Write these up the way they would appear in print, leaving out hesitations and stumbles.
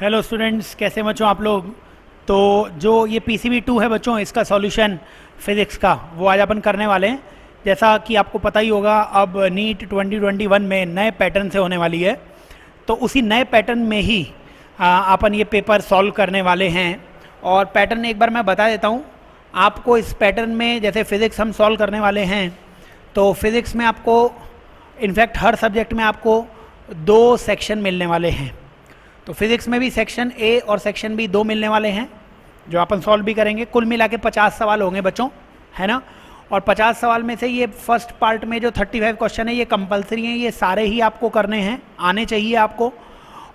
Hello students, कैसे बच्चों आप लोग। तो जो ये PCB2 है बच्चों, इसका सॉल्यूशन फिज़िक्स का वो आज अपन करने वाले हैं। जैसा कि आपको पता ही होगा, अब नीट 2021 में नए पैटर्न से होने वाली है, तो उसी नए पैटर्न में ही अपन ये पेपर सॉल्व करने वाले हैं। और पैटर्न एक बार मैं बता देता हूँ आपको। इस पैटर्न में जैसे फ़िज़िक्स हम सॉल्व करने वाले हैं, तो फिज़िक्स में आपको इनफैक्ट हर सब्जेक्ट में आपको 2 सेक्शन मिलने वाले हैं। तो फिज़िक्स में भी सेक्शन ए और सेक्शन बी 2 मिलने वाले हैं, जो अपन सॉल्व भी करेंगे। कुल मिला के 50 सवाल होंगे बच्चों, है ना। और 50 सवाल में से ये फर्स्ट पार्ट में जो 35 क्वेश्चन है ये कंपलसरी हैं, ये सारे ही आपको करने हैं, आने चाहिए आपको।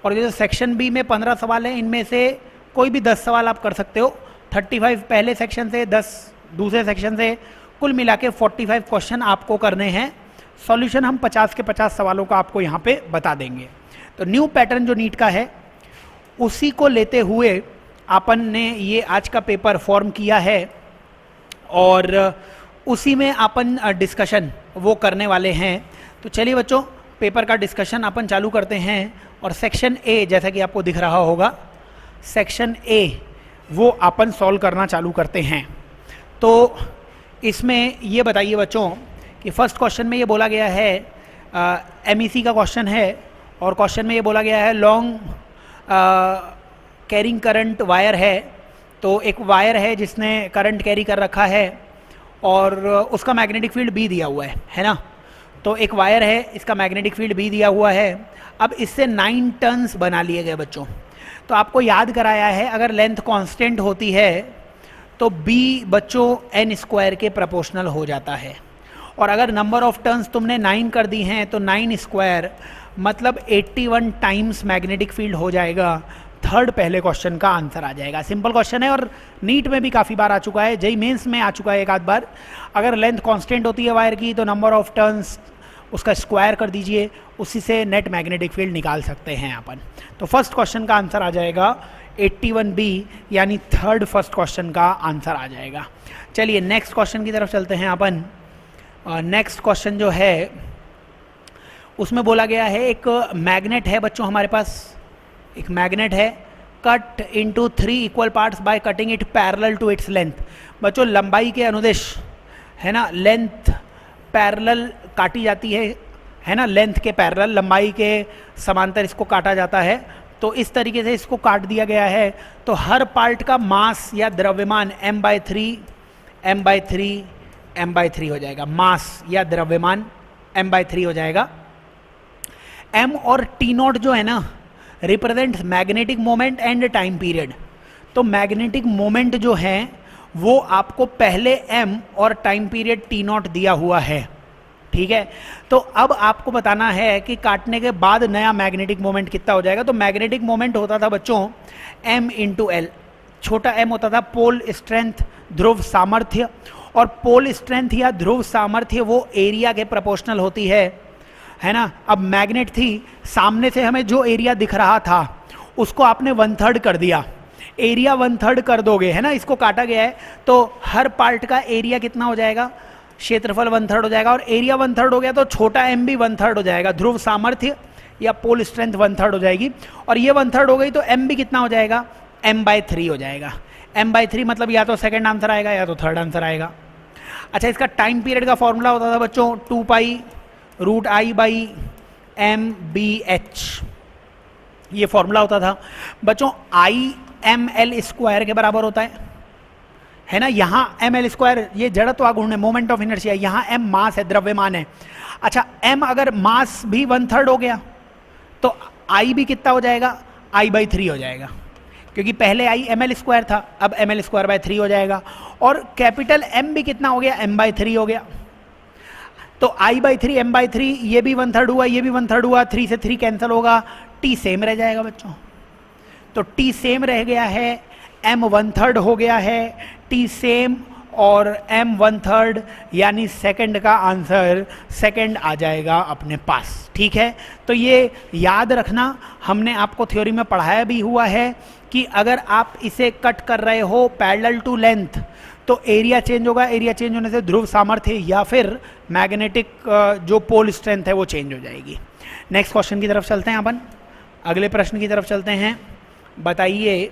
और जो सेक्शन बी में 15 सवाल हैं, इनमें से कोई भी 10 सवाल आप कर सकते हो। 35 पहले सेक्शन से, 10 दूसरे सेक्शन से, कुल मिला के 45 क्वेश्चन आपको करने हैं। सॉल्यूशन हम 50 के 50 सवालों का आपको यहाँ पे बता देंगे। तो न्यू पैटर्न जो नीट का है, उसी को लेते हुए अपन ने ये आज का पेपर फॉर्म किया है, और उसी में अपन डिस्कशन वो करने वाले हैं। तो चलिए बच्चों, पेपर का डिस्कशन अपन चालू करते हैं। और सेक्शन ए, जैसा कि आपको दिख रहा होगा, सेक्शन ए वो अपन सॉल्व करना चालू करते हैं। तो इसमें ये बताइए बच्चों कि फर्स्ट क्वेश्चन में ये बोला गया है, MEC का क्वेश्चन है, और क्वेश्चन में ये बोला गया है लॉन्ग कैरिंग करंट वायर है। तो एक वायर है जिसने करंट कैरी कर रखा है, और उसका मैग्नेटिक फील्ड B दिया हुआ है ना। तो एक वायर है, इसका मैग्नेटिक फील्ड B दिया हुआ है। अब इससे 9 टर्न्स बना लिए गए बच्चों। तो आपको याद कराया है, अगर लेंथ कांस्टेंट होती है तो B बच्चों n² के प्रोपोर्शनल हो जाता है। और अगर नंबर ऑफ टर्न्स तुमने 9 कर दी हैं, तो 9² मतलब 81 टाइम्स मैग्नेटिक फील्ड हो जाएगा। थर्ड पहले क्वेश्चन का आंसर आ जाएगा। सिंपल क्वेश्चन है, और नीट में भी काफ़ी बार आ चुका है, जेईई मेंस में आ चुका है एक आध बार। अगर लेंथ कांस्टेंट होती है वायर की, तो नंबर ऑफ टर्न्स उसका स्क्वायर कर दीजिए, उसी से नेट मैग्नेटिक फील्ड निकाल सकते हैं अपन। तो फर्स्ट क्वेश्चन का आंसर आ जाएगा 81B, यानी थर्ड फर्स्ट क्वेश्चन का आंसर आ जाएगा। चलिए नेक्स्ट क्वेश्चन की तरफ चलते हैं अपन। नेक्स्ट क्वेश्चन जो है, उसमें बोला गया है, एक मैग्नेट है बच्चों हमारे पास, एक मैग्नेट है, cut into 3 equal parts by cutting it parallel to its length. बच्चों लंबाई के अनुदिश, है ना, लेंथ पैरेलल काटी जाती है ना, लेंथ के पैरेलल, लंबाई के समांतर इसको काटा जाता है। तो इस तरीके से इसको काट दिया गया है। तो हर पार्ट का मास या द्रव्यमान m/3 हो जाएगा। मास या द्रव्यमान m/3 हो जाएगा। M और T0 जो है ना, represents magnetic moment and time period. तो मैग्नेटिक मोमेंट जो है वो आपको पहले M और टाइम पीरियड T0 दिया हुआ है, ठीक है। तो अब आपको बताना है कि काटने के बाद नया मैग्नेटिक मोमेंट कितना हो जाएगा। तो मैग्नेटिक मोमेंट होता था बच्चों M/L। छोटा m होता था पोल स्ट्रेंथ, ध्रुव सामर्थ्य, और पोल स्ट्रेंथ या ध्रुव सामर्थ्य वो एरिया के प्रोपोर्शनल होती है ना। अब मैग्नेट थी, सामने से हमें जो एरिया दिख रहा था उसको आपने 1/3 कर दिया। एरिया 1/3 कर दोगे, है ना, इसको काटा गया है, तो हर पार्ट का एरिया कितना हो जाएगा, क्षेत्रफल 1/3 हो जाएगा। और एरिया 1/3 हो गया तो छोटा m भी 1/3 हो जाएगा, ध्रुव सामर्थ्य या पोल स्ट्रेंथ 1/3 हो जाएगी। और ये 1/3 हो गई तो m भी कितना हो जाएगा, m/3 हो जाएगा। m/3 मतलब या तो सेकंड आंसर आएगा या तो थर्ड आंसर आएगा। अच्छा, इसका टाइम पीरियड का फॉर्मूला होता था बच्चों 2π√I/mBh, ये फॉर्मूला होता था बच्चों। I/mL² के बराबर होता है ना। यहाँ mL², ये जड़त्व घूर्ण है, मोमेंट ऑफ इनर्शिया। यहाँ m मास है, द्रव्यमान है। अच्छा, m अगर मास भी 1/3 हो गया तो I भी कितना हो जाएगा, I/3 हो जाएगा, क्योंकि पहले I mL² था, अब mL²/3 हो जाएगा। और कैपिटल M भी कितना हो गया, m/3 हो गया। तो I/3 m/3, ये भी 1/3 हुआ, ये भी 1/3 हुआ, 3 से 3 कैंसिल होगा, T सेम रह जाएगा बच्चों। तो T सेम रह गया है, M 1/3 हो गया है, T सेम और M 1/3, यानी सेकंड का आंसर सेकंड आ जाएगा अपने पास, ठीक है। तो ये याद रखना, हमने आपको थ्योरी में पढ़ाया भी हुआ है कि अगर आप इसे कट कर रहे हो पैरेलल टू लेंथ, तो एरिया चेंज होगा, एरिया चेंज होने से ध्रुव सामर्थ्य या फिर मैग्नेटिक जो पोल स्ट्रेंथ है वो चेंज हो जाएगी। नेक्स्ट क्वेश्चन की तरफ चलते हैं अपन, अगले प्रश्न की तरफ चलते हैं। बताइए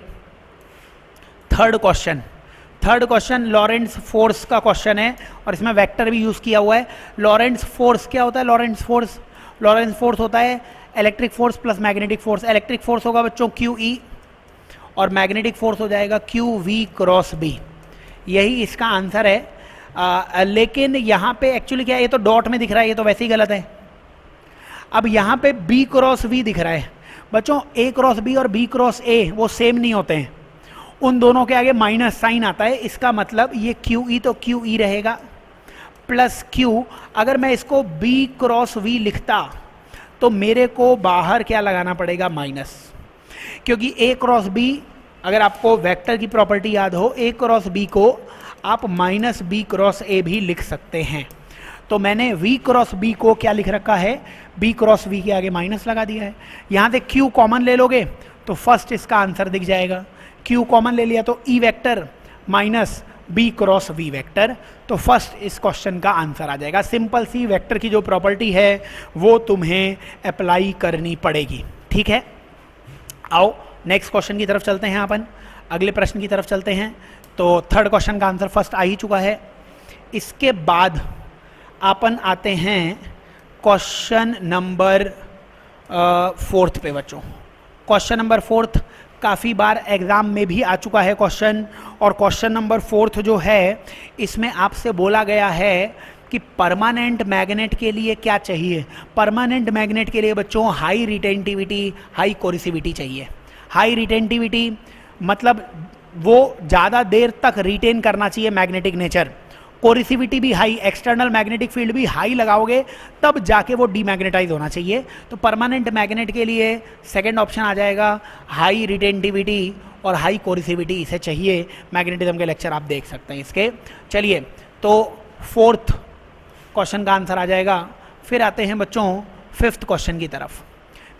थर्ड क्वेश्चन लॉरेंट्ज फोर्स का क्वेश्चन है और इसमें वेक्टर भी यूज़ किया हुआ है। लॉरेंट्ज फोर्स क्या होता है? लॉरेंट्ज फोर्स होता है electric force plus magnetic force. Electric force होगा बच्चों QE और मैग्नेटिक फोर्स हो जाएगा QV क्रॉस B। यही इसका आंसर है। लेकिन यहाँ पे एक्चुअली क्या है, ये तो डॉट में दिख रहा है, ये तो वैसे ही गलत है। अब यहाँ पे B क्रॉस V दिख रहा है बच्चों। A क्रॉस B और B क्रॉस A वो सेम नहीं होते हैं, उन दोनों के आगे माइनस साइन आता है। इसका मतलब ये QE तो QE रहेगा प्लस Q। अगर मैं इसको B क्रॉस V लिखता तो मेरे को बाहर क्या लगाना पड़ेगा? माइनस, क्योंकि A क्रॉस B, अगर आपको वेक्टर की प्रॉपर्टी याद हो, A क्रॉस B को आप माइनस B क्रॉस A भी लिख सकते हैं। तो मैंने V क्रॉस B को क्या लिख रखा है? B क्रॉस V के आगे माइनस लगा दिया है। यहाँ से Q कॉमन ले लोगे तो फर्स्ट इसका आंसर दिख जाएगा। Q कॉमन ले लिया तो E vector minus B cross V vector, तो फर्स्ट इस क्वेश्चन का आंसर आ जाएगा। सिंपल सी वेक्टर की जो प्रॉपर्टी है वो तुम्हें अप्लाई करनी पड़ेगी, ठीक है। आओ नेक्स्ट क्वेश्चन की तरफ चलते हैं, अपन अगले प्रश्न की तरफ चलते हैं। तो थर्ड क्वेश्चन का आंसर फर्स्ट आ ही चुका है। इसके बाद अपन आते हैं क्वेश्चन नंबर फोर्थ पे बच्चों। क्वेश्चन नंबर फोर्थ काफ़ी बार एग्ज़ाम में भी आ चुका है क्वेश्चन, और क्वेश्चन नंबर फोर्थ जो है इसमें आपसे बोला गया है कि परमानेंट मैग्नेट के लिए क्या चाहिए। परमानेंट मैग्नेट के लिए बच्चों हाई रिटेंटिविटी, हाई कोरिसिविटी चाहिए। हाई रिटेंटिविटी मतलब वो ज़्यादा देर तक रिटेन करना चाहिए मैग्नेटिक नेचर। कोरिसिविटी भी हाई, एक्सटर्नल मैग्नेटिक फील्ड भी हाई लगाओगे तब जाके वो डीमैग्नेटाइज होना चाहिए। तो परमानेंट मैग्नेट के लिए सेकंड ऑप्शन आ जाएगा हाई रिटेंटिविटी और हाई कोरिसिविटी, इसे चाहिए। मैग्नेटिज्म के लेक्चर आप देख सकते हैं इसके। चलिए, तो फोर्थ क्वेश्चन का आंसर आ जाएगा। फिर आते हैं बच्चों फिफ्थ क्वेश्चन की तरफ।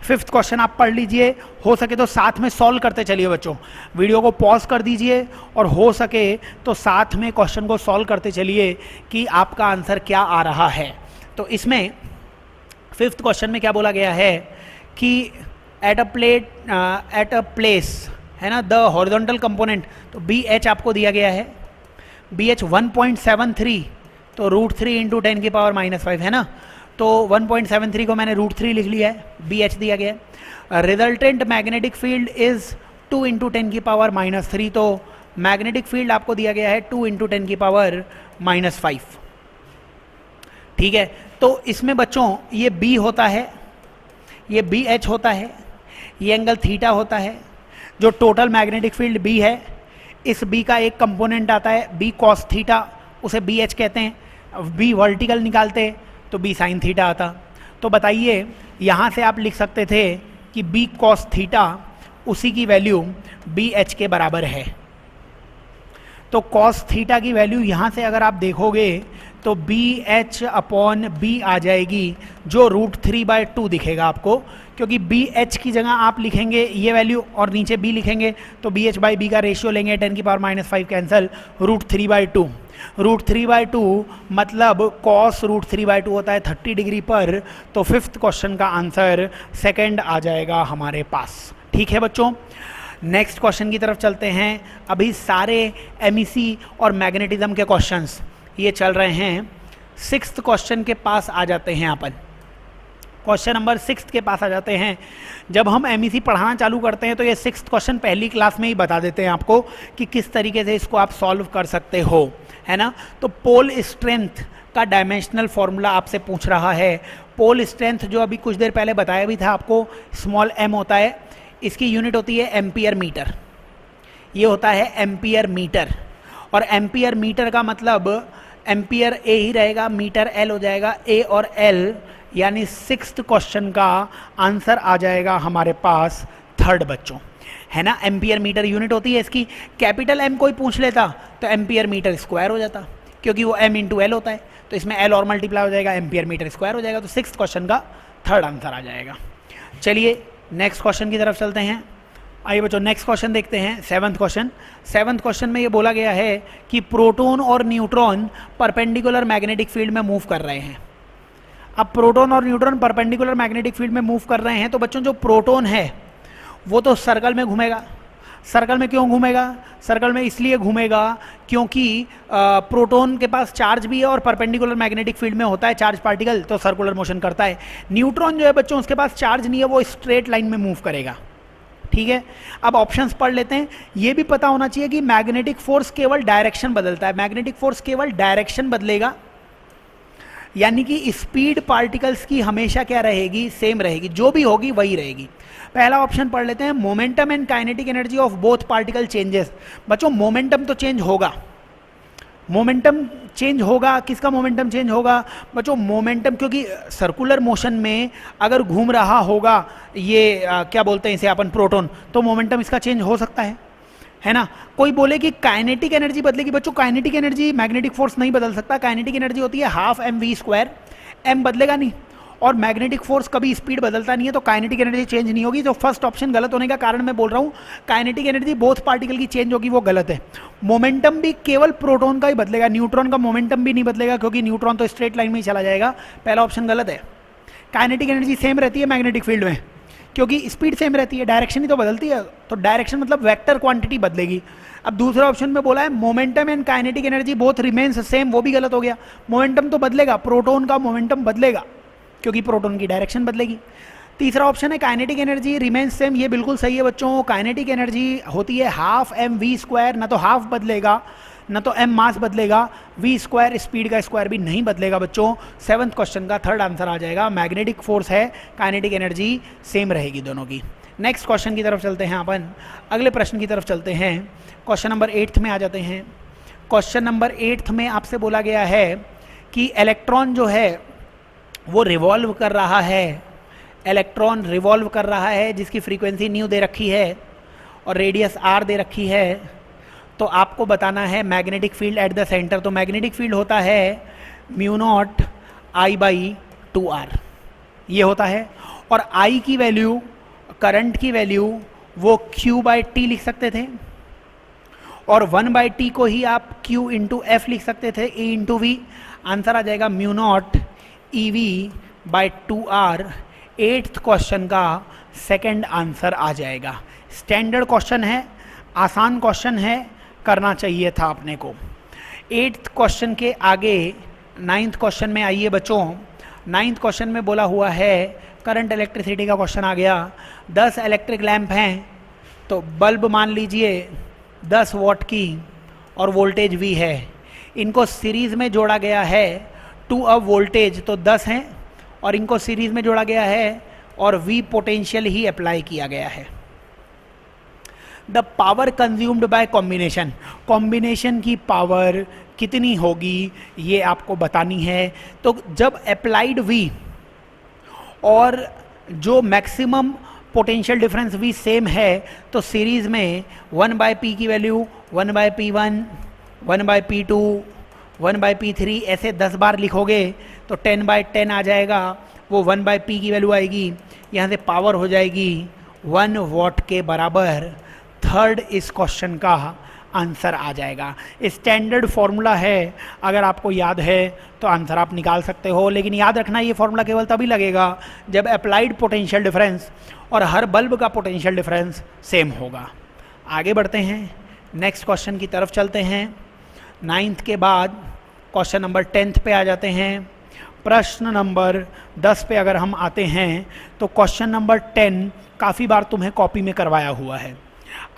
फिफ्थ क्वेश्चन आप पढ़ लीजिए, हो सके तो साथ में सॉल्व करते चलिए बच्चों। वीडियो को पॉज कर दीजिए और हो सके तो साथ में क्वेश्चन को सॉल्व करते चलिए कि आपका आंसर क्या आ रहा है। तो इसमें फिफ्थ क्वेश्चन में क्या बोला गया है कि एट अ प्लेस है ना, द हॉरिजॉन्टल कंपोनेंट, तो BH आपको दिया गया है। BH 1.73, तो √3 इंटू 10 की पावर -5 है ना, तो 1.73 को मैंने √3 लिख लिया है, BH दिया गया है। Resultant magnetic field is 2 into 10 की पावर -3, तो मैग्नेटिक फील्ड आपको दिया गया है 2 इंटू 10 की पावर -5, ठीक है। तो इसमें बच्चों ये B होता है, ये BH होता है, ये एंगल थीटा होता है। जो टोटल मैग्नेटिक फील्ड B है, इस B का एक कंपोनेंट आता है B cos थीटा, उसे BH कहते हैं। B वर्टिकल निकालते तो B sin थीटा आता। तो बताइए, यहाँ से आप लिख सकते थे कि B cos थीटा उसी की वैल्यू BH के बराबर है। तो cos थीटा की वैल्यू यहाँ से अगर आप देखोगे तो BH अपॉन B आ जाएगी, जो √3/2 दिखेगा आपको, क्योंकि BH की जगह आप लिखेंगे ये वैल्यू और नीचे B लिखेंगे तो BH/B का रेशियो लेंगे, 10 की पावर -5 कैंसिल, √3/2। √3/2 मतलब cos √3/2 होता है 30 डिग्री पर। तो फिफ्थ क्वेश्चन का आंसर सेकंड आ जाएगा हमारे पास, ठीक है बच्चों। नेक्स्ट क्वेश्चन की तरफ चलते हैं। अभी सारे MEC और मैग्नेटिज्म के क्वेश्चंस ये चल रहे हैं। सिक्स्थ क्वेश्चन के पास आ जाते हैं अपन, क्वेश्चन नंबर 6 के पास आ जाते हैं। जब हम MEC पढ़ाना चालू करते हैं तो ये 6th क्वेश्चन पहली क्लास में ही बता देते हैं आपको कि किस तरीके से इसको आप सॉल्व कर सकते हो, है ना। तो पोल स्ट्रेंथ का डायमेंशनल फॉर्मूला आपसे पूछ रहा है। पोल स्ट्रेंथ जो अभी कुछ देर पहले बताया भी था आपको, स्मॉल m होता है, इसकी यूनिट होती है एम्पियर मीटर। ये होता है एम्पियर मीटर, और एम्पियर मीटर का मतलब एम्पियर A ही रहेगा, मीटर L हो जाएगा। A और L यानी 6th क्वेश्चन का आंसर आ जाएगा हमारे पास थर्ड बच्चों, है ना। एम्पियर मीटर यूनिट होती है इसकी। कैपिटल M कोई पूछ लेता तो एम्पियर मीटर स्क्वायर हो जाता, क्योंकि वो M इंटू L होता है, तो इसमें L और मल्टीप्लाई हो जाएगा, एम्पियर मीटर स्क्वायर हो जाएगा। तो 6th क्वेश्चन का थर्ड आंसर आ जाएगा। चलिए नेक्स्ट क्वेश्चन की तरफ चलते हैं। आइए बच्चों नेक्स्ट क्वेश्चन देखते हैं, 7th क्वेश्चन। 7th क्वेश्चन में ये बोला गया है कि प्रोटॉन और न्यूट्रॉन परपेंडिकुलर मैग्नेटिक फील्ड में मूव कर रहे हैं। अब प्रोटॉन और न्यूट्रॉन परपेंडिकुलर मैग्नेटिक फील्ड में मूव कर रहे हैं, तो बच्चों जो प्रोटॉन है वो तो सर्कल में घूमेगा, सर्कल में क्यों घूमेगा? सर्कल में इसलिए घूमेगा क्योंकि प्रोटॉन के पास चार्ज भी है और परपेंडिकुलर मैग्नेटिक फील्ड में होता है चार्ज पार्टिकल, तो सर्कुलर मोशन करता है। न्यूट्रॉन जो है बच्चों, उसके पास चार्ज नहीं है, वो स्ट्रेट लाइन में मूव करेगा। ठीक है, अब ऑप्शंस पढ़ लेते हैं। ये भी पता होना चाहिए कि मैग्नेटिक फोर्स केवल डायरेक्शन बदलता है, मैग्नेटिक फोर्स केवल डायरेक्शन बदलेगा, यानी कि स्पीड पार्टिकल्स की हमेशा क्या रहेगी? सेम रहेगी, जो भी होगी वही रहेगी। पहला ऑप्शन पढ़ लेते हैं, momentum and kinetic energy of both particle changes. बच्चों मोमेंटम तो चेंज होगा, मोमेंटम चेंज होगा। किसका मोमेंटम चेंज होगा? बच्चों मोमेंटम, क्योंकि सर्कुलर मोशन में अगर घूम रहा होगा ये क्या बोलते हैं इसे अपन, प्रोटॉन, तो मोमेंटम इसका चेंज हो सकता है ना। कोई बोले कि काइनेटिक एनर्जी बदलेगी, बच्चों काइनेटिक एनर्जी मैग्नेटिक फोर्स नहीं बदल सकता। काइनेटिक एनर्जी होती है हाफ mv², m बदलेगा नहीं, और मैग्नेटिक फोर्स कभी स्पीड बदलता नहीं है, तो काइनेटिक एनर्जी चेंज नहीं होगी। तो फर्स्ट ऑप्शन गलत होने का कारण मैं बोल रहा हूँ, काइनेटिक एनर्जी बोथ पार्टिकल की चेंज होगी, वो गलत है। मोमेंटम भी केवल प्रोटॉन का ही बदलेगा, न्यूट्रॉन का मोमेंटम भी नहीं बदलेगा, क्योंकि न्यूट्रॉन तो स्ट्रेट लाइन में ही चला जाएगा। पहला ऑप्शन गलत है। काइनेटिक एनर्जी सेम रहती है मैग्नेटिक फील्ड में, क्योंकि स्पीड सेम रहती है, डायरेक्शन ही तो बदलती है, तो डायरेक्शन मतलब वेक्टर क्वांटिटी बदलेगी। अब दूसरा ऑप्शन में बोला है momentum and kinetic energy both remains same, वो भी गलत हो गया। मोमेंटम तो बदलेगा, प्रोटॉन का मोमेंटम बदलेगा, क्योंकि प्रोटॉन की डायरेक्शन बदलेगी। तीसरा ऑप्शन है काइनेटिक एनर्जी रिमेन्स सेम, ये बिल्कुल सही है बच्चों। काइनेटिक एनर्जी होती है हाफ mv², ना तो हाफ बदलेगा ना तो m मास बदलेगा, v² स्पीड का स्क्वायर भी नहीं बदलेगा बच्चों। 7th क्वेश्चन का थर्ड आंसर आ जाएगा। मैग्नेटिक फोर्स है, काइनेटिक एनर्जी सेम रहेगी दोनों की। नेक्स्ट क्वेश्चन की तरफ चलते हैं अपन, अगले प्रश्न की तरफ चलते हैं। क्वेश्चन नंबर 8 में आ जाते हैं। क्वेश्चन नंबर 8 में आपसे बोला गया है कि इलेक्ट्रॉन जो है वो रिवॉल्व कर रहा है, इलेक्ट्रॉन रिवॉल्व कर रहा है, जिसकी फ्रीक्वेंसी न्यू दे रखी है और रेडियस r दे रखी है। तो आपको बताना है magnetic field at the centre. तो मैग्नेटिक फील्ड होता है μ0 I/2r, ये होता है। और I की वैल्यू, करंट की वैल्यू वो Q/T लिख सकते थे, और 1/T को ही आप Q इंटू F लिख सकते थे, E इंटू V। आंसर आ जाएगा μ0 EV/2r। 8th क्वेश्चन का सेकंड आंसर आ जाएगा। स्टैंडर्ड क्वेश्चन है, आसान क्वेश्चन है, करना चाहिए था अपने को। 8th क्वेश्चन के आगे 9th क्वेश्चन में आइए बच्चों। 9th क्वेश्चन में बोला हुआ है करंट इलेक्ट्रिसिटी का क्वेश्चन आ गया। 10 इलेक्ट्रिक लैंप हैं, तो बल्ब मान लीजिए 10 वॉट की और वोल्टेज V है। इनको सीरीज़ में जोड़ा गया है टू अ वोल्टेज, तो 10 हैं, और इनको सीरीज़ में जोड़ा गया है और V पोटेंशियल ही अप्लाई किया गया है। The power consumed by combination, combination की पावर कितनी होगी ये आपको बतानी है। तो जब अप्लाइड V और जो maximum potential difference V same है, तो सीरीज़ में 1/P की वैल्यू 1/P1, 1/P2, 1/P3 ऐसे 10 बार लिखोगे तो 10/10 आ जाएगा। वो 1/P की वैल्यू आएगी, यहाँ से पावर हो जाएगी 1 वॉट के बराबर। थर्ड इस क्वेश्चन का आंसर आ जाएगा। स्टैंडर्ड फॉर्मूला है, अगर आपको याद है तो आंसर आप निकाल सकते हो, लेकिन याद रखना ये फॉर्मूला केवल तभी लगेगा जब अप्लाइड पोटेंशियल डिफरेंस और हर बल्ब का पोटेंशियल डिफरेंस सेम होगा। आगे बढ़ते हैं, नेक्स्ट क्वेश्चन की तरफ चलते हैं। 9th के बाद क्वेश्चन नंबर 10th पे आ जाते हैं। प्रश्न नंबर 10 पे अगर हम आते हैं तो क्वेश्चन नंबर 10 काफ़ी बार तुम्हें कॉपी में करवाया हुआ है।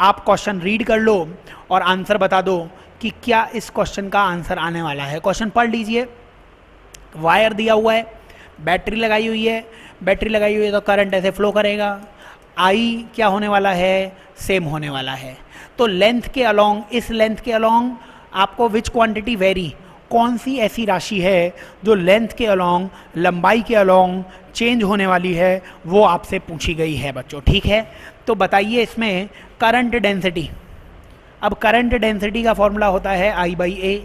आप क्वेश्चन रीड कर लो और आंसर बता दो कि क्या इस क्वेश्चन का आंसर आने वाला है। क्वेश्चन पढ़ लीजिए। वायर दिया हुआ है, बैटरी लगाई हुई है, बैटरी लगाई हुई है तो करंट ऐसे फ्लो करेगा। आई क्या होने वाला है? सेम होने वाला है। तो लेंथ के अलोंग, इस लेंथ के अलोंग आपको विच क्वांटिटी वेरी, कौन सी ऐसी राशि है जो लेंथ के अलोंग, लंबाई के अलोंग चेंज होने वाली है, वो आपसे पूछी गई है बच्चों। ठीक है, तो बताइए इसमें करंट डेंसिटी। अब करंट डेंसिटी का फॉर्मूला होता है I/A।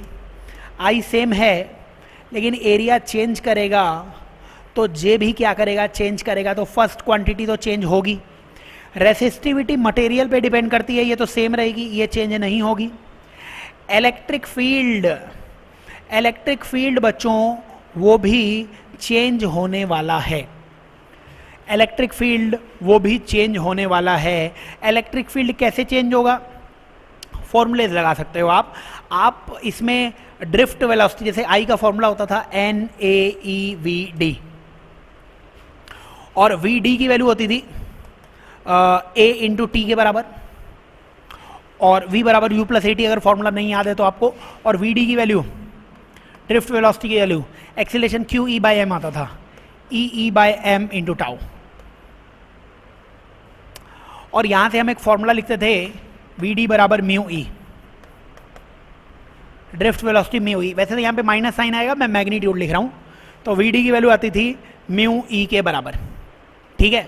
आई सेम है, लेकिन एरिया चेंज करेगा तो जे भी क्या करेगा? चेंज करेगा। तो फर्स्ट क्वांटिटी तो चेंज होगी। रेसिस्टिविटी मटेरियल पे डिपेंड करती है, ये तो सेम रहेगी, ये चेंज नहीं होगी। इलेक्ट्रिक फील्ड, इलेक्ट्रिक फील्ड बच्चों वो भी चेंज होने वाला है। इलेक्ट्रिक फील्ड वो भी चेंज होने वाला है। इलेक्ट्रिक फील्ड कैसे चेंज होगा? फॉर्मूलेज लगा सकते हो आप इसमें ड्रिफ्ट वेलोसिटी, जैसे आई का फॉर्मूला होता था NAEVD, और VD की वैल्यू होती थी A इंटू टी के बराबर, और V बराबर U प्लस AT, अगर फॉर्मूला नहीं याद है तो आपको, और VD की वैल्यू, ड्रिफ्ट वेलोसिटी की value, acceleration QE by M आता था, EE by M into tau. और यहां से हम एक फॉर्मूला लिखते थे VD बराबर mu E, drift velocity mu E. वैसे तो यहाँ पे माइनस साइन आएगा, मैं मैग्नीट्यूड लिख रहा हूँ, तो VD की वैल्यू आती थी म्यू ई के बराबर। ठीक है,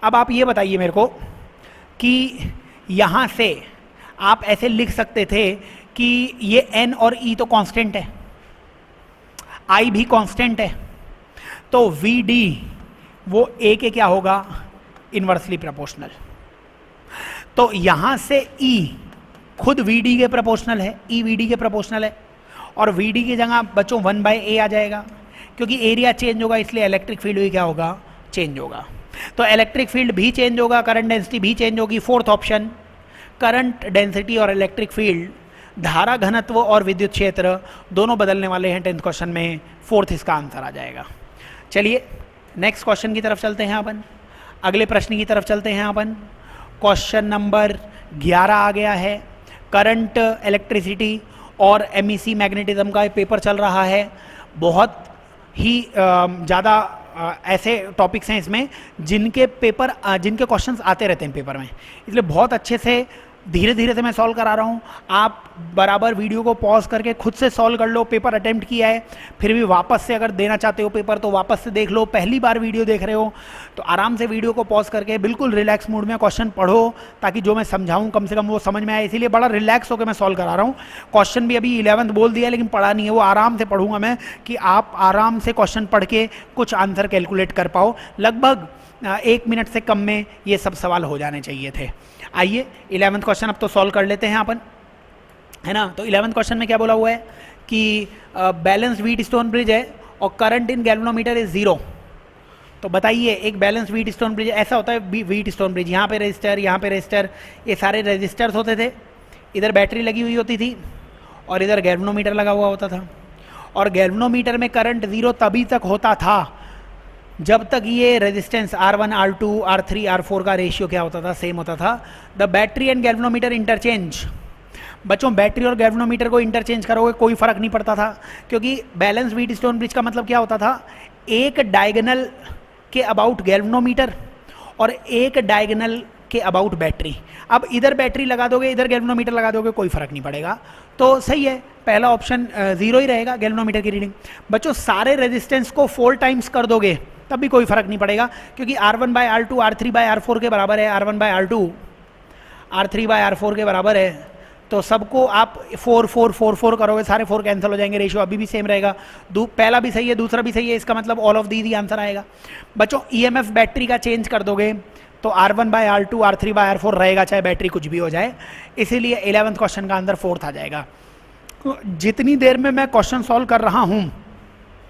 अब आप ये बताइए मेरे को कि यहाँ से आप ऐसे लिख सकते थे कि ये N और E तो कांस्टेंट है, I भी कांस्टेंट है, तो VD वो A के क्या होगा? Inversely proportional. तो यहाँ से E खुद VD के प्रोपोर्शनल है, E VD के प्रोपोर्शनल है, और VD की जगह बच्चों 1/A आ जाएगा, क्योंकि एरिया चेंज होगा इसलिए इलेक्ट्रिक फील्ड भी क्या होगा? चेंज होगा। तो इलेक्ट्रिक फील्ड भी चेंज होगा, करंट डेंसिटी भी चेंज होगी। फोर्थ ऑप्शन, करंट डेंसिटी और इलेक्ट्रिक फील्ड, धारा घनत्व और विद्युत क्षेत्र दोनों बदलने वाले हैं 10th क्वेश्चन में, फोर्थ इसका आंसर आ जाएगा। चलिए नेक्स्ट क्वेश्चन की तरफ चलते हैं अपन, अगले प्रश्न की तरफ चलते हैं अपन। क्वेश्चन नंबर 11 आ गया है। करंट, इलेक्ट्रिसिटी और MEC मैग्नेटिज्म का पेपर चल रहा है। बहुत ही ज़्यादा ऐसे टॉपिक्स हैं इसमें जिनके क्वेश्चंस आते रहते हैं पेपर में, इसलिए बहुत अच्छे से धीरे धीरे से मैं सॉल्व करा रहा हूँ। आप बराबर वीडियो को पॉज करके खुद से सॉल्व कर लो। पेपर अटेम्प्ट किया है फिर भी वापस से अगर देना चाहते हो पेपर तो वापस से देख लो। पहली बार वीडियो देख रहे हो तो आराम से वीडियो को पॉज करके बिल्कुल रिलैक्स मूड में क्वेश्चन पढ़ो, ताकि जो मैं समझाऊँ कम से कम वो समझ में आए। इसीलिए बड़ा रिलैक्स होकर मैं सॉल्व करा रहा हूँ। क्वेश्चन भी अभी 11th बोल दिया लेकिन पढ़ा नहीं है, वो आराम से पढ़ूंगा मैं, कि आप आराम से क्वेश्चन पढ़ के कुछ आंसर कैलकुलेट कर पाओ। लगभग 1 मिनट से कम में ये सब सवाल हो जाने चाहिए थे। आइए 11th क्वेश्चन अब तो सॉल्व कर लेते हैं अपन, है ना। तो 11th क्वेश्चन में क्या बोला हुआ है कि बैलेंस व्हीट स्टोन ब्रिज है और करंट इन गैल्वेनोमीटर इज 0। तो बताइए, एक बैलेंस व्हीट स्टोन ब्रिज ऐसा होता है, व्हीट स्टोन ब्रिज, यहाँ पे रजिस्टर, यहाँ पे रजिस्टर, ये सारे रजिस्टर्स होते थे, इधर बैटरी लगी हुई होती थी और इधर गैल्वेनोमीटर लगा हुआ होता था। और गैल्वेनोमीटर में करंट 0 तभी तक होता था जब तक ये resistance R1, R2, R3, R4 का रेशियो क्या होता था? सेम होता था। The battery and galvanometer interchange, बच्चों बैटरी और गैल्वेनोमीटर को इंटरचेंज करोगे कोई फर्क नहीं पड़ता था, क्योंकि बैलेंस व्हीट स्टोन ब्रिज का मतलब क्या होता था? एक डायगोनल के अबाउट गैल्वेनोमीटर और एक डायगोनल के अबाउट बैटरी। अब इधर बैटरी लगा दोगे, इधर गैल्वेनोमीटर लगा दोगे, कोई फर्क नहीं पड़ेगा। तो सही है, पहला ऑप्शन 0 ही रहेगा गैल्वेनोमीटर की रीडिंग। बच्चों सारे रेजिस्टेंस को 4 टाइम्स कर दोगे तब भी कोई फर्क नहीं पड़ेगा, क्योंकि R1/R2 R3/R4 के बराबर है, R1/R2 R3/R4 के बराबर है। तो सबको आप 4 4 4 4 करोगे, सारे 4 कैंसिल हो जाएंगे, रेशियो अभी भी सेम रहेगा। पहला भी सही है, दूसरा भी सही है, इसका मतलब all of these he answer आएगा। बच्चों EMF बैटरी का चेंज कर दोगे तो R1/R2 R3/R4 रहेगा, चाहे बैटरी कुछ भी हो जाए, इसीलिए 11th क्वेश्चन का आंसर 4th आ जाएगा। जितनी देर में मैं क्वेश्चन सॉल्व कर रहा हूँ,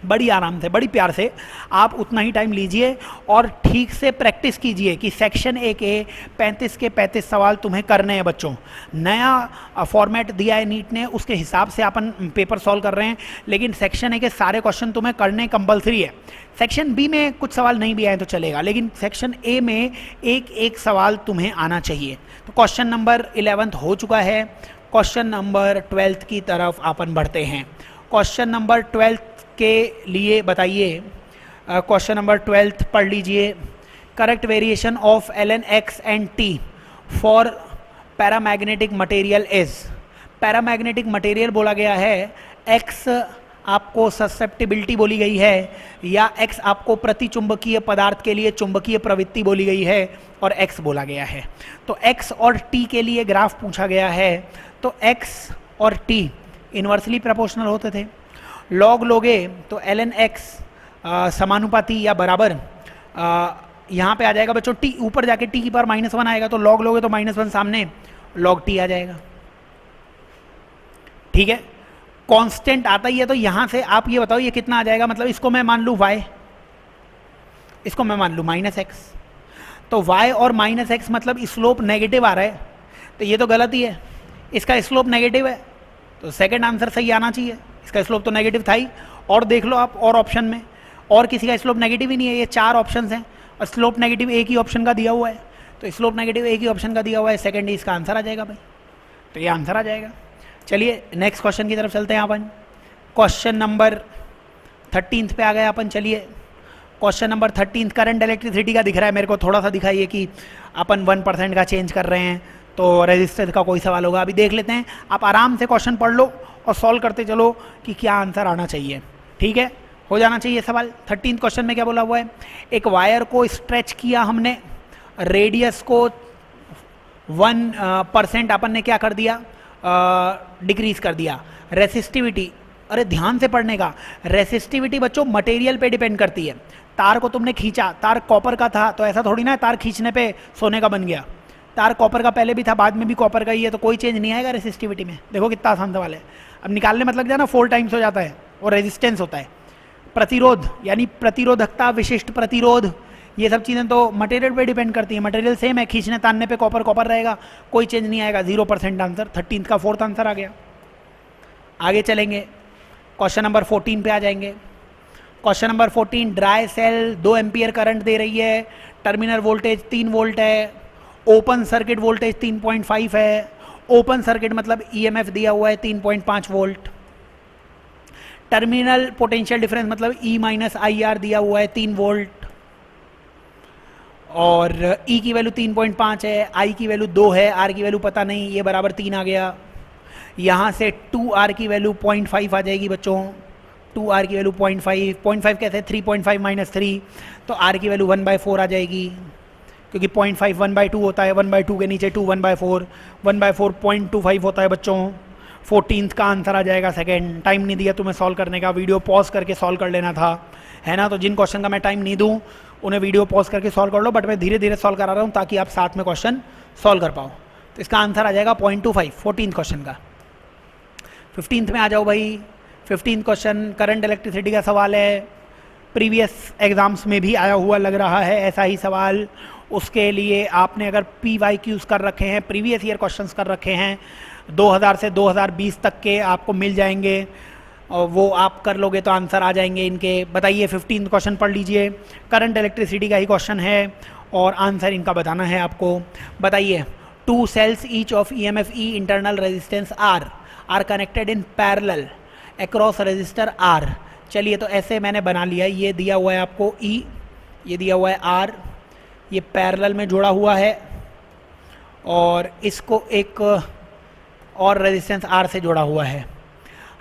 बड़ी आराम से, बड़ी प्यार से आप उतना ही टाइम लीजिए और ठीक से प्रैक्टिस कीजिए कि सेक्शन 1 के 35 के 35 सवाल तुम्हें करने हैं। बच्चों नया फॉर्मेट दिया है नीट ने, उसके हिसाब से अपन पेपर सॉल्व कर रहे हैं, लेकिन सेक्शन 1 के सारे क्वेश्चन तुम्हें करने कंपलसरी है। सेक्शन बी में कुछ सवाल नहीं भी आए तो चलेगा, लेकिन सेक्शन ए में एक एक सवाल तुम्हें आना चाहिए। तो क्वेश्चन नंबर 11th हो चुका है, क्वेश्चन नंबर 12th की तरफ अपन बढ़ते हैं। क्वेश्चन नंबर 12th के लिए बताइए, क्वेश्चन नंबर 12th पढ़ लीजिए। Correct variation of ln x and t for paramagnetic material is. Paramagnetic material बोला गया है, x आपको ससेप्टिबिलिटी बोली गई है, या x आपको प्रतिचुंबकीय पदार्थ के लिए चुंबकीय प्रवृत्ति बोली गई है, और x बोला गया है। तो x और t के लिए ग्राफ पूछा गया है, तो x और t इन्वर्सली प्रोपोर्शनल होते थे। लॉग लोगे तो ln x समानुपाती या बराबर यहाँ पे आ जाएगा बच्चों, t ऊपर जाके t की पावर -1 आएगा, तो लॉग लोगे तो -1 सामने log t आ जाएगा। ठीक है, कांस्टेंट आता ही है, तो यहाँ से आप ये बताओ ये कितना आ जाएगा, मतलब इसको मैं मान लूँ y, इसको मैं मान लूँ -x, तो y और -x मतलब स्लोप नेगेटिव आ रहा है, तो ये तो गलत ही है, इसका स्लोप नेगेटिव है, तो सेकंड आंसर सही आना चाहिए, इसका स्लोप तो नेगेटिव था ही। और देख लो आप और ऑप्शन में, और किसी का स्लोप नेगेटिव ही नहीं है, ये 4 ऑप्शन हैं और स्लोप नेगेटिव एक ही ऑप्शन का दिया हुआ है, तो स्लोप नेगेटिव एक ही ऑप्शन का दिया हुआ है, सेकंड ही इसका आंसर आ जाएगा भाई, तो ये आंसर आ जाएगा। चलिए नेक्स्ट क्वेश्चन की तरफ चलते हैं अपन। क्वेश्चन नंबर 13 पे आ गए अपन। चलिए क्वेश्चन नंबर 13 करंट इलेक्ट्रिसिटी का दिख रहा है मेरे को, थोड़ा सा दिखाइए कि अपन 1% का चेंज कर रहे हैं तो रेजिस्टेंस का कोई सवाल होगा, अभी देख लेते हैं। आप आराम से क्वेश्चन पढ़ लो और सॉल्व करते चलो कि क्या आंसर आना चाहिए, ठीक है, हो जाना चाहिए सवाल। 13 क्वेश्चन में क्या बोला हुआ है, एक वायर को स्ट्रेच किया हमने, रेडियस को 1% अपन ने क्या कर दिया, डिक्रीज कर दिया। रेसिस्टिविटी, अरे ध्यान से पढ़ने का, रेसिस्टिविटी बच्चों मटेरियल पे डिपेंड करती है। तार को तुमने खींचा, तार कॉपर का था तो ऐसा थोड़ी ना है तार खींचने पे सोने का बन गया, तार कॉपर का पहले भी था बाद में भी कॉपर का ही है, तो कोई चेंज नहीं आएगा रेसिस्टिविटी में। देखो कितना आसान सवाल है, अब निकालने में लग जाए ना 4 टाइम्स हो जाता है, और रेजिस्टेंस होता है। प्रतिरोध यानी प्रतिरोधकता, विशिष्ट प्रतिरोध, ये सब चीज़ें तो मटेरियल पे डिपेंड करती है, मटेरियल सेम है, खींचने तानने पे कॉपर कॉपर रहेगा, कोई चेंज नहीं आएगा, 0% आंसर। 13 का 4th आंसर आ गया। आगे चलेंगे, क्वेश्चन नंबर 14 पे आ जाएंगे। Question number 14, dry cell 2 ampere current दे रही है, टर्मिनल वोल्टेज 3 वोल्ट है, ओपन सर्किट वोल्टेज 3.5 है, ओपन सर्किट मतलब ईएमएफ दिया हुआ है 3.5 वोल्ट, टर्मिनल पोटेंशियल डिफरेंस मतलब E-IR दिया हुआ है 3 वोल्ट, और E की वैल्यू 3.5 है, I की वैल्यू 2 है, R की वैल्यू पता नहीं, ये बराबर 3 आ गया। यहाँ से 2R की वैल्यू 0.5 आ जाएगी बच्चों, 2R की वैल्यू 0.5 कैसे, 3.5 - 3, तो R की वैल्यू 1/4 आ जाएगी, क्योंकि 0.5 1/2 होता है, 1/2 के नीचे 2 1/4, 1/4 0.25 होता है बच्चों। 14th का आंसर आ जाएगा सेकंड। टाइम नहीं दिया तुम्हें सॉल्व करने का, वीडियो पॉज करके सॉल्व कर लेना था, है ना। तो जिन क्वेश्चन का मैं टाइम नहीं दूँ उन्हें वीडियो पॉज करके सॉल्व कर लो, बट मैं धीरे धीरे सॉल्व करा रहा हूँ ताकि आप साथ में क्वेश्चन सॉल्व कर पाओ। तो इसका आंसर आ जाएगा 0.25 14th क्वेश्चन का। 15th में आ जाओ भाई। 15th क्वेश्चन करंट इलेक्ट्रिसिटी का सवाल है, प्रीवियस एग्जाम्स में भी आया हुआ लग रहा है ऐसा ही सवाल। उसके लिए आपने अगर PYQs कर रखे हैं, प्रीवियस ईयर क्वेश्चंस कर रखे हैं, 2000 से 2020 तक के आपको मिल जाएंगे, और वो आप कर लोगे तो आंसर आ जाएंगे इनके। बताइए 15th क्वेश्चन पढ़ लीजिए, करंट इलेक्ट्रिसिटी का ही क्वेश्चन है और आंसर इनका बताना है आपको। बताइए, 2 cells each of EMF E internal resistance R are connected in parallel across resistor R। चलिए तो ऐसे मैंने बना लिया, ये दिया हुआ है आपको E, ये दिया हुआ है R, ये पैरेलल में जुड़ा हुआ है, और इसको एक और रेजिस्टेंस R से जुड़ा हुआ है।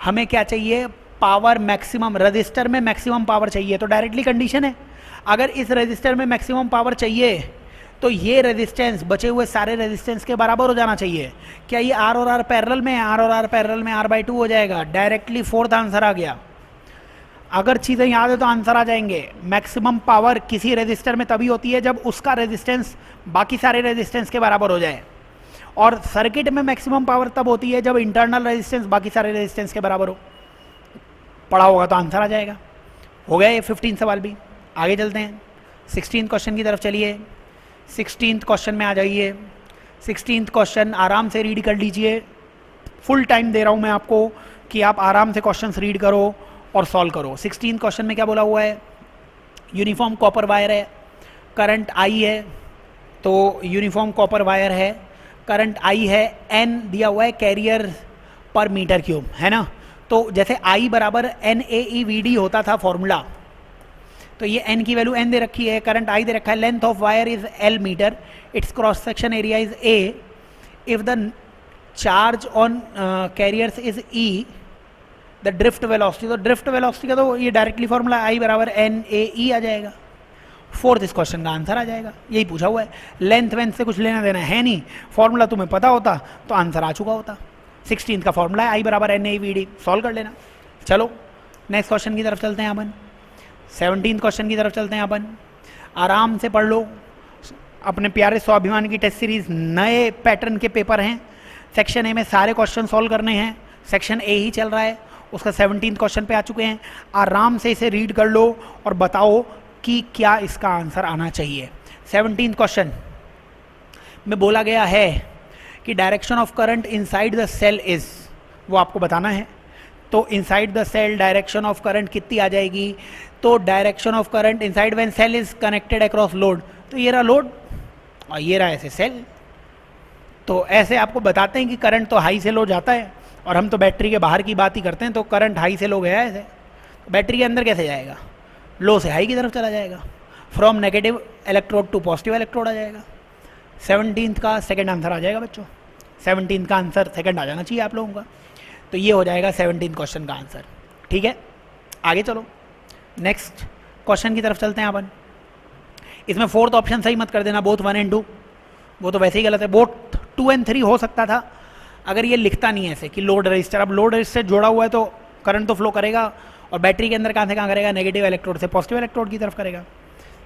हमें क्या चाहिए, पावर मैक्सिमम, रजिस्टर में मैक्सिमम पावर चाहिए, तो डायरेक्टली कंडीशन है अगर इस रजिस्टर में मैक्सिमम पावर चाहिए तो ये रेजिस्टेंस बचे हुए सारे रेजिस्टेंस के बराबर हो जाना चाहिए। क्या ये R और R पैरेलल में है, R और R पैरेलल में R/2 हो जाएगा, डायरेक्टली 4th आंसर आ गया। अगर चीज़ें याद है तो आंसर आ जाएंगे। मैक्सिमम पावर किसी रेजिस्टर में तभी होती है जब उसका रेजिस्टेंस बाकी सारे रेजिस्टेंस के बराबर हो जाए, और सर्किट में मैक्सिमम पावर तब होती है जब इंटरनल रेजिस्टेंस बाकी सारे रेजिस्टेंस के बराबर हो। पढ़ा होगा तो आंसर आ जाएगा। हो गया ये 15 सवाल भी। आगे चलते हैं 16th क्वेश्चन की तरफ। चलिए 16th क्वेश्चन में आ जाइए। 16th क्वेश्चन आराम से रीड कर लीजिए, फुल टाइम दे रहा हूँ मैं आपको कि आप आराम से क्वेश्चंस रीड करो और सॉल्व करो। 16th क्वेश्चन में क्या बोला हुआ है, यूनिफॉर्म कॉपर वायर है, करंट I है, तो यूनिफॉर्म कॉपर वायर है, करंट I है, N दिया हुआ है कैरियर पर मीटर क्यूब, है ना। तो जैसे I बराबर NaEVD होता था फॉर्मूला, तो ये N की वैल्यू N दे रखी है, करंट I दे रखा है, length of wire is L metre, its cross section area is A, if the charge on carriers is E, the drift velocity, तो ड्रिफ्ट वेलोसिटी का तो ये डायरेक्टली फॉर्मूला I बराबर NaE आ जाएगा। 4th इस क्वेश्चन का आंसर आ जाएगा, यही पूछा हुआ है। लेंथ वेंथ से कुछ लेना देना है नहीं, फॉर्मूला तुम्हें पता होता तो आंसर आ चुका होता। 16th का फॉर्मूला है I बराबर NaEVD, सॉल्व कर लेना। चलो नेक्स्ट क्वेश्चन की तरफ चलते हैं अपन। 17th क्वेश्चन की तरफ चलते हैं अपन। आराम से पढ़ लो, अपने प्यारे स्वाभिमान की टेस्ट सीरीज नए पैटर्न के पेपर हैं। सेक्शन ए में सारे क्वेश्चन सॉल्व करने हैं, सेक्शन ए ही चल रहा है, उसका 17th क्वेश्चन पे आ चुके हैं। आराम से इसे रीड कर लो और बताओ कि क्या इसका आंसर आना चाहिए। 17th क्वेश्चन में बोला गया है कि direction of current inside the cell is, वो आपको बताना है। तो inside the cell direction of current कितनी आ जाएगी, तो direction of current inside when cell is connected across load, तो ये रहा लोड और ये रहा ऐसे सेल। तो ऐसे आपको बताते हैं कि करंट तो हाई से लो जाता है, और हम तो बैटरी के बाहर की बात ही करते हैं, तो करंट हाई से लो गया है ऐसे, तो बैटरी के अंदर कैसे जाएगा, लो से हाई की तरफ चला जाएगा, from negative electrode to positive electrode आ जाएगा। 17th का सेकंड आंसर आ जाएगा बच्चों, 17th का आंसर सेकंड आ जाना चाहिए आप लोगों का। तो ये हो जाएगा 17th क्वेश्चन का आंसर। ठीक है, आगे चलो नेक्स्ट क्वेश्चन की तरफ चलते हैं अपन। इसमें 4th ऑप्शन सही मत कर देना, बोथ 1 and 2, वो तो वैसे ही गलत है। बोथ 2 and 3 हो सकता था अगर ये लिखता नहीं है ऐसे कि लोड रजिस्टर, अब लोड रजिस्टर जोड़ा हुआ है तो करंट तो फ्लो करेगा, और बैटरी के अंदर कहाँ से कहाँ करेगा, नेगेटिव इलेक्ट्रोड से पॉजिटिव इलेक्ट्रोड की तरफ करेगा।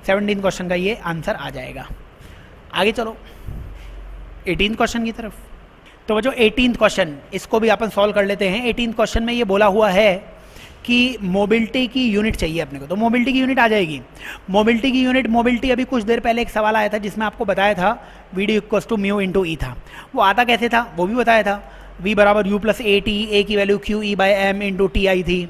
17th क्वेश्चन का ये आंसर आ जाएगा। आगे चलो 18th क्वेश्चन की तरफ। तो बच्चों 18th क्वेश्चन, इसको भी अपन सॉल्व कर लेते हैं। 18th क्वेश्चन में ये बोला हुआ है कि मोबिलिटी की यूनिट चाहिए अपने को, तो मोबिलिटी की यूनिट आ जाएगी। मोबिलिटी की यूनिट, मोबिलिटी अभी कुछ देर पहले एक सवाल आया था जिसमें आपको बताया था V D equals to mu into E था, वो आता कैसे था वो भी बताया था। v बराबर u plus a t, a की value q e by M into t आई थी,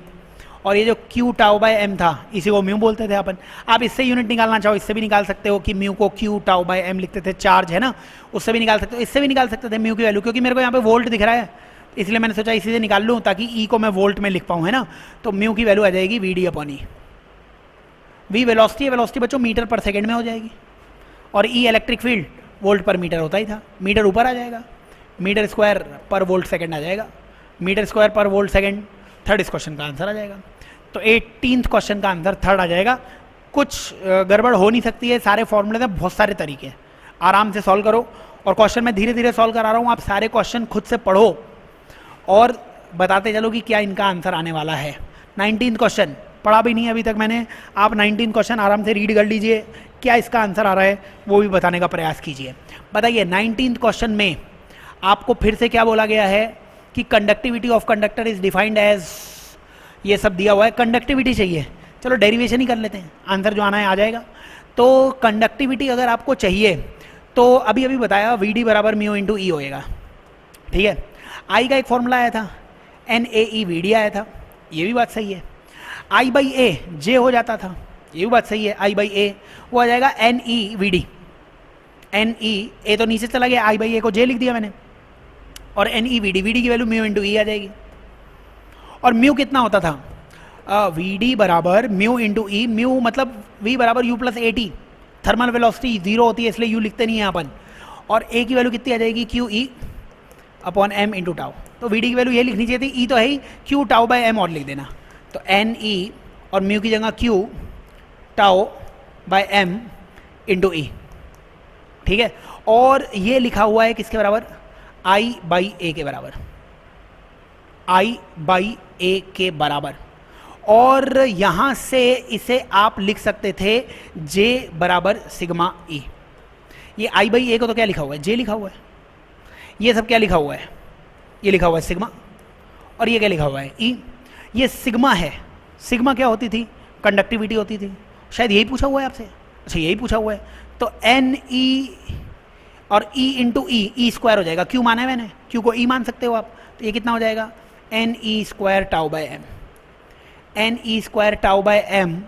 और ये जो क्यू टाउ बाई एम था इसी को म्यू बोलते थे अपन। आप इससे यूनिट निकालना चाहो इससे भी निकाल सकते हो कि म्यू को क्यू टाउ बाई एम लिखते थे, चार्ज है ना, उससे भी निकाल सकते हो, इससे भी निकाल सकते थे म्यू की वैल्यू, क्योंकि मेरे को यहाँ पे वोल्ट दिख रहा है इसलिए मैंने सोचा इसी से निकाल लूँ ताकि ई को मैं वोल्ट में लिख पाऊँ, है ना। तो म्यू की वैल्यू आ जाएगी v d upon e. V velocity है, वेलोसिटी बच्चों मीटर पर सेकेंड में हो जाएगी, और ई इलेक्ट्रिक फील्ड वोल्ट पर मीटर होता ही था, मीटर ऊपर आ जाएगा, मीटर स्क्वायर पर वोल्ट सेकेंड आ जाएगा, मीटर स्क्वायर पर वोल्ट सेकेंड। थर्ड इस क्वेश्चन का आंसर आ जाएगा। तो 18th क्वेश्चन का आंसर थर्ड आ जाएगा। कुछ गड़बड़ हो नहीं सकती है, सारे फॉर्मूले में बहुत सारे तरीके हैं, आराम से सॉल्व करो। और क्वेश्चन मैं धीरे धीरे सॉल्व करा रहा हूँ, आप सारे क्वेश्चन खुद से पढ़ो और बताते चलो कि क्या इनका आंसर आने वाला है। 19th क्वेश्चन पढ़ा भी नहीं अभी तक मैंने, आप 19th क्वेश्चन आराम से रीड कर लीजिए, क्या इसका आंसर आ रहा है वो भी बताने का प्रयास कीजिए। बताइए 19th क्वेश्चन में आपको फिर से क्या बोला गया है कि conductivity of conductor is defined as, ये सब दिया हुआ है, कंडक्टिविटी चाहिए। चलो डेरिवेशन ही कर लेते हैं, आंसर जो आना है आ जाएगा। तो कंडक्टिविटी अगर आपको चाहिए तो अभी अभी बताया वी डी बराबर म्यू इंटू ई होएगा, ठीक है। आई का एक फॉर्मूला आया था, n a e we d आया था, ये भी बात सही है। आई बाई ए जे हो जाता था, ये भी बात सही है। आई बाई ए वो आ जाएगा N E we D, N E A तो नीचे चला गया, आई बाई ए को जे लिख दिया मैंने, और एन ई वी डी की वैल्यू म्यू इंटू ई आ जाएगी। और म्यू कितना होता था, वी डी बराबर म्यू इंटू ई, म्यू मतलब वी बराबर u plus a T, thermal velocity zero होती है इसलिए यू लिखते नहीं है अपन, और ए की वैल्यू कितनी आ जाएगी q e upon m into tau. तो वी डी की वैल्यू ये लिखनी चाहिए थी, ई तो है ही, क्यू टाउ बाई एम और लिख देना, तो एन ई और म्यू की जगह Q tau by M into E, ठीक है। और ये लिखा हुआ है किसके बराबर, आई बाई ए के बराबर, आई बाई ए के बराबर। और यहाँ से इसे आप लिख सकते थे जे बराबर सिग्मा ई। ये आई बाई ए को तो क्या लिखा हुआ है, जे लिखा हुआ है, ये सब क्या लिखा हुआ है, ये लिखा हुआ है सिग्मा, और ये क्या लिखा हुआ है ई। ये सिग्मा है, सिग्मा क्या होती थी, कंडक्टिविटी होती थी, शायद यही पूछा हुआ है आपसे, अच्छा यही पूछा हुआ है। तो एन ई और ई इंटू ई स्क्वायर हो जाएगा, क्यू माना है मैंने, क्यू को ई मान सकते हो आप, तो ये कितना हो जाएगा N e square tau by m, n e square tau by m,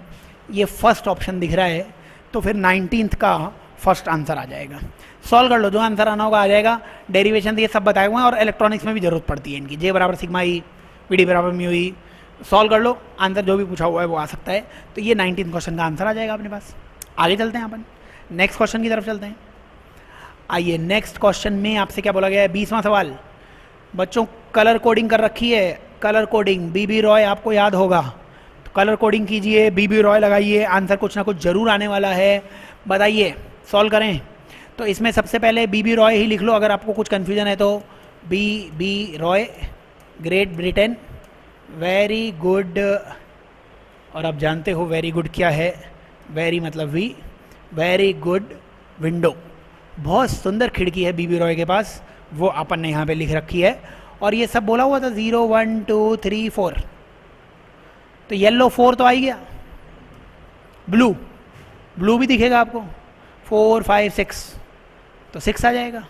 ये फर्स्ट ऑप्शन दिख रहा है, तो फिर 19th का फर्स्ट आंसर आ जाएगा। सॉल्व कर लो, जो आंसर आना होगा आ जाएगा। डेरिवेशन ये सब बताए हुए हैं, और इलेक्ट्रॉनिक्स में भी जरूरत पड़ती है इनकी, जे बराबर सिग्मा ई, वी डी बराबर म्यू ई। सॉल्व कर लो, आंसर जो भी पूछा हुआ है वो आ सकता है। तो ये 19th क्वेश्चन का आंसर आ जाएगा अपने पास। आगे चलते हैं अपन, नेक्स्ट क्वेश्चन की तरफ चलते हैं। आइए नेक्स्ट क्वेश्चन में आपसे क्या बोला गया है, 20वां सवाल। बच्चों कलर कोडिंग कर रखी है, कलर कोडिंग बीबी रॉय आपको याद होगा, तो कलर कोडिंग कीजिए, बीबी रॉय लगाइए, आंसर कुछ ना कुछ जरूर आने वाला है। बताइए सॉल्व करें। तो इसमें सबसे पहले बीबी रॉय ही लिख लो, अगर आपको कुछ कन्फ्यूजन है तो B Roy, Great Britain, very good, और आप जानते हो वेरी गुड क्या है, वेरी मतलब वी, वेरी गुड विंडो, बहुत सुंदर खिड़की है बीबी रॉय के पास, वो अपन ने यहाँ पे लिख रखी है। और ये सब बोला हुआ था 0 1 2 3 4, तो येलो 4 तो आ ही गया, ब्लू ब्लू भी दिखेगा आपको 4 5 6, तो 6 आ जाएगा।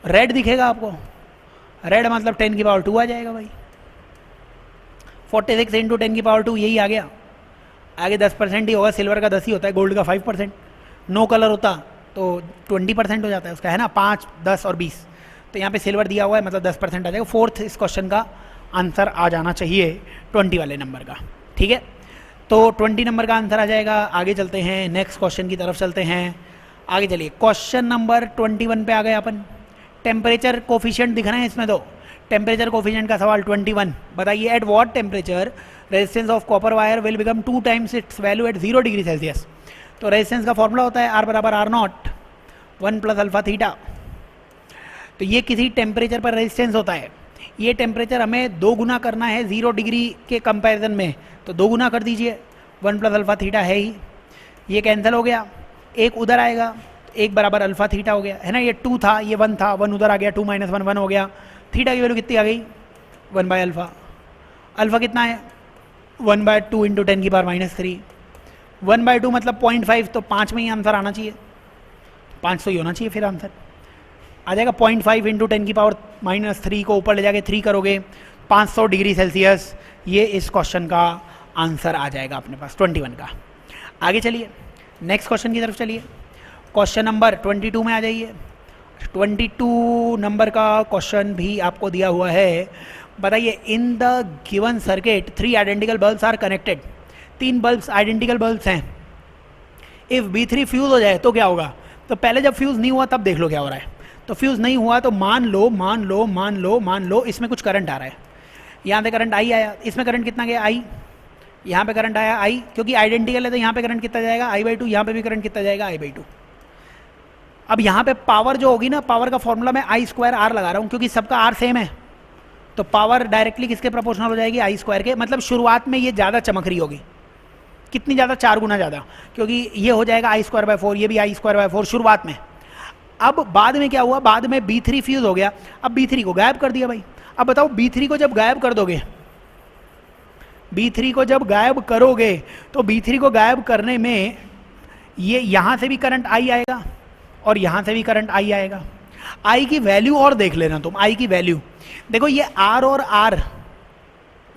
रेड दिखेगा आपको, रेड मतलब 10 की पावर 2 आ जाएगा भाई। 46 इंटू 10 की पावर 2 यही आ गया। आगे 10% ही होगा, सिल्वर का 10 ही होता है, गोल्ड का 5%। नो कलर होता तो 20% हो जाता है उसका, है ना, 5 10 और 20। तो यहाँ पे सिल्वर दिया हुआ है मतलब 10% आ जाएगा। फोर्थ इस क्वेश्चन का आंसर आ जाना चाहिए 20 वाले नंबर का, ठीक है। तो 20 नंबर का आंसर आ जाएगा। आगे चलते हैं, नेक्स्ट क्वेश्चन की तरफ चलते हैं। आगे चलिए, क्वेश्चन नंबर 21 पे आ गए अपन। टेम्परेचर कोफिशिएंट दिख रहे हैं इसमें, तो टेम्परेचर कोफिशिएंट का सवाल 21। बताइए, at what temperature resistance of copper wire will become 2 times its value at 0 degree Celsius. तो रेजिस्टेंस का फॉर्मूला होता है R बराबर R naught 1 plus alpha theta. तो ये किसी टेम्परेचर पर रेजिस्टेंस होता है। ये टेम्परेचर हमें 2 गुना करना है 0 डिग्री के कंपैरिजन में, तो 2 गुना कर दीजिए। 1 प्लस अल्फा थीटा है ही, ये कैंसिल हो गया, एक उधर आएगा, एक बराबर अल्फा थीटा हो गया, है ना। ये 2 था, ये 1 था, 1 उधर आ गया, 2 माइनस 1 1 हो गया। थीटा की वैल्यू कितनी आ गई? 1 बाय अल्फा। अल्फा कितना है? 1 बाय 2 इंटू 10 की पावर माइनस 3। 1 बाय 2 मतलब 0.5, तो 5 में ही आंसर आना चाहिए, 5 तो ही होना चाहिए, फिर आंसर आ जाएगा 0.5 इंटू 10 की पावर माइनस 3 को ऊपर ले जाके 3 करोगे 500 डिग्री सेल्सियस। ये इस क्वेश्चन का आंसर आ जाएगा अपने पास 21 का। आगे चलिए, नेक्स्ट क्वेश्चन की तरफ चलिए। क्वेश्चन नंबर 22 में आ जाइए। 22 नंबर का क्वेश्चन भी आपको दिया हुआ है। बताइए, in the given circuit 3 identical bulbs are connected. 3 bulbs identical bulbs हैं। इफ़ B3 फ्यूज़ हो जाए तो क्या होगा? तो पहले जब फ्यूज़ नहीं हुआ तब देख लो क्या हो रहा है। तो फ्यूज़ नहीं हुआ तो मान लो इसमें कुछ करंट आ रहा है। यहाँ पे करंट आई आया, इसमें करंट कितना गया? आई। यहाँ पे करंट आया आई, क्योंकि आइडेंटिकल है तो यहाँ पे करंट कितना जाएगा? I/2। यहाँ पे भी करंट कितना जाएगा? I/2। अब यहाँ पे पावर जो होगी ना, पावर का फॉर्मूला मैं I² R लगा रहा हूँ, क्योंकि सबका R सेम है। तो पावर डायरेक्टली किसके प्रोपोर्शनल हो जाएगी? I² के। मतलब शुरुआत में ये ज़्यादा चमक रही होगी। कितनी ज़्यादा? 4 गुना ज़्यादा, क्योंकि ये हो जाएगा I²/4, ये भी I²/4 शुरुआत में। अब बाद में क्या हुआ? बाद में B3 फ्यूज़ हो गया। अब B3 को गायब कर दिया भाई। अब बताओ, B3 को जब गायब कर दोगे, B3 को जब गायब करोगे तो B3 को गायब करने में ये यहाँ से भी करंट I आएगा और यहाँ से भी करंट I आएगा। I की वैल्यू और देख लेना तुम, I की वैल्यू देखो। ये R और R,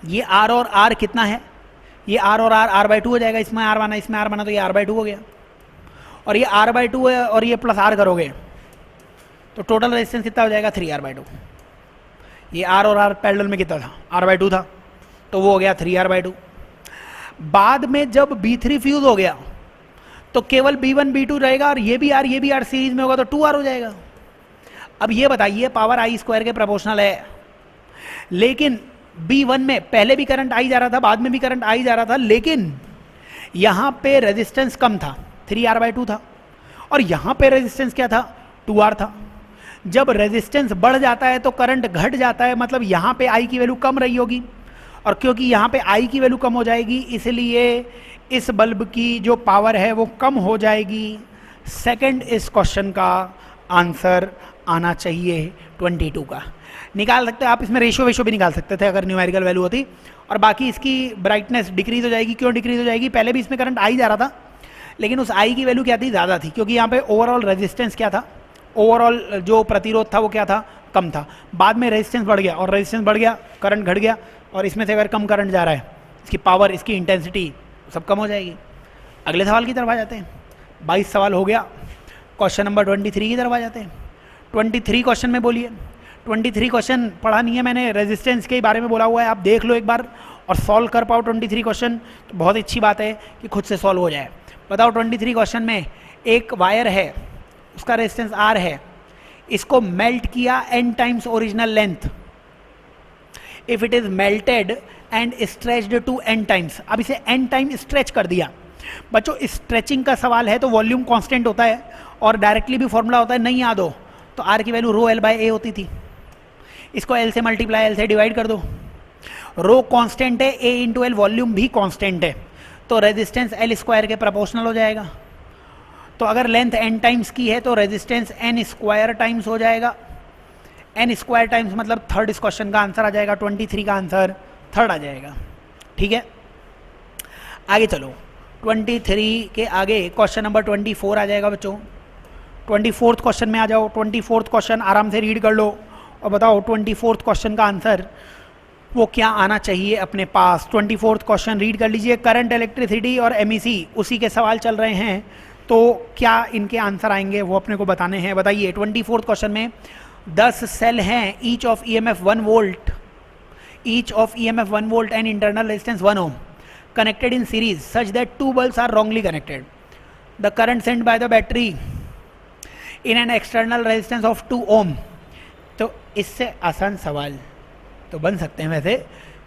ये R और R कितना है? ये R और R R/2 हो जाएगा। इसमें R बना, इसमें R बना, तो ये R/2 हो गया। और ये R/2 है और ये प्लस R करोगे तो टोटल रेजिस्टेंस कितना हो जाएगा? 3R/2। ये R और R पैरेलल में कितना था? R/2 था, तो वो हो गया 3R/2। बाद में जब B3 फ्यूज हो गया तो केवल B1 B2 रहेगा, और ये भी R सीरीज में होगा, तो 2R हो जाएगा। अब ये बताइए, पावर I² के प्रोपोर्शनल है, लेकिन B1 में पहले भी करंट I जा रहा था, बाद में भी करंट I जा रहा था, लेकिन यहाँ पे रेजिस्टेंस कम था, 3R/2 था, और यहाँ पे रेजिस्टेंस क्या था? 2R था। जब रेजिस्टेंस बढ़ जाता है तो करंट घट जाता है, मतलब यहाँ पे I की वैल्यू कम रही होगी, और क्योंकि यहाँ पे I की वैल्यू कम हो जाएगी, इसलिए इस बल्ब की जो पावर है वो कम हो जाएगी। सेकंड इस क्वेश्चन का आंसर आना चाहिए 22 का। निकाल सकते हैं आप, इसमें रेशियो भी निकाल सकते थे अगर न्यूमेरिकल वैल्यू होती। और बाकी इसकी ब्राइटनेस डिक्रीज हो जाएगी। क्यों डिक्रीज हो जाएगी? पहले भी इसमें करंट I जा रहा था, लेकिन उस I की वैल्यू क्या थी? ज़्यादा थी, क्योंकि यहाँ पे ओवरऑल रेजिस्टेंस क्या था? ओवरऑल जो प्रतिरोध था वो क्या था? कम था। बाद में रेजिस्टेंस बढ़ गया, और रेजिस्टेंस बढ़ गया, करंट घट गया, और इसमें से अगर कम करंट जा रहा है, इसकी पावर, इसकी इंटेंसिटी सब कम हो जाएगी। अगले सवाल की तरफ आ जाते हैं। 22 सवाल हो गया। क्वेश्चन नंबर 23 की तरफ आ जाते हैं। 23 क्वेश्चन में बोलिए। 23 क्वेश्चन पढ़ा नहीं है मैंने, रेजिस्टेंस के बारे में बोला हुआ है, आप देख लो एक बार और सॉल्व कर पाओ 23 क्वेश्चन, तो बहुत अच्छी बात है कि खुद से सॉल्व हो जाए। बताओ, 23 क्वेश्चन में एक वायर है, उसका रेजिस्टेंस R है, इसको मेल्ट किया n times original length, if it is melted and stretched to n times. अब इसे n टाइम स्ट्रेच कर दिया। बच्चों, स्ट्रेचिंग का सवाल है तो वॉल्यूम कांस्टेंट होता है, और डायरेक्टली भी फॉर्मूला होता है, नहीं याद हो तो R की वैल्यू ρL/A होती थी। इसको L से मल्टीप्लाई, L से डिवाइड कर दो। रो कांस्टेंट है, A इंटू L वॉल्यूम भी कांस्टेंट है, तो रेजिस्टेंस L² के प्रोपोर्शनल हो जाएगा। तो अगर लेंथ n टाइम्स की है तो रेजिस्टेंस n² टाइम्स हो जाएगा। n² टाइम्स मतलब थर्ड इस क्वेश्चन का आंसर आ जाएगा। 23 का आंसर थर्ड आ जाएगा। ठीक है, आगे चलो। 23 के आगे क्वेश्चन नंबर 24 आ जाएगा बच्चों। 24th क्वेश्चन में आ जाओ। 24th क्वेश्चन आराम से रीड कर लो और बताओ 24th क्वेश्चन का आंसर वो क्या आना चाहिए अपने पास। 24th क्वेश्चन रीड कर लीजिए। करंट, इलेक्ट्रिसिटी और एमईसी उसी के सवाल चल रहे हैं, तो क्या इनके आंसर आएंगे वो अपने को बताने हैं। बताइए 24th क्वेश्चन में 10 सेल हैं, each of EMF 1 volt, each of EMF 1 volt and internal resistance 1 ohm connected in series such that 2 bulbs are wrongly connected. The current sent by the battery in an external resistance of 2 ohm. तो इससे आसान सवाल तो बन सकते हैं वैसे,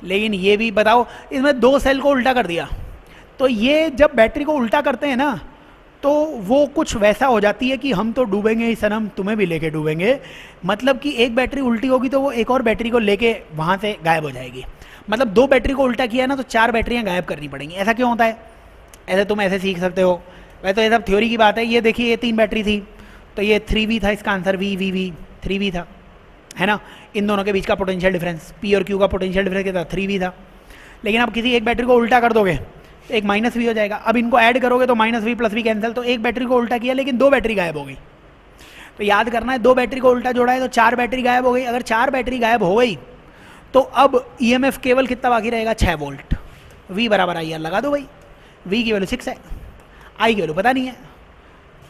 लेकिन ये भी बताओ, इसमें 2 सेल को उल्टा कर दिया, तो ये जब बैटरी को उल्टा करते हैं ना तो वो कुछ वैसा हो जाती है कि हम तो डूबेंगे ही सनम, तुम्हें भी लेके डूबेंगे। मतलब कि एक बैटरी उल्टी होगी तो वो एक और बैटरी को लेके वहाँ से गायब हो जाएगी। मतलब 2 बैटरी को उल्टा किया ना तो 4 बैटरियाँ गायब करनी पड़ेंगी। ऐसा क्यों होता है? ऐसे तुम ऐसे सीख सकते हो, वैसे तो ये सब थ्योरी की बात है। ये देखिए, ये 3 बैटरी थी तो ये 3V था, इसका आंसर V 3V था, है ना। इन दोनों के बीच का पोटेंशियल डिफरेंस, P और Q का पोटेंशियल डिफरेंस क्या था? 3V था। लेकिन अब किसी एक बैटरी को उल्टा कर दोगे तो एक -V हो जाएगा। अब इनको ऐड करोगे तो -V + V कैंसिल, तो एक बैटरी को उल्टा किया लेकिन 2 बैटरी गायब हो गई। तो याद करना है, 2 बैटरी को उल्टा जोड़ा है तो 4 बैटरी गायब हो गई। अगर 4 बैटरी गायब हो गई तो अब ईएमएफ केवल कितना बाकी रहेगा? 6 वोल्ट। V बराबर IR लगा दो भाई। V की वैल्यू 6 है, I की वैल्यू पता नहीं है।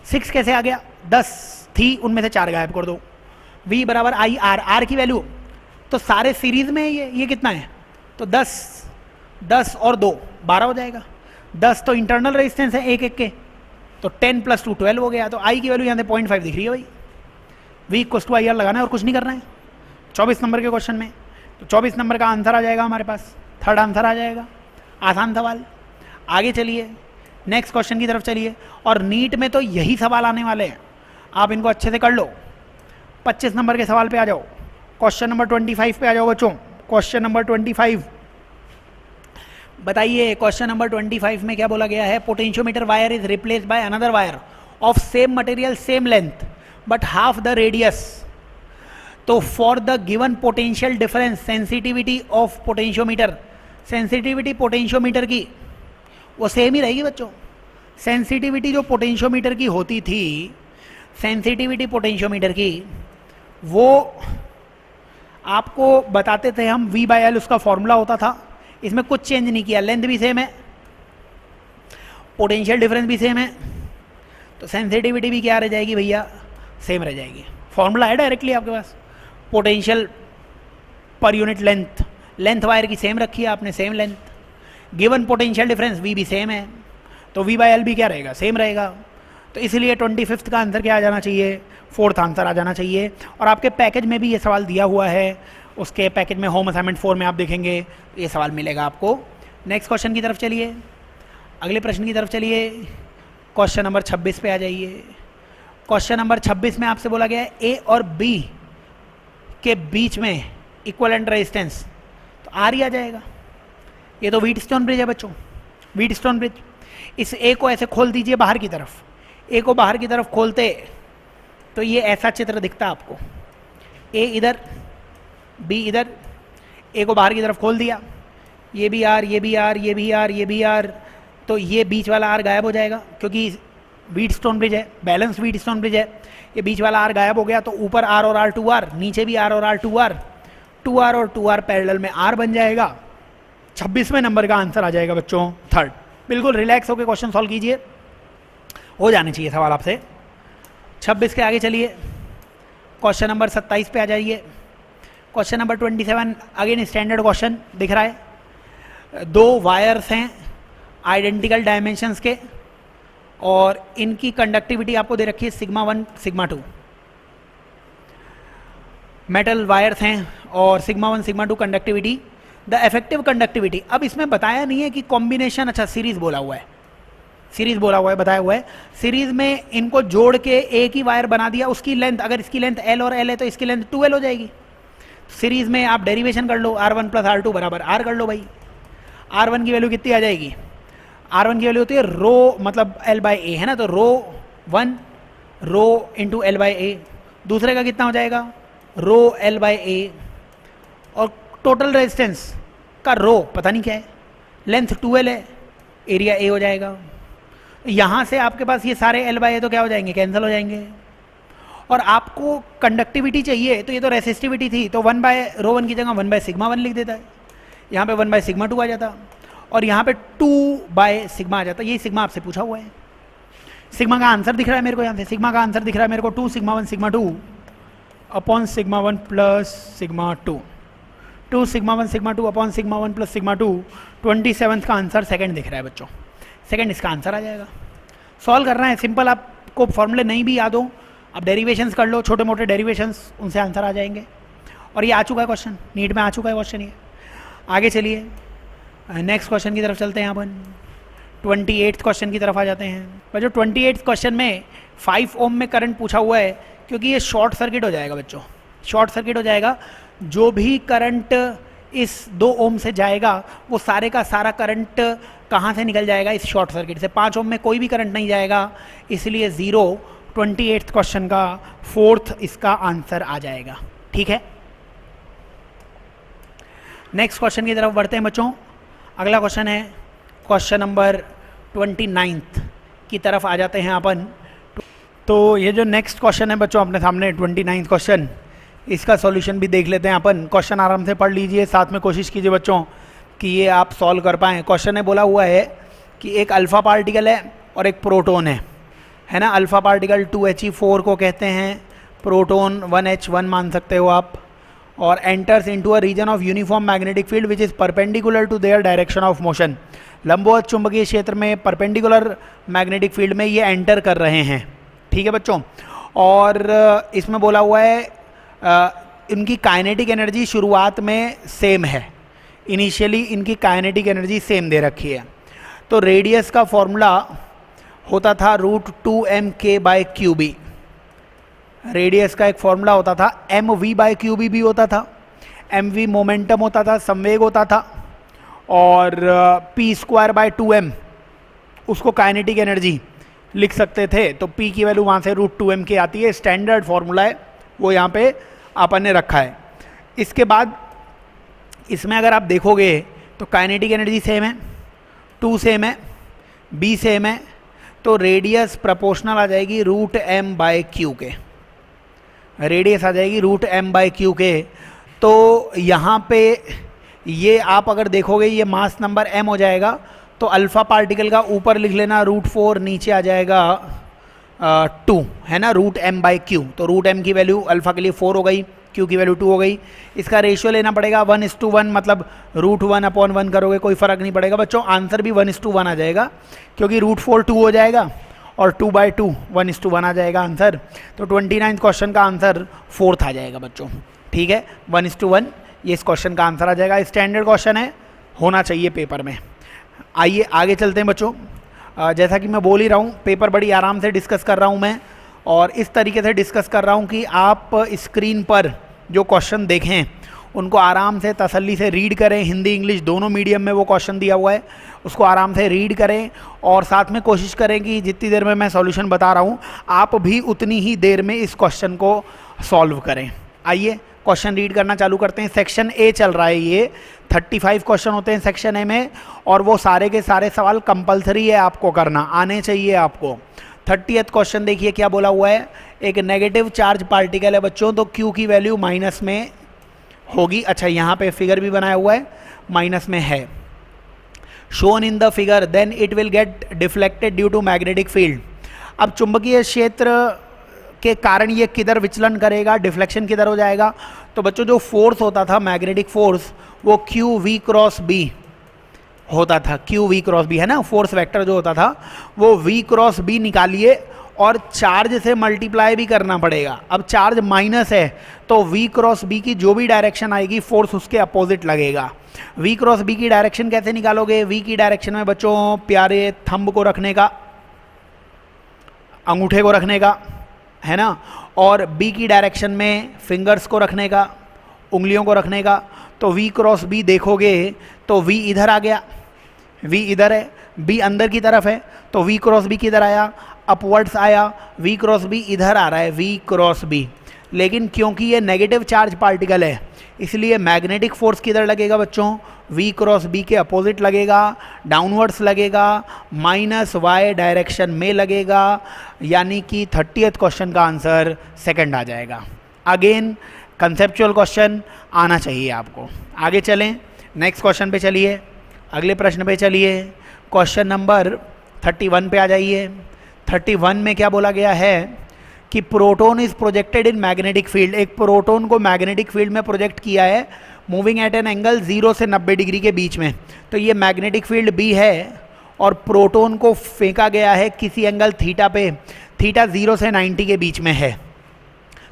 6 कैसे आ गया? 10 थी, उनमें से 4 गायब कर दो। V बराबर IR, R की वैल्यू तो सारे सीरीज में ये कितना है? तो 10 और 2 12 हो जाएगा। 10 तो इंटरनल रेजिस्टेंस है एक के, तो 10 + 2 12 हो गया। तो I की वैल्यू यहाँ से 0.5 दिख रही है भाई। V = IR लगाना है और कुछ नहीं करना है 24 नंबर के क्वेश्चन में। तो 24 नंबर का आंसर आ जाएगा हमारे पास, 3rd आंसर आ जाएगा। आसान सवाल। आगे चलिए, नेक्स्ट क्वेश्चन की तरफ चलिए। और नीट में तो यही सवाल आने वाले हैं, आप इनको अच्छे से कर लो। 25 नंबर के सवाल पे आ जाओ। क्वेश्चन नंबर 25 पे आ जाओ बच्चों। क्वेश्चन नंबर 25 बताइए, क्वेश्चन नंबर 25 में क्या बोला गया है? Potentiometer wire is replaced by another wire of same material same length but half the radius. तो for the given potential difference sensitivity of potentiometer, sensitivity potentiometer की वो सेम ही रहेगी बच्चों। सेंसिटिविटी जो पोटेंशियोमीटर की होती थी, सेंसिटिविटी पोटेंशियोमीटर की वो आपको बताते थे हम, V/L उसका फॉर्मूला होता था। इसमें कुछ चेंज नहीं किया, लेंथ भी सेम है, पोटेंशियल डिफरेंस भी सेम है, तो सेंसिटिविटी भी क्या रह जाएगी भैया? सेम रह जाएगी। फॉर्मूला है डायरेक्टली आपके पास, potential per unit length, length wire की सेम रखी है आपने, same length. Given potential difference V भी सेम है, तो V/L भी क्या रहेगा? सेम रहेगा। तो इसलिए 25th का आंसर क्या आ जाना चाहिए? 4th आंसर आ जाना चाहिए। और आपके पैकेज में भी ये सवाल दिया हुआ है, उसके पैकेज में होम असाइनमेंट 4 में आप देखेंगे तो ये सवाल मिलेगा आपको। नेक्स्ट क्वेश्चन की तरफ चलिए, अगले प्रश्न की तरफ चलिए। क्वेश्चन नंबर 26 पे आ जाइए। क्वेश्चन नंबर 26 में आपसे बोला गया है A और B के बीच में इक्विवेलेंट रेजिस्टेंस, तो R ही आ जाएगा। ये तो व्हीटस्टोन ब्रिज है बच्चों, व्हीटस्टोन ब्रिज। इस A को ऐसे खोल दीजिए बाहर की तरफ, A को बाहर की तरफ खोलते तो ये ऐसा चित्र दिखता आपको। A इधर, B इधर, A को बाहर की तरफ खोल दिया, ये भी R, ये भी R, ये भी R, ये भी R, तो ये बीच वाला R गायब हो जाएगा क्योंकि व्हीटस्टोन ब्रिज है, बैलेंस व्हीटस्टोन ब्रिज है। ये बीच वाला R गायब हो गया तो ऊपर R और R 2R, नीचे भी R और R 2R, 2R और 2R पैरेलल में R बन जाएगा। 26वें नंबर का आंसर आ जाएगा बच्चों 3rd। बिल्कुल रिलैक्स होकर क्वेश्चन सॉल्व कीजिए, हो जाने चाहिए सवाल आपसे। 26 के आगे चलिए, क्वेश्चन नंबर 27 पे आ जाइए। Question number 27 again standard question दिख रहा है। 2 वायर्स हैं आइडेंटिकल डायमेंशंस के और इनकी कंडक्टिविटी आपको दे रखी है σ1 σ2। मेटल वायर्स हैं और σ1 σ2 कंडक्टिविटी। द इफेक्टिव कंडक्टिविटी, अब इसमें बताया नहीं है कि कॉम्बिनेशन, अच्छा सीरीज बोला हुआ है, सीरीज बोला हुआ है, बताया हुआ है। सीरीज में इनको जोड़ के एक ही वायर बना दिया, उसकी लेंथ, अगर इसकी लेंथ L और L है तो इसकी लेंथ 2L हो जाएगी। सीरीज में आप डेरिवेशन कर लो, R1 + R2 बराबर R कर लो भाई। R1 की वैल्यू कितनी आ जाएगी? R1 की वैल्यू होती है रो, मतलब L/A है ना, तो ρ1 × L/A। दूसरे का कितना हो जाएगा? ρL/A। और टोटल रेजिस्टेंस का रो पता नहीं क्या है, लेंथ 2L है, एरिया A हो जाएगा। यहाँ से आपके पास ये सारे एल बाई ए तो क्या हो जाएंगे, कैंसिल हो जाएंगे। और आपको कंडक्टिविटी चाहिए, तो ये तो रेसिस्टिविटी थी, तो 1/ρ1 की जगह 1/σ1 लिख देता है, यहाँ पे 1/σ2 आ जाता, और यहाँ पे 2/σ आ जाता। ये सिग्मा आपसे पूछा हुआ है। सिग्मा का आंसर दिख रहा है मेरे को, यहाँ से सिग्मा का आंसर दिख रहा है मेरे को 2σ1 σ2 अपॉन σ1 प्लस σ2, 2σ1 σ2 अपॉन σ1 प्लस σ2। 27 का आंसर सेकंड दिख रहा है बच्चों, सेकंड इसका आंसर आ जाएगा। सॉल्व करना है सिंपल, आपको फॉर्मूले नहीं भी याद हो आप डेरिवेशंस कर लो, छोटे मोटे डेरिवेशंस, उनसे आंसर आ जाएंगे। और ये आ चुका है क्वेश्चन, नीट में आ चुका है क्वेश्चन ये। आगे चलिए नेक्स्ट क्वेश्चन की तरफ चलते हैं अपन, 28th क्वेश्चन की तरफ आ जाते हैं। बच्चों 28th क्वेश्चन में 5 ओम में करंट पूछा हुआ है, क्योंकि ये शॉर्ट सर्किट हो जाएगा बच्चों, शॉर्ट सर्किट हो जाएगा। जो भी करंट इस 2 ओम से जाएगा वो सारे का सारा करंट कहाँ से निकल जाएगा, इस शॉर्ट सर्किट से। 5 ओम में कोई भी करंट नहीं जाएगा, इसलिए 0 28th क्वेश्चन का 4th इसका आंसर आ जाएगा। ठीक है, नेक्स्ट क्वेश्चन की तरफ बढ़ते हैं बच्चों। अगला क्वेश्चन है क्वेश्चन नंबर 29 की तरफ आ जाते हैं अपन। तो ये जो नेक्स्ट क्वेश्चन है बच्चों अपने सामने 29th क्वेश्चन, इसका सॉल्यूशन भी देख लेते हैं अपन। क्वेश्चन आराम से पढ़ लीजिए, साथ में कोशिश कीजिए बच्चों कि ये आप सॉल्व कर पाएँ। क्वेश्चन में बोला हुआ है कि एक अल्फ़ा पार्टिकल है और एक प्रोटॉन है ना। अल्फ़ा पार्टिकल 2He4 को कहते हैं, प्रोटॉन 1H1 मान सकते हो आप, और enters into a region of uniform magnetic field which is perpendicular to their direction of motion. लंबवत चुंबकीय क्षेत्र में परपेंडिकुलर मैग्नेटिक फील्ड में ये एंटर कर रहे हैं। ठीक है बच्चों, और इसमें बोला हुआ है इनकी काइनेटिक एनर्जी शुरुआत में सेम है, इनिशियली इनकी काइनेटिक एनर्जी सेम दे रखी है। तो रेडियस का फॉर्मूला होता था √2mk/qb, रेडियस का एक फॉर्मूला होता था mv/qb भी होता था, mv मोमेंटम होता था, संवेग होता था, और p²/2m उसको काइनेटिक एनर्जी लिख सकते थे। तो p की वैल्यू वहाँ से √2mk आती है, स्टैंडर्ड फॉर्मूला है वो यहाँ पे अपन ने रखा है। इसके बाद इसमें अगर आप देखोगे तो काइनेटिक एनर्जी सेम है, 2 सेम है, b सेम है, तो रेडियस प्रोपोर्शनल आ जाएगी √m/q के, रेडियस आ जाएगी √m/q के। तो यहाँ पे ये आप अगर देखोगे ये मास नंबर m हो जाएगा, तो अल्फ़ा पार्टिकल का ऊपर लिख लेना √4, नीचे आ जाएगा 2, है ना, √m/q। तो √m की वैल्यू अल्फ़ा के लिए 4 हो गई, q की वैल्यू 2 हो गई। इसका रेशियो लेना पड़ेगा 1:1, मतलब √1/1 करोगे कोई फ़र्क नहीं पड़ेगा बच्चों, आंसर भी 1:1 आ जाएगा, क्योंकि √4 2 हो जाएगा और 2/2 1:1 आ जाएगा आंसर। तो 29th क्वेश्चन का आंसर 4th आ जाएगा बच्चों। ठीक है, 1:1 ये इस क्वेश्चन का आंसर आ जाएगा। स्टैंडर्ड क्वेश्चन है, होना चाहिए पेपर में। आइए आगे चलते हैं बच्चों। जैसा कि मैं बोल ही रहा हूँ, पेपर बड़ी आराम से डिस्कस कर रहा हूँ मैं, और इस तरीके से डिस्कस कर रहा हूँ कि आप स्क्रीन पर जो क्वेश्चन देखें उनको आराम से तसल्ली से रीड करें। हिंदी इंग्लिश दोनों मीडियम में वो क्वेश्चन दिया हुआ है, उसको आराम से रीड करें, और साथ में कोशिश करें कि जितनी देर में मैं सॉल्यूशन बता रहा हूँ आप भी उतनी ही देर में इस क्वेश्चन को सॉल्व करें। आइए क्वेश्चन रीड करना चालू करते हैं। सेक्शन ए चल रहा है, ये 35 क्वेश्चन होते हैं सेक्शन ए में, और वो सारे के सारे सवाल कंपलसरी है आपको करना, आने चाहिए आपको। 30th क्वेश्चन देखिए क्या बोला हुआ है। एक नेगेटिव चार्ज पार्टिकल है बच्चों, तो Q की वैल्यू माइनस में होगी। अच्छा, यहाँ पे फिगर भी बनाया हुआ है, माइनस में है। Shown in the figure then it will get deflected due to magnetic field. अब चुंबकीय क्षेत्र के कारण ये किधर विचलन करेगा, डिफ्लेक्शन किधर हो जाएगा। तो बच्चों जो फोर्स होता था मैग्नेटिक फोर्स, वो QV×B होता था, QV×B है ना, फोर्स वेक्टर जो होता था वो V×B निकालिए, और चार्ज से मल्टीप्लाई भी करना पड़ेगा। अब चार्ज माइनस है तो V×B की जो भी डायरेक्शन आएगी फोर्स उसके अपोजिट लगेगा। V×B की डायरेक्शन कैसे निकालोगे? V की डायरेक्शन में बच्चों प्यारे थंब को रखने का, अंगूठे को रखने का, है ना, और B की डायरेक्शन में फिंगर्स को रखने का, उंगलियों को रखने का। तो V×B देखोगे तो V इधर आ गया, V इधर है, B अंदर की तरफ है, तो V×B किधर आया, अपवर्ड्स आया, V×B इधर आ रहा है, V×B। लेकिन क्योंकि ये नेगेटिव चार्ज पार्टिकल है, इसलिए मैग्नेटिक फोर्स किधर लगेगा बच्चों, V क्रॉस B के अपोजिट लगेगा, डाउनवर्ड्स लगेगा, -y डायरेक्शन में लगेगा, यानी कि 30th क्वेश्चन का आंसर सेकंड आ जाएगा। अगेन कंसेप्चुअल क्वेश्चन आना चाहिए आपको। आगे चलें, नेक्स्ट क्वेश्चन पे चलिए, अगले प्रश्न पे चलिए। क्वेश्चन नंबर 31 पे आ जाइए। 31 में क्या बोला गया है कि proton is projected in magnetic field. एक प्रोटॉन को मैग्नेटिक फील्ड में प्रोजेक्ट किया है मूविंग एट एन एंगल 0 से 90 डिग्री के बीच में। तो ये मैग्नेटिक फील्ड B है और प्रोटॉन को फेंका गया है किसी एंगल थीटा पे, थीटा 0 से 90 के बीच में है।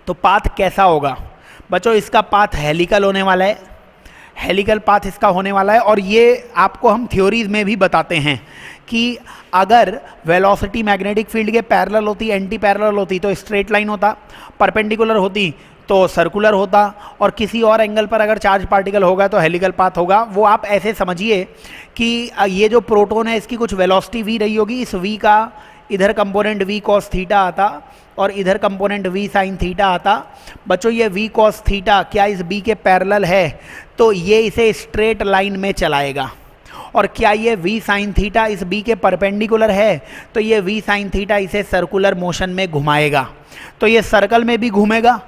तो पाथ कैसा होगा बच्चों, इसका पाथ हेलिकल होने वाला है, हेलिकल पाथ इसका होने वाला है। और ये आपको हम थ्योरीज में भी बताते हैं कि अगर वेलोसिटी मैग्नेटिक फील्ड के पैरेलल होती, एंटी पैरेलल होती तो स्ट्रेट लाइन होता, परपेंडिकुलर होती तो सर्कुलर होता, और किसी और एंगल पर अगर चार्ज पार्टिकल होगा तो हेलिकल पाथ होगा। वो आप ऐसे समझिए कि ये जो प्रोटॉन है इसकी कुछ वेलोसिटी v रही होगी, इस v का इधर कंपोनेंट v cos थीटा आता और इधर कंपोनेंट v sin थीटा आता। बच्चों ये v cos थीटा क्या इस b के पैरेलल है, तो ये इसे स्ट्रेट लाइन में चलाएगा। और क्या ये v sin थीटा इस b के परपेंडिकुलर है, तो ये v sin थीटा इसे सर्कुलर मोशन में घुमाएगा। तो ये सर्कल में भी घूमेगा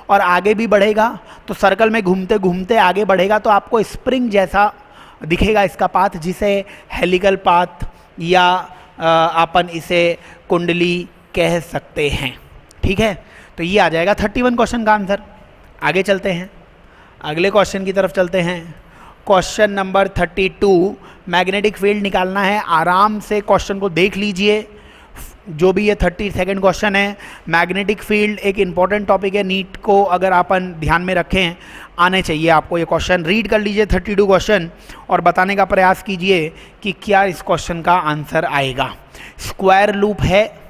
और आगे भी बढ़ेगा। तो सर्कल में घूमते घूमते आगे बढ़ेगा तो आपको स्प्रिंग जैसा दिखेगा इसका पाथ, जिसे हेलिकल पाथ या अपन इसे कुंडली कह सकते हैं। ठीक है, तो ये आ जाएगा 31 क्वेश्चन का आंसर। आगे चलते हैं, अगले क्वेश्चन की तरफ चलते हैं। क्वेश्चन नंबर 32, मैग्नेटिक फील्ड निकालना है। आराम से क्वेश्चन को देख लीजिए, जो भी ये 32nd क्वेश्चन है। मैग्नेटिक फील्ड एक इंपॉर्टेंट टॉपिक है, नीट को अगर अपन ध्यान में रखें आने चाहिए आपको ये क्वेश्चन। रीड कर लीजिए 32 क्वेश्चन और बताने का प्रयास कीजिए कि क्या इस क्वेश्चन का आंसर आएगा। स्क्वायर लूप है,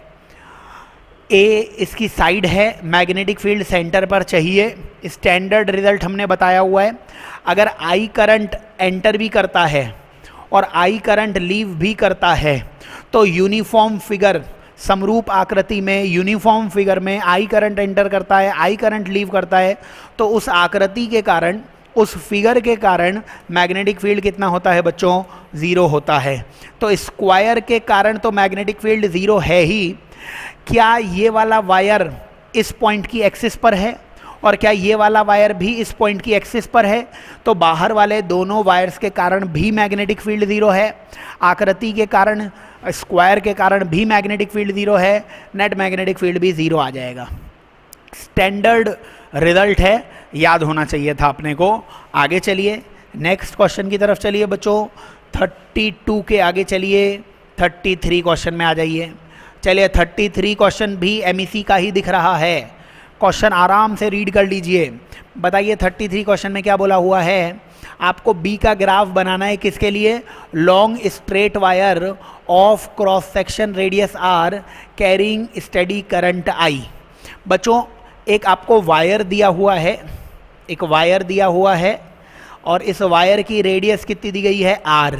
ए इसकी साइड है, मैग्नेटिक फील्ड सेंटर पर चाहिए। स्टैंडर्ड रिजल्ट हमने बताया हुआ है, अगर आई करंट एंटर भी करता है और आई करंट लीव भी करता है तो यूनिफॉर्म फिगर, समरूप आकृति में, यूनिफॉर्म फिगर में आई करंट एंटर करता है, आई करंट लीव करता है, तो उस आकृति के कारण, उस फिगर के कारण मैग्नेटिक फील्ड कितना होता है बच्चों, 0 होता है। तो स्क्वायर के कारण तो मैग्नेटिक फील्ड 0 है ही। क्या ये वाला वायर इस पॉइंट की एक्सिस पर है और क्या ये वाला वायर भी इस पॉइंट की एक्सिस पर है, तो बाहर वाले दोनों वायर्स के कारण भी मैग्नेटिक फील्ड 0 है। आकृति के कारण, स्क्वायर के कारण भी मैग्नेटिक फील्ड 0 है, नेट मैग्नेटिक फील्ड भी 0 आ जाएगा। स्टैंडर्ड रिजल्ट है, याद होना चाहिए था अपने को। आगे चलिए, नेक्स्ट क्वेश्चन की तरफ चलिए बच्चों। 32 के आगे चलिए, 33 क्वेश्चन में आ जाइए। चलिए 33 क्वेश्चन भी MEC का ही दिख रहा है। क्वेश्चन आराम से रीड कर लीजिए। बताइए 33 क्वेश्चन में क्या बोला हुआ है। आपको B का ग्राफ बनाना है, किसके लिए, long straight wire of cross section radius R carrying steady current I। बच्चों एक आपको वायर दिया हुआ है, एक वायर दिया हुआ है और इस वायर की रेडियस कितनी दी गई है, R।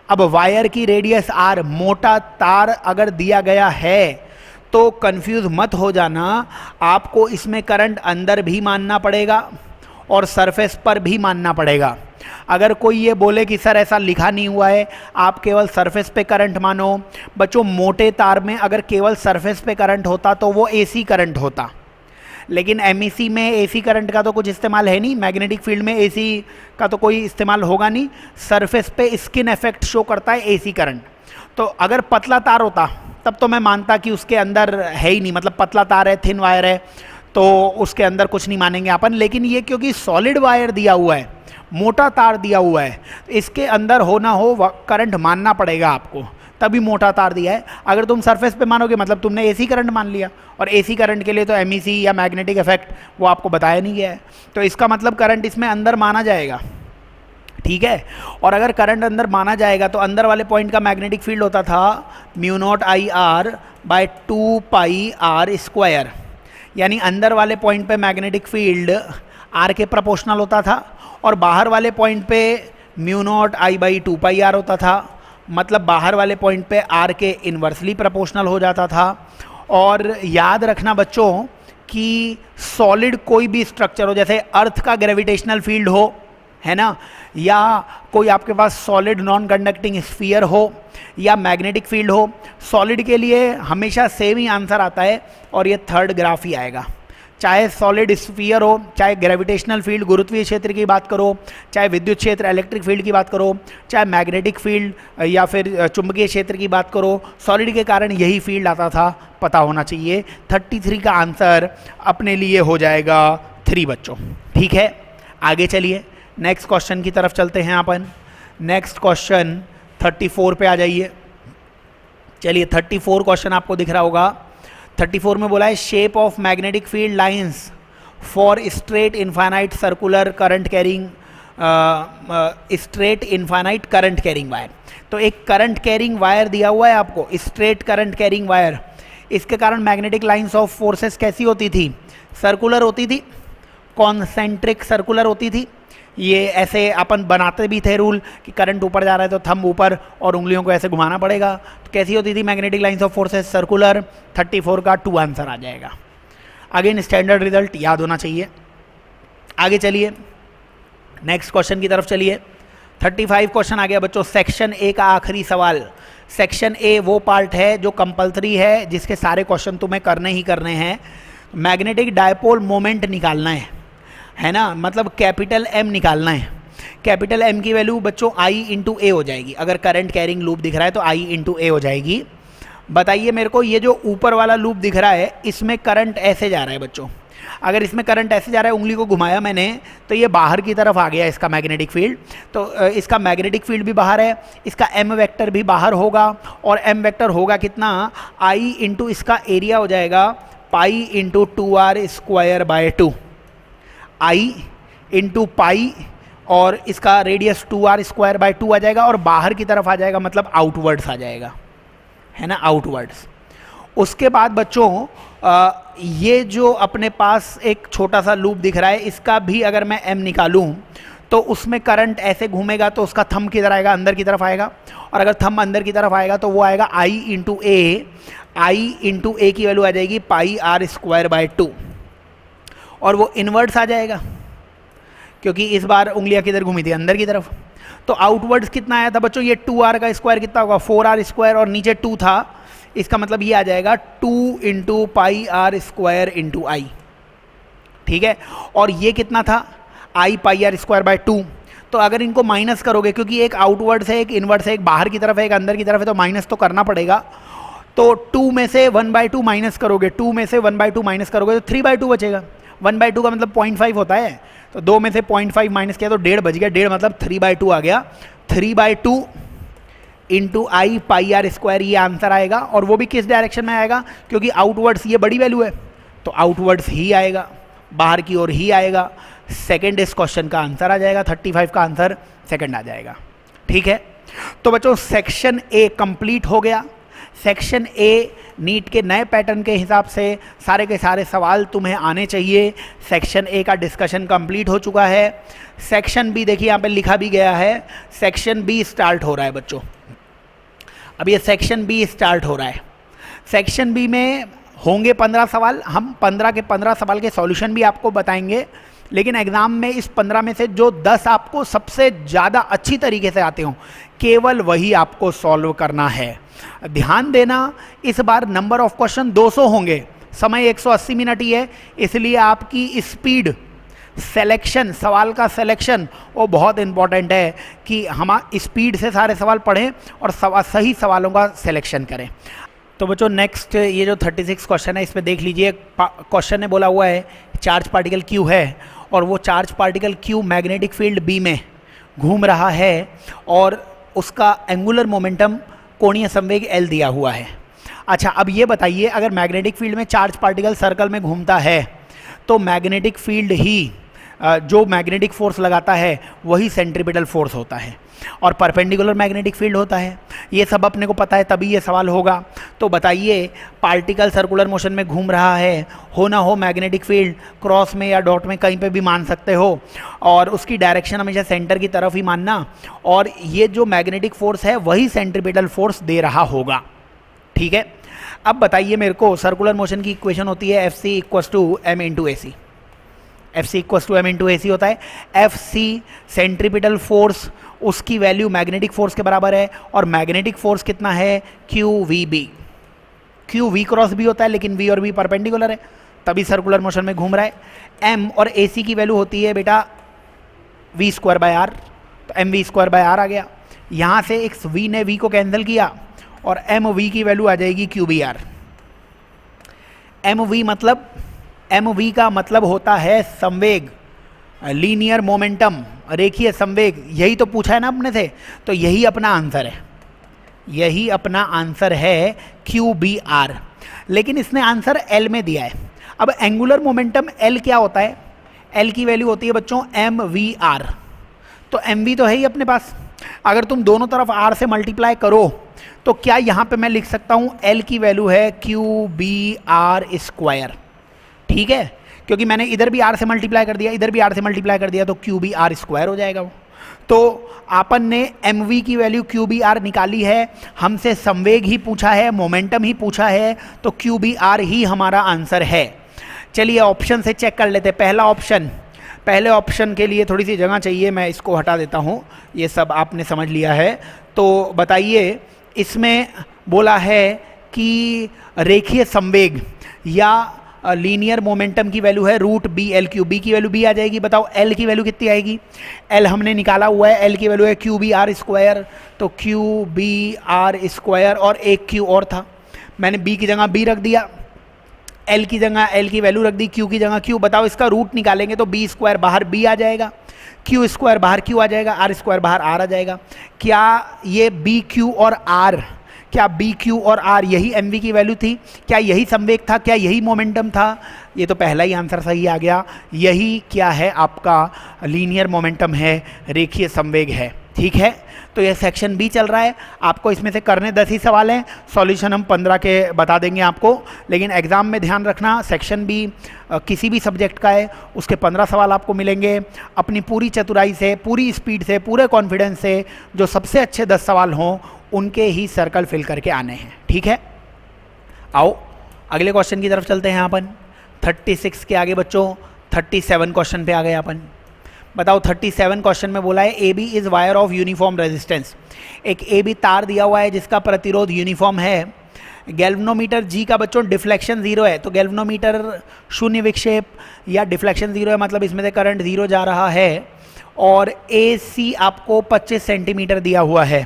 अब वायर की रेडियस R, मोटा तार अगर दिया गया है तो कंफ्यूज मत हो जाना, आपको इसमें करंट अंदर भी मानना पड़ेगा और सरफेस पर भी मानना पड़ेगा। अगर कोई ये बोले कि सर ऐसा लिखा नहीं हुआ है, आप केवल सरफेस पे करंट मानो, बच्चों मोटे तार में अगर केवल सरफेस पे करंट होता तो वो AC करंट होता, लेकिन MEC में AC करंट का तो कुछ इस्तेमाल है नहीं, मैग्नेटिक फील्ड में AC का तो कोई इस्तेमाल होगा नहीं। सरफेस पे स्किन इफेक्ट शो करता है AC करंट। तो अगर पतला तार होता तब तो मैं मानता कि उसके अंदर है ही नहीं, मतलब पतला तार है, थिन वायर है, तो उसके अंदर कुछ नहीं मानेंगे अपन। लेकिन ये क्योंकि सॉलिड वायर दिया हुआ है, मोटा तार दिया हुआ है, इसके अंदर हो ना हो करंट मानना पड़ेगा आपको, तभी मोटा तार दिया है। अगर तुम सरफेस पे मानोगे मतलब तुमने AC करंट मान लिया, और AC करंट के लिए तो MEC या मैग्नेटिक इफेक्ट वो आपको बताया नहीं गया है, तो इसका मतलब करंट इसमें अंदर माना जाएगा। ठीक है, और अगर करंट अंदर माना जाएगा तो अंदर वाले पॉइंट का मैग्नेटिक फील्ड होता था μ0I/2πr², यानी अंदर वाले पॉइंट पे मैग्नेटिक फील्ड R के प्रोपोर्शनल होता था और बाहर वाले पॉइंट पे μ0I/2πr होता था, मतलब बाहर वाले पॉइंट पे R के इन्वर्सली प्रोपोर्शनल हो जाता था। और याद रखना बच्चों कि सॉलिड कोई भी स्ट्रक्चर हो, जैसे अर्थ का ग्रेविटेशनल फील्ड हो, है ना, या कोई आपके पास सॉलिड नॉन कंडक्टिंग स्फीयर हो, या मैग्नेटिक फील्ड हो, सॉलिड के लिए हमेशा सेम ही आंसर आता है और ये थर्ड ग्राफ ही आएगा। चाहे सॉलिड स्फीयर हो, चाहे ग्रेविटेशनल फील्ड गुरुत्वीय क्षेत्र की बात करो, चाहे विद्युत क्षेत्र इलेक्ट्रिक फील्ड की बात करो, चाहे मैग्नेटिक फील्ड या फिर चुंबकीय क्षेत्र की बात करो, सॉलिड के कारण यही फील्ड आता था, पता होना चाहिए। 33 का आंसर अपने लिए हो जाएगा 3 बच्चों। ठीक है, आगे चलिए नेक्स्ट क्वेश्चन की तरफ चलते हैं अपन। नेक्स्ट क्वेश्चन 34 पे आ जाइए। चलिए 34 क्वेश्चन आपको दिख रहा होगा। 34 में बोला है shape of magnetic field lines for straight infinite circular current carrying straight infinite current carrying wire. तो एक करंट कैरिंग वायर दिया हुआ है आपको, स्ट्रेट करंट कैरिंग वायर। इसके कारण मैग्नेटिक लाइंस ऑफ फोर्सेस कैसी होती थी? सर्कुलर होती थी, कॉन्सेंट्रिक सर्कुलर होती थी। ये ऐसे अपन बनाते भी थे रूल कि करंट ऊपर जा रहा है तो थंब ऊपर और उंगलियों को ऐसे घुमाना पड़ेगा। तो कैसी होती थी magnetic lines of forces? Circular. 34 का 2 आंसर आ जाएगा। अगेन स्टैंडर्ड रिजल्ट याद होना चाहिए। आगे चलिए नेक्स्ट क्वेश्चन की तरफ चलिए। 35 क्वेश्चन आ गया बच्चों। सेक्शन ए का आखिरी सवाल। सेक्शन ए वो पार्ट है जो कंपलसरी है, जिसके सारे क्वेश्चन तुम्हें करने ही करने हैं। मैग्नेटिक डायपोल मोमेंट निकालना है ना, मतलब कैपिटल एम निकालना है। कैपिटल एम की वैल्यू बच्चों आई इंटू ए हो जाएगी। अगर करंट कैरिंग लूप दिख रहा है तो आई इंटू ए हो जाएगी। बताइए मेरे को, ये जो ऊपर वाला लूप दिख रहा है इसमें करंट ऐसे जा रहा है बच्चों। अगर इसमें करंट ऐसे जा रहा है, उंगली को घुमाया मैंने तो ये बाहर की तरफ आ गया इसका मैग्नेटिक फील्ड। तो इसका मैग्नेटिक फील्ड भी बाहर है, इसका एम वेक्टर भी बाहर होगा। और एम वेक्टर होगा कितना? आई इंटू इसका एरिया हो जाएगा पाई इंटू 2r² / 2। आई इंटू पाई और इसका रेडियस 2r² / 2 आ जाएगा और बाहर की तरफ आ जाएगा, मतलब आउटवर्ड्स आ जाएगा, है ना, आउटवर्ड्स। उसके बाद बच्चों ये जो अपने पास एक छोटा सा लूप दिख रहा है, इसका भी अगर मैं एम निकालूं तो उसमें करंट ऐसे घूमेगा तो उसका थंब किधर आएगा? अंदर की तरफ आएगा। और अगर थंब अंदर की तरफ आएगा तो वो आएगा आई इंटू ए। आई इंटू ए की वैल्यू आ जाएगी पाई r² / 2 और वो इनवर्ड्स आ जाएगा क्योंकि इस बार उंगलियां किधर घूमी थी? अंदर की तरफ। तो आउटवर्ड्स कितना आया था बच्चों? ये 2r का स्क्वायर कितना होगा? 4r² और नीचे 2 था, इसका मतलब ये आ जाएगा 2 इंटू पाई r² इंटू आई। ठीक है, और ये कितना था? आई पाई r² / 2। तो अगर इनको माइनस करोगे, क्योंकि एक आउटवर्ड से एक इनवर्ड से, एक बाहर की तरफ है एक अंदर की तरफ है, तो माइनस तो करना पड़ेगा। तो 2 में से 1/2 माइनस करोगे, 2 में से 1/2 माइनस करोगे तो 3/2 बचेगा। 1/2 का मतलब 0.5 होता है, तो 2 में से 0.5 माइनस किया तो 1.5 बच गया। 1.5 मतलब 3/2 आ गया। 3/2 इंटू आई पाई r² ये आंसर आएगा। और वो भी किस डायरेक्शन में आएगा? क्योंकि आउटवर्ड्स ये बड़ी वैल्यू है तो आउटवर्ड्स ही आएगा, बाहर की ओर ही आएगा। सेकेंड इस क्वेश्चन का आंसर आ जाएगा। 35 का आंसर सेकेंड आ जाएगा। ठीक है, तो बच्चों सेक्शन ए कंप्लीट हो गया। सेक्शन ए नीट के नए पैटर्न के हिसाब से सारे के सारे सवाल तुम्हें आने चाहिए। सेक्शन ए का डिस्कशन कंप्लीट हो चुका है। सेक्शन बी देखिए यहाँ पे लिखा भी गया है, सेक्शन बी स्टार्ट हो रहा है बच्चों। अब ये सेक्शन बी स्टार्ट हो रहा है। सेक्शन बी में होंगे 15 सवाल। हम 15 के 15 सवाल के सॉल्यूशन भी आपको बताएंगे, लेकिन एग्ज़ाम में इस 15 में से जो 10 आपको सबसे ज़्यादा अच्छी तरीके से आते हों, केवल वही आपको सॉल्व करना है। ध्यान देना, इस बार नंबर ऑफ क्वेश्चन 200 होंगे, समय 180 मिनट ही है, इसलिए आपकी स्पीड सिलेक्शन, सवाल का सिलेक्शन वो बहुत इंपॉर्टेंट है कि हम स्पीड से सारे सवाल पढ़ें और सही सवालों का सिलेक्शन करें। तो बच्चों नेक्स्ट ये जो 36 क्वेश्चन है इसमें देख लीजिए। क्वेश्चन ने बोला हुआ है चार्ज पार्टिकल क्यू है और वो charge particle q magnetic field B में घूम रहा है और उसका एंगुलर मोमेंटम कोणीय संवेग एल दिया हुआ है। अच्छा, अब ये बताइए, अगर मैग्नेटिक फील्ड में चार्ज पार्टिकल सर्कल में घूमता है तो मैग्नेटिक फील्ड ही जो मैग्नेटिक फोर्स लगाता है वही सेंट्रीपिटल फोर्स होता है और परपेंडिकुलर मैग्नेटिक फील्ड होता है। ये सब अपने को पता है, तभी ये सवाल होगा। तो बताइए, पार्टिकल सर्कुलर मोशन में घूम रहा है, हो ना हो मैग्नेटिक फील्ड क्रॉस में या डॉट में कहीं पे भी मान सकते हो, और उसकी डायरेक्शन हमेशा सेंटर की तरफ ही मानना, और ये जो मैग्नेटिक फोर्स है वही सेंट्रीपिटल फोर्स दे रहा होगा। ठीक है, अब बताइए मेरे को, सर्कुलर मोशन की इक्वेशन होती है F C equals to M into A C. F C equals to M into A C होता है। एफ सी सेंट्रीपिटल फोर्स, उसकी वैल्यू मैग्नेटिक फोर्स के बराबर है, और मैग्नेटिक फोर्स कितना है, Q V B. Q V cross B होता है, लेकिन वी और बी परपेंडिकुलर है, तभी सर्कुलर मोशन में घूम रहा है। एम और ए सी की वैल्यू होती है बेटा वी स्क्वायर बाय आर, तो M V square by R आ गया। यहाँ से इस वी ने वी को कैंसिल किया और एम वी की वैल्यू आ जाएगी q B r. M v का मतलब होता है संवेग, लीनियर मोमेंटम, रेखीय संवेग। यही तो पूछा है ना अपने से, तो यही अपना आंसर है, यही अपना आंसर है क्यू बी आर। लेकिन इसने आंसर एल में दिया है। अब एंगुलर मोमेंटम एल क्या होता है, एल की वैल्यू होती है बच्चों एम वी आर। तो एम वी तो है ही अपने पास, अगर तुम दोनों तरफ आर से मल्टीप्लाई करो तो क्या यहाँ पे मैं लिख सकता हूँ एल की वैल्यू है क्यू बी आर स्क्वायर। ठीक है, क्योंकि मैंने इधर भी आर से मल्टीप्लाई कर दिया, इधर भी आर से मल्टीप्लाई कर दिया, तो क्यू बी आर स्क्वायर हो जाएगा वो। तो आपन ने एम वी की वैल्यू क्यू बी आर निकाली है, हमसे संवेग ही पूछा है, मोमेंटम ही पूछा है, तो क्यू बी आर ही हमारा आंसर है। चलिए ऑप्शन से चेक कर लेते हैं। पहला ऑप्शन, पहले ऑप्शन के लिए थोड़ी सी जगह चाहिए, मैं इसको हटा देता हूँ, ये सब आपने समझ लिया है। तो बताइए, इसमें बोला है कि रेखीय संवेग या लीनियर मोमेंटम की वैल्यू है root B l q, B की वैल्यू बी आ जाएगी। बताओ एल की वैल्यू कितनी आएगी, एल हमने निकाला हुआ है, एल की वैल्यू है क्यू बी आर स्क्वायर, तो क्यू बी आर स्क्वायर, और एक क्यू और था, मैंने बी की जगह बी रख दिया, एल की जगह एल की वैल्यू रख दी, क्यू की जगह क्यू। बताओ इसका रूट निकालेंगे तो बी स्क्वायर बाहर बी आ जाएगा, क्यू स्क्वायर बाहर क्यू आ जाएगा, आर स्क्वायर बाहर आर आ जाएगा। क्या ये बी क्यू और आर, क्या बी क्यू और आर यही एम वी की वैल्यू थी, क्या यही संवेग था, क्या यही मोमेंटम था? ये तो पहला ही आंसर सही आ गया, यही क्या है आपका लीनियर मोमेंटम है, रेखीय संवेग है। ठीक है, तो ये सेक्शन बी चल रहा है, आपको इसमें से करने 10 ही सवाल हैं, सॉल्यूशन हम 15 के बता देंगे आपको। लेकिन एग्ज़ाम में ध्यान रखना, सेक्शन बी किसी भी सब्जेक्ट का है, उसके 15 सवाल आपको मिलेंगे। अपनी पूरी चतुराई से, पूरी स्पीड से, पूरे कॉन्फिडेंस से जो सबसे अच्छे 10 सवाल हों उनके ही सर्कल फिल करके आने हैं। ठीक है, आओ अगले क्वेश्चन की तरफ चलते हैं अपन। 36 के आगे बच्चों 37 क्वेश्चन पे आ गए अपन। बताओ 37 क्वेश्चन में बोला है A B is wire of uniform resistance. एक ए बी तार दिया हुआ है जिसका प्रतिरोध यूनिफॉर्म है। गैल्वेनोमीटर जी का बच्चों डिफ्लेक्शन 0 है, तो गैल्वेनोमीटर शून्य विक्षेप या डिफ्लेक्शन 0 है, मतलब इसमें से करंट 0 जा रहा है। और ए सी आपको 25 सेंटीमीटर दिया हुआ है।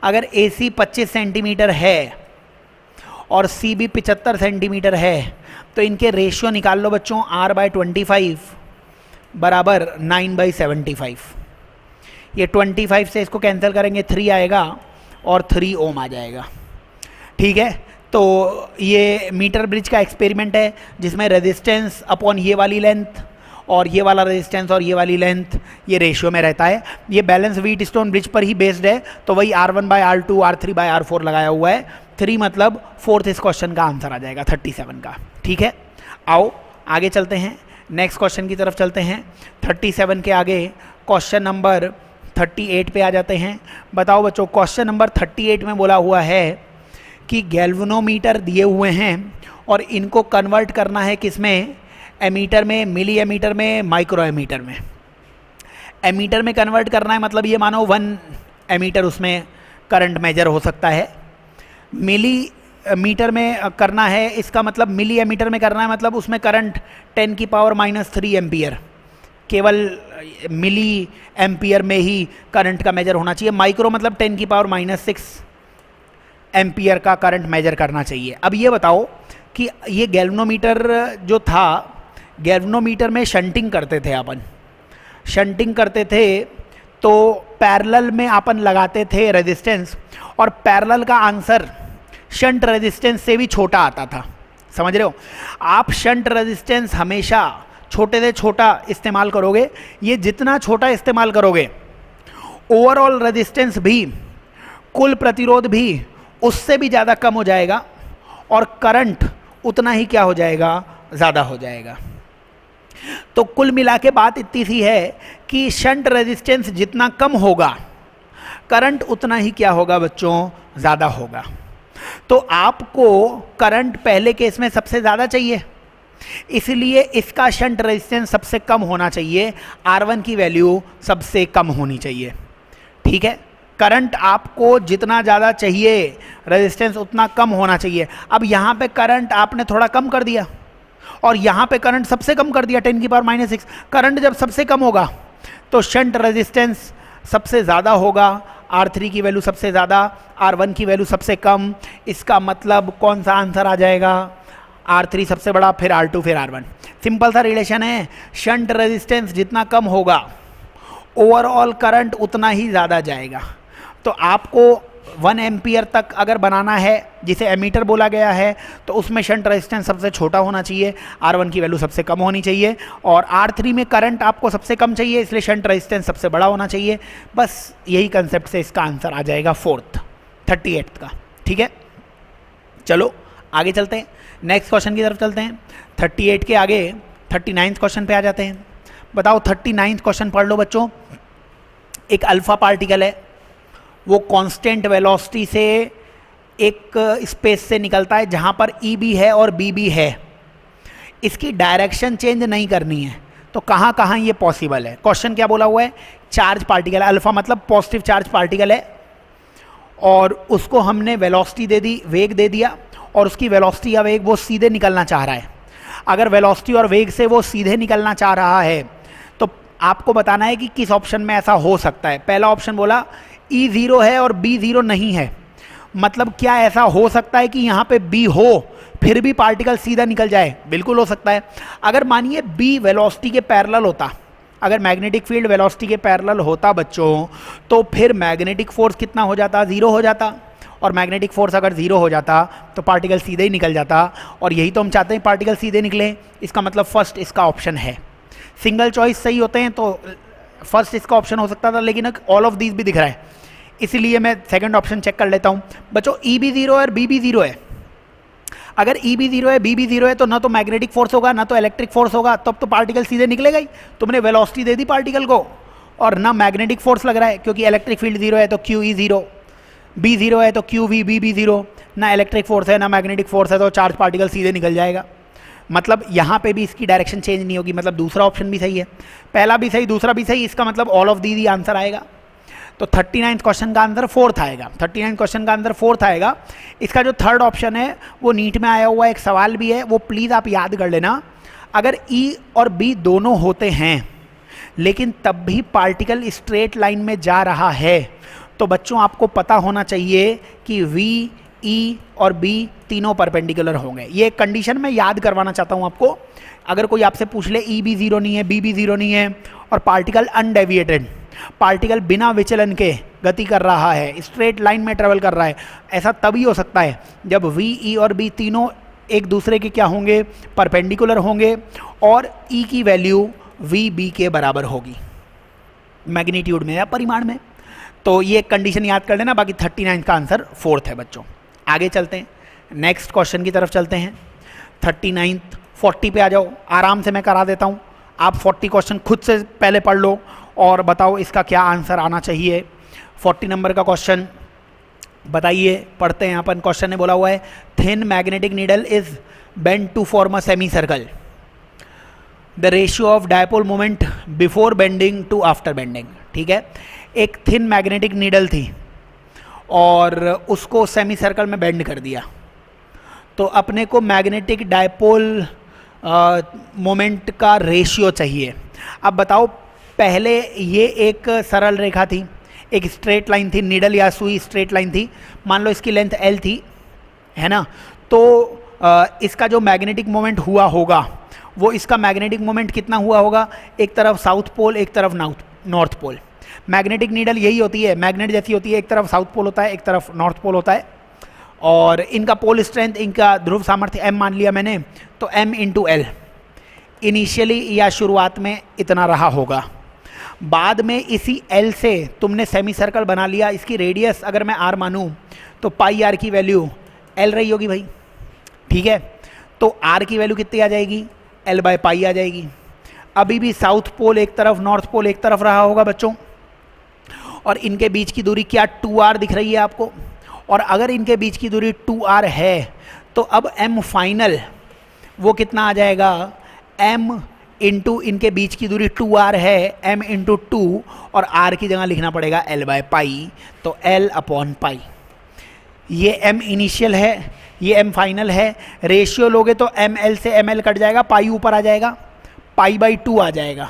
अगर ए सी 25 सेंटीमीटर है और सी बी 75 सेंटीमीटर है तो इनके रेशियो निकाल लो बच्चों, R/25 बराबर 9/75। ये 25 से इसको कैंसिल करेंगे 3 आएगा और 3 ओम आ जाएगा। ठीक है, तो ये मीटर ब्रिज का एक्सपेरिमेंट है जिसमें रेजिस्टेंस अपॉन ये वाली लेंथ और ये वाला रेजिस्टेंस और ये वाली लेंथ ये रेशियो में रहता है। ये बैलेंस व्हीट स्टोन ब्रिज पर ही बेस्ड है, तो वही R1/R2 R3/R4 लगाया हुआ है। 3 मतलब 4th इस क्वेश्चन का आंसर आ जाएगा 37 का। ठीक है, आओ आगे चलते हैं, नेक्स्ट क्वेश्चन की तरफ चलते हैं। 37 के आगे क्वेश्चन नंबर 38 पे आ जाते हैं। बताओ बच्चों, क्वेश्चन नंबर 38 में बोला हुआ है कि गैल्वेनोमीटर दिए हुए हैं और इनको कन्वर्ट करना है किसमें, एमीटर में, मिली एमीटर में, माइक्रो एमीटर में। एमीटर में कन्वर्ट करना है, मतलब ये मानो 1 एमीटर उसमें करंट मेजर हो सकता है। मिली मीटर में करना है, इसका मतलब मिली एमीटर में करना है, मतलब उसमें करंट 10⁻³ एम्पियर, केवल मिली एम्पियर में ही करंट का मेजर होना चाहिए। माइक्रो मतलब 10⁻6 एम्पियर का करंट मेजर करना चाहिए। अब ये बताओ कि ये गैल्वेनोमीटर जो था, गैल्वेनोमीटर में शंटिंग करते थे अपन, शंटिंग करते थे तो पैरेलल में अपन लगाते थे रेजिस्टेंस, और पैरेलल का आंसर शंट रेजिस्टेंस से भी छोटा आता था। समझ रहे हो आप, शंट रेजिस्टेंस हमेशा छोटे से छोटा इस्तेमाल करोगे, ये जितना छोटा इस्तेमाल करोगे ओवरऑल रेजिस्टेंस भी, कुल प्रतिरोध भी उससे भी ज़्यादा कम हो जाएगा और करंट उतना ही क्या हो जाएगा, ज़्यादा हो जाएगा। तो कुल मिला के बात इतनी सी है कि शंट रेजिस्टेंस जितना कम होगा करंट उतना ही क्या होगा बच्चों, ज़्यादा होगा। तो आपको करंट पहले केस में सबसे ज़्यादा चाहिए, इसलिए इसका शंट रेजिस्टेंस सबसे कम होना चाहिए, R1 की वैल्यू सबसे कम होनी चाहिए। ठीक है, करंट आपको जितना ज़्यादा चाहिए रेजिस्टेंस उतना कम होना चाहिए। अब यहाँ पे करंट आपने थोड़ा कम कर दिया और यहाँ पे करंट सबसे कम कर दिया 10⁻⁻�6। करंट जब सबसे कम होगा तो शंट रेजिस्टेंस सबसे ज़्यादा होगा, R3 की वैल्यू सबसे ज़्यादा, R1 की वैल्यू सबसे कम। इसका मतलब कौन सा आंसर आ जाएगा? R3 सबसे बड़ा, फिर R2, फिर R1। सिंपल सा रिलेशन है, शंट रेजिस्टेंस जितना कम होगा ओवरऑल करंट उतना ही ज़्यादा जाएगा। तो आपको 1 एम्पियर तक अगर बनाना है, जिसे एमीटर बोला गया है, तो उसमें शंट रेजिस्टेंस सबसे छोटा होना चाहिए, R1 की वैल्यू सबसे कम होनी चाहिए, और R3 में करंट आपको सबसे कम चाहिए, इसलिए शंट रेजिस्टेंस सबसे बड़ा होना चाहिए। बस यही कंसेप्ट से इसका आंसर आ जाएगा 38 का। ठीक है, चलो आगे चलते हैं, नेक्स्ट क्वेश्चन की तरफ चलते हैं। 38 के आगे 39 क्वेश्चन पे आ जाते हैं। बताओ 39 क्वेश्चन पढ़ लो बच्चों। एक अल्फा पार्टिकल है, वो कांस्टेंट वेलोसिटी से एक स्पेस से निकलता है जहाँ पर ई भी है और बी भी है। इसकी डायरेक्शन चेंज नहीं करनी है, तो कहाँ कहाँ ये पॉसिबल है? क्वेश्चन क्या बोला हुआ है? चार्ज पार्टिकल है, अल्फा मतलब पॉजिटिव चार्ज पार्टिकल है, और उसको हमने वेलोसिटी दे दी, वेग दे दिया, और उसकी वेलोसिटी या वेग वो सीधे निकलना चाह रहा है। अगर वेलोसिटी और वेग से वो सीधे निकलना चाह रहा है तो आपको बताना है कि किस ऑप्शन में ऐसा हो सकता है। पहला ऑप्शन बोला E 0 है और B 0 नहीं है, मतलब क्या ऐसा हो सकता है कि यहाँ पे B हो फिर भी पार्टिकल सीधा निकल जाए? बिल्कुल हो सकता है। अगर मानिए B वेलोसिटी के पैरेलल होता, अगर मैग्नेटिक फील्ड वेलोसिटी के पैरेलल होता बच्चों, तो फिर मैग्नेटिक फोर्स कितना हो जाता? 0 हो जाता, और मैग्नेटिक फोर्स अगर 0 हो जाता तो पार्टिकल सीधे ही निकल जाता, और यही तो हम चाहते हैं, पार्टिकल सीधे निकले। इसका मतलब फर्स्ट इसका ऑप्शन है। सिंगल चॉइस सही होते हैं तो फर्स्ट इसका ऑप्शन हो सकता था, लेकिन ऑल ऑफ दीज भी दिख रहा है, इसीलिए मैं सेकंड ऑप्शन चेक कर लेता हूँ। बच्चों E भी 0 है और B भी 0 है। अगर E भी 0 है, B भी 0 है, तो ना तो मैग्नेटिक फोर्स होगा ना तो इलेक्ट्रिक फोर्स होगा, तब तो पार्टिकल सीधे निकलेगा ही। तुमने वेलोसिटी दे दी पार्टिकल को, और ना मैग्नेटिक फोर्स लग रहा है, क्योंकि इलेक्ट्रिक फील्ड 0 है तो QE 0, B 0 है तो QV B भी 0, ना इलेक्ट्रिक फोर्स है ना मैग्नेटिक फोर्स है, तो चार्ज पार्टिकल सीधे निकल जाएगा। मतलब यहाँ पे भी इसकी डायरेक्शन चेंज नहीं होगी, मतलब दूसरा ऑप्शन भी सही है। पहला भी सही, दूसरा भी सही, इसका मतलब ऑल ऑफ दीज आंसर आएगा। तो 39 क्वेश्चन का आंसर 4th आएगा। 39 क्वेश्चन का आंसर 4th आएगा। इसका जो थर्ड ऑप्शन है वो नीट में आया हुआ एक सवाल भी है, वो प्लीज़ आप याद कर लेना। अगर E और B दोनों होते हैं लेकिन तब भी पार्टिकल स्ट्रेट लाइन में जा रहा है, तो बच्चों आपको पता होना चाहिए कि V, E और B तीनों परपेंडिकुलर होंगे। ये कंडीशन मैं याद करवाना चाहता हूँ आपको। अगर कोई आपसे पूछ ले E भी 0 नहीं है, B भी 0 नहीं है, और पार्टिकल अनडेविएटेड, पार्टिकल बिना विचलन के गति कर रहा है, स्ट्रेट लाइन में ट्रेवल कर रहा है, ऐसा तभी हो सकता है जब V, E और B तीनों एक दूसरे के क्या होंगे? परपेंडिकुलर होंगे, और E की वैल्यू V, B के बराबर होगी मैग्नीट्यूड में या परिमाण में। तो ये कंडीशन याद कर लेना। बाकी 39 का आंसर 4th है बच्चों। आगे चलते हैं, नेक्स्ट क्वेश्चन की तरफ चलते हैं। 39 40 पे आ जाओ, आराम से मैं करा देता हूँ। आप 40 क्वेश्चन खुद से पहले पढ़ लो और बताओ इसका क्या आंसर आना चाहिए। 40 नंबर का क्वेश्चन बताइए, पढ़ते हैं। अपन क्वेश्चन ने बोला हुआ है thin magnetic needle is bend to form a semi circle, the ratio of dipole moment before bending to after bending. ठीक है, एक थिन मैग्नेटिक नीडल थी और उसको सेमी सर्कल में बेंड कर दिया, तो अपने को मैग्नेटिक डायपोल मोमेंट का रेशियो चाहिए। अब बताओ, पहले ये एक सरल रेखा थी, एक स्ट्रेट लाइन थी, नीडल या सुई स्ट्रेट लाइन थी, मान लो इसकी लेंथ L थी, है ना। तो इसका जो मैग्नेटिक मोमेंट हुआ होगा वो इसका मैग्नेटिक मोमेंट कितना हुआ होगा? एक तरफ साउथ पोल, एक तरफ नॉर्थ पोल। मैग्नेटिक नीडल यही होती है, मैग्नेट जैसी होती है, एक तरफ साउथ पोल होता है, एक तरफ नॉर्थ पोल होता है, और इनका पोल स्ट्रेंथ, इनका ध्रुव सामर्थ्य M मान लिया मैंने, तो M × L इनिशियली या शुरुआत में इतना रहा होगा। बाद में इसी L से तुमने सेमी सर्कल बना लिया, इसकी रेडियस अगर मैं R मानूँ तो πr की वैल्यू L रही होगी भाई। ठीक है, तो R की वैल्यू कितनी आ जाएगी? L/π आ जाएगी। अभी भी साउथ पोल एक तरफ, नॉर्थ पोल एक तरफ रहा होगा बच्चों, और इनके बीच की दूरी क्या 2r दिख रही है आपको, और अगर इनके बीच की दूरी 2r है तो अब m फाइनल वो कितना आ जाएगा, m इंटू इनके बीच की दूरी 2r है, m इंटू 2 और r की जगह लिखना पड़ेगा l बाय पाई, तो l अपॉन पाई। ये m इनिशियल है, ये m फाइनल है, रेशियो लोगे तो ml से ml कट जाएगा, पाई ऊपर आ जाएगा, पाई बाई 2 आ जाएगा,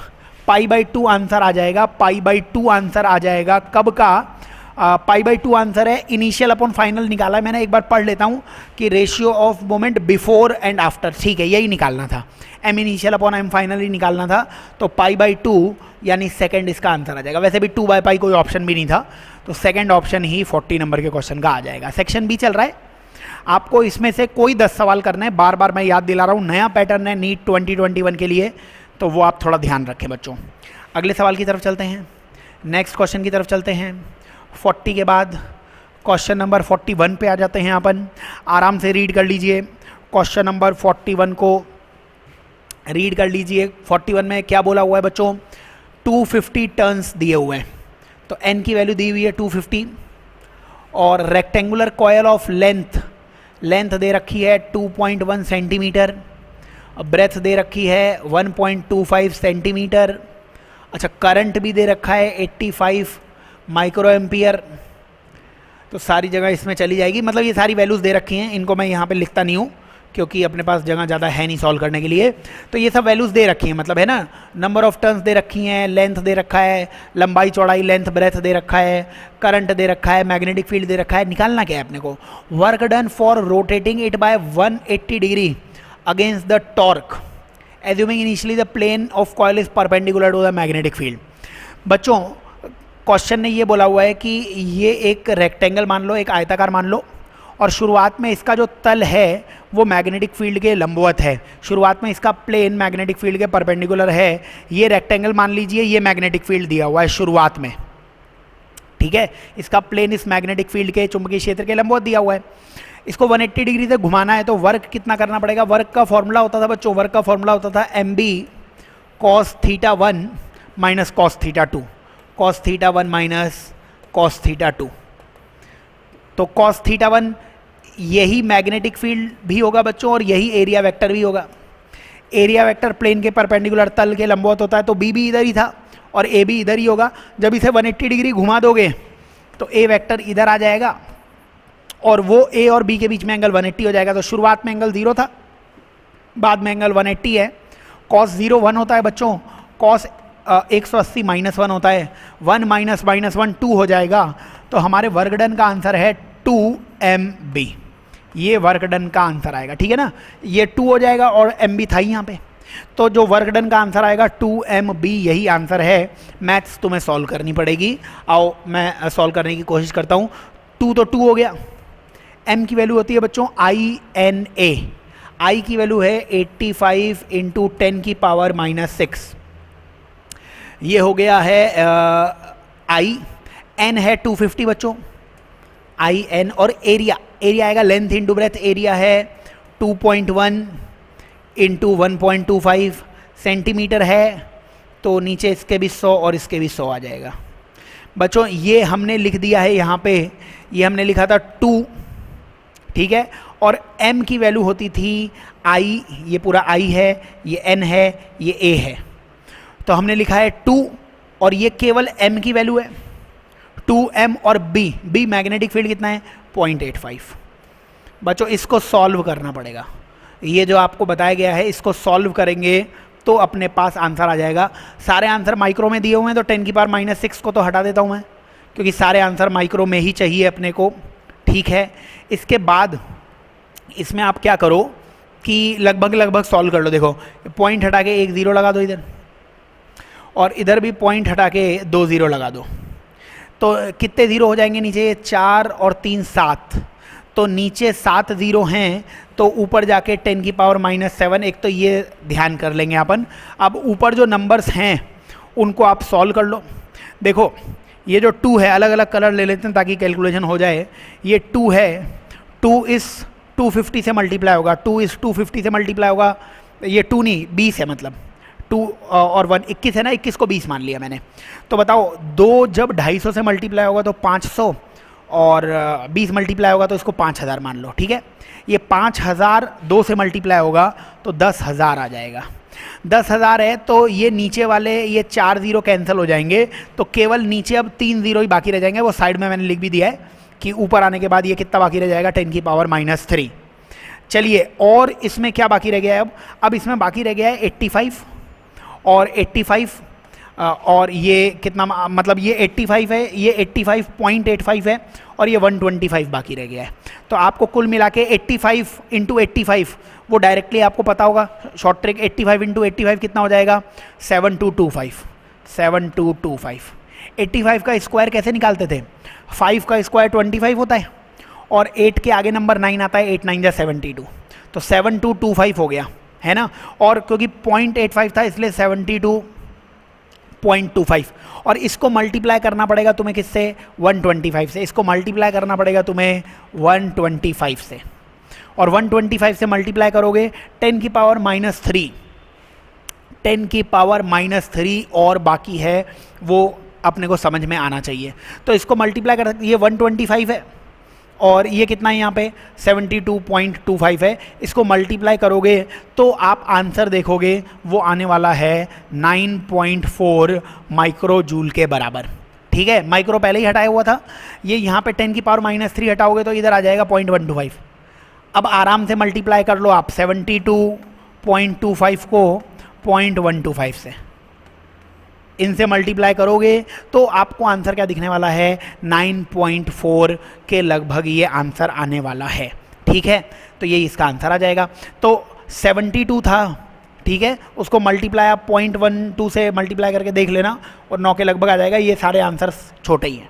पाई बाई 2 आंसर आ जाएगा, पाई बाई 2 आंसर आ जाएगा कब का, पाई बाई 2 आंसर है, इनिशियल अपॉन फाइनल निकाला है मैंने, एक बार पढ़ लेता हूँ कि ratio of moment before and after, ठीक है यही निकालना था, m initial upon m final ही निकालना था, तो पाई बाई 2 यानी सेकंड इसका आंसर आ जाएगा। वैसे भी 2 बाई पाई कोई ऑप्शन भी नहीं था, तो सेकंड ऑप्शन ही 40 नंबर के क्वेश्चन का आ जाएगा। सेक्शन बी चल रहा है, आपको इसमें से कोई 10 सवाल करने हैं, बार बार मैं याद दिला रहा हूँ, नया पैटर्न है नीट 2021 के लिए, तो वो आप थोड़ा ध्यान रखें बच्चों। अगले सवाल की तरफ चलते हैं, नेक्स्ट क्वेश्चन की तरफ चलते हैं। 40 के बाद क्वेश्चन नंबर 41 पे आ जाते हैं अपन, आराम से रीड कर लीजिए क्वेश्चन नंबर 41 को, रीड कर लीजिए। 41 में क्या बोला हुआ है बच्चों, 250 टर्न्स दिए हुए हैं, तो n की वैल्यू दी हुई है 250 और रेक्टेंगुलर कॉयल ऑफ लेंथ दे रखी है 2.1 सेंटीमीटर, ब्रेथ दे रखी है 1.25 सेंटीमीटर, अच्छा करंट भी दे रखा है 85 माइक्रो एम्पियर, तो सारी जगह इसमें चली जाएगी, मतलब ये सारी वैल्यूज़ दे रखी हैं, इनको मैं यहाँ पे लिखता नहीं हूँ क्योंकि अपने पास जगह ज़्यादा है नहीं सॉल्व करने के लिए, तो ये सब वैल्यूज़ दे रखी हैं, मतलब है ना, नंबर ऑफ टर्न्स दे रखी हैं, लेंथ दे रखा है, लंबाई चौड़ाई लेंथ ब्रेथ दे रखा है, करंट दे रखा है, मैग्नेटिक फील्ड दे रखा है। निकालना क्या है अपने को, work done for rotating it by 180 degree against the torque assuming initially the plane of coil is perpendicular to the magnetic field. बच्चों क्वेश्चन ने ये बोला हुआ है कि ये एक रेक्टेंगल मान लो, एक आयताकार मान लो, और शुरुआत में इसका जो तल है वो मैग्नेटिक फील्ड के लंबवत है, शुरुआत में इसका प्लेन मैग्नेटिक फील्ड के परपेंडिकुलर है, ये रेक्टेंगल मान लीजिए, ये मैग्नेटिक फील्ड दिया हुआ है शुरुआत में, ठीक है, इसका प्लेन इस मैग्नेटिक फील्ड के चुंबकीय क्षेत्र के लंबवत दिया हुआ है, इसको 180 डिग्री से घुमाना है, तो वर्क कितना करना पड़ेगा, वर्क का फॉर्मूला होता था बच्चों, वर्क का फॉर्मूला होता था mb cos theta 1 minus cos theta 2, cos theta 1 minus cos theta 2, तो cos थीटा 1 यही मैग्नेटिक फील्ड भी होगा बच्चों और यही एरिया वेक्टर भी होगा। एरिया वेक्टर प्लेन के परपेंडिकुलर तल के लंबवत होता है, तो बी भी इधर ही था और ए भी इधर ही होगा। जब इसे 180 डिग्री घुमा दोगे तो ए वेक्टर इधर आ जाएगा और वो ए और बी के बीच में एंगल 180 हो जाएगा। तो शुरुआत में एंगल 0 था, बाद में एंगल 180 है। कॉस 0 1 होता है बच्चों, कॉस 180 -1 होता है, 1 माइनस 1 2 हो जाएगा। तो हमारे वर्क डन का आंसर है 2mb, ये वर्क डन का आंसर आएगा, ठीक है ना, ये 2 हो जाएगा और mb था ही यहाँ पे, तो जो वर्क डन का आंसर आएगा 2mb, यही आंसर है। मैथ्स तुम्हें सॉल्व करनी पड़ेगी, आओ मैं सॉल्व करने की कोशिश करता हूँ। 2 तो 2 हो गया, m की वैल्यू होती है बच्चों INA, I की वैल्यू है 85 × 10⁻⁻6, ये हो गया है I, n है 250 बच्चों, IN, और एरिया आएगा लेंथ इंटू ब्रेथ, एरिया है 2.1 × 1.25 सेंटीमीटर है, तो नीचे इसके भी 100 और इसके भी 100 आ जाएगा। बच्चों ये हमने लिख दिया है यहाँ पे, ये हमने लिखा था 2, ठीक है, और m की वैल्यू होती थी I, ये पूरा I है, ये n है, ये a है, तो हमने लिखा है 2 और ये केवल m की वैल्यू है 2m, और b मैग्नेटिक फील्ड कितना है 0.85। बच्चों इसको सॉल्व करना पड़ेगा, ये जो आपको बताया गया है इसको सॉल्व करेंगे तो अपने पास आंसर आ जाएगा। सारे आंसर माइक्रो में दिए हुए हैं, तो 10⁻⁻6 को तो हटा देता हूँ मैं, क्योंकि सारे आंसर माइक्रो में ही चाहिए अपने को, ठीक है। इसके बाद इसमें आप क्या करो कि लगभग सॉल्व कर लो। देखो पॉइंट हटा के 1 0 लगा दो इधर, और इधर भी पॉइंट हटा के 2 0 लगा दो, तो कितने ज़ीरो हो जाएंगे नीचे, 4 और 3 7, तो नीचे 7 0 हैं, तो ऊपर जाके 10⁻⁻7, एक तो ये ध्यान कर लेंगे अपन। अब ऊपर जो नंबर्स हैं उनको आप सॉल्व कर लो। देखो ये जो 2 है, अलग अलग कलर ले लेते हैं ताकि कैलकुलेशन हो जाए। ये 2 है, 2 इस 250 से मल्टीप्लाई होगा, 2 इस 250 से मल्टीप्लाई होगा, ये 2 नहीं 20 है, मतलब 2 और 1 21 है ना, 21 को 20 मान लिया मैंने। तो बताओ 2 जब 250 से मल्टीप्लाई होगा तो 500, और 20 मल्टीप्लाई होगा तो इसको 5000 मान लो, ठीक है। ये 5000 2 से मल्टीप्लाई होगा तो 10,000 आ जाएगा। 10,000 है तो ये नीचे वाले ये 4 0 कैंसिल हो जाएंगे, तो केवल नीचे अब 3 0 ही बाकी रह जाएंगे। वो साइड में मैंने लिख भी दिया है कि ऊपर आने के बाद ये कितना बाकी रह जाएगा, 10 की पावर -3। चलिए, और इसमें क्या बाकी रह गया है अब इसमें बाकी रह गया है 85 और 85 और ये कितना, मतलब ये 85 है, ये 85.85 है और ये 125 बाकी रह गया है। तो आपको कुल मिला के 85 × 85 वो डायरेक्टली आपको पता होगा शॉर्ट ट्रिक, 85 × 85 कितना हो जाएगा, 7225। 7225। 85 का स्क्वायर कैसे निकालते थे, 5 का स्क्वायर 25 होता है और 8 के आगे नंबर 9 आता है, 8 9 जा 72, तो 7225 हो गया है ना। और क्योंकि 0.85 था इसलिए 72.25, और इसको मल्टीप्लाई करना पड़ेगा तुम्हें किससे, 125 से। इसको मल्टीप्लाई करना पड़ेगा तुम्हें 125 से, और 125 से मल्टीप्लाई करोगे 10 की पावर -3, 10 की पावर -3 और बाकी है वो अपने को समझ में आना चाहिए। तो इसको मल्टीप्लाई कर, ये 125 है और ये कितना है यहाँ पे 72.25 है। इसको मल्टीप्लाई करोगे तो आप आंसर देखोगे वो आने वाला है 9.4 माइक्रो जूल के बराबर, ठीक है। माइक्रो पहले ही हटाया हुआ था, ये यहाँ पे 10 की पावर -3 हटाओगे तो इधर आ जाएगा 0.125। अब आराम से मल्टीप्लाई कर लो आप 72.25 को 0.125 से, इनसे मल्टीप्लाई करोगे तो आपको आंसर क्या दिखने वाला है, 9.4 के लगभग ये आंसर आने वाला है, ठीक है। तो ये इसका आंसर आ जाएगा। तो 72 था, ठीक है, उसको मल्टीप्लाई आप 0.12 से मल्टीप्लाई करके देख लेना और 9 के लगभग आ जाएगा। ये सारे आंसर्स छोटे ही हैं,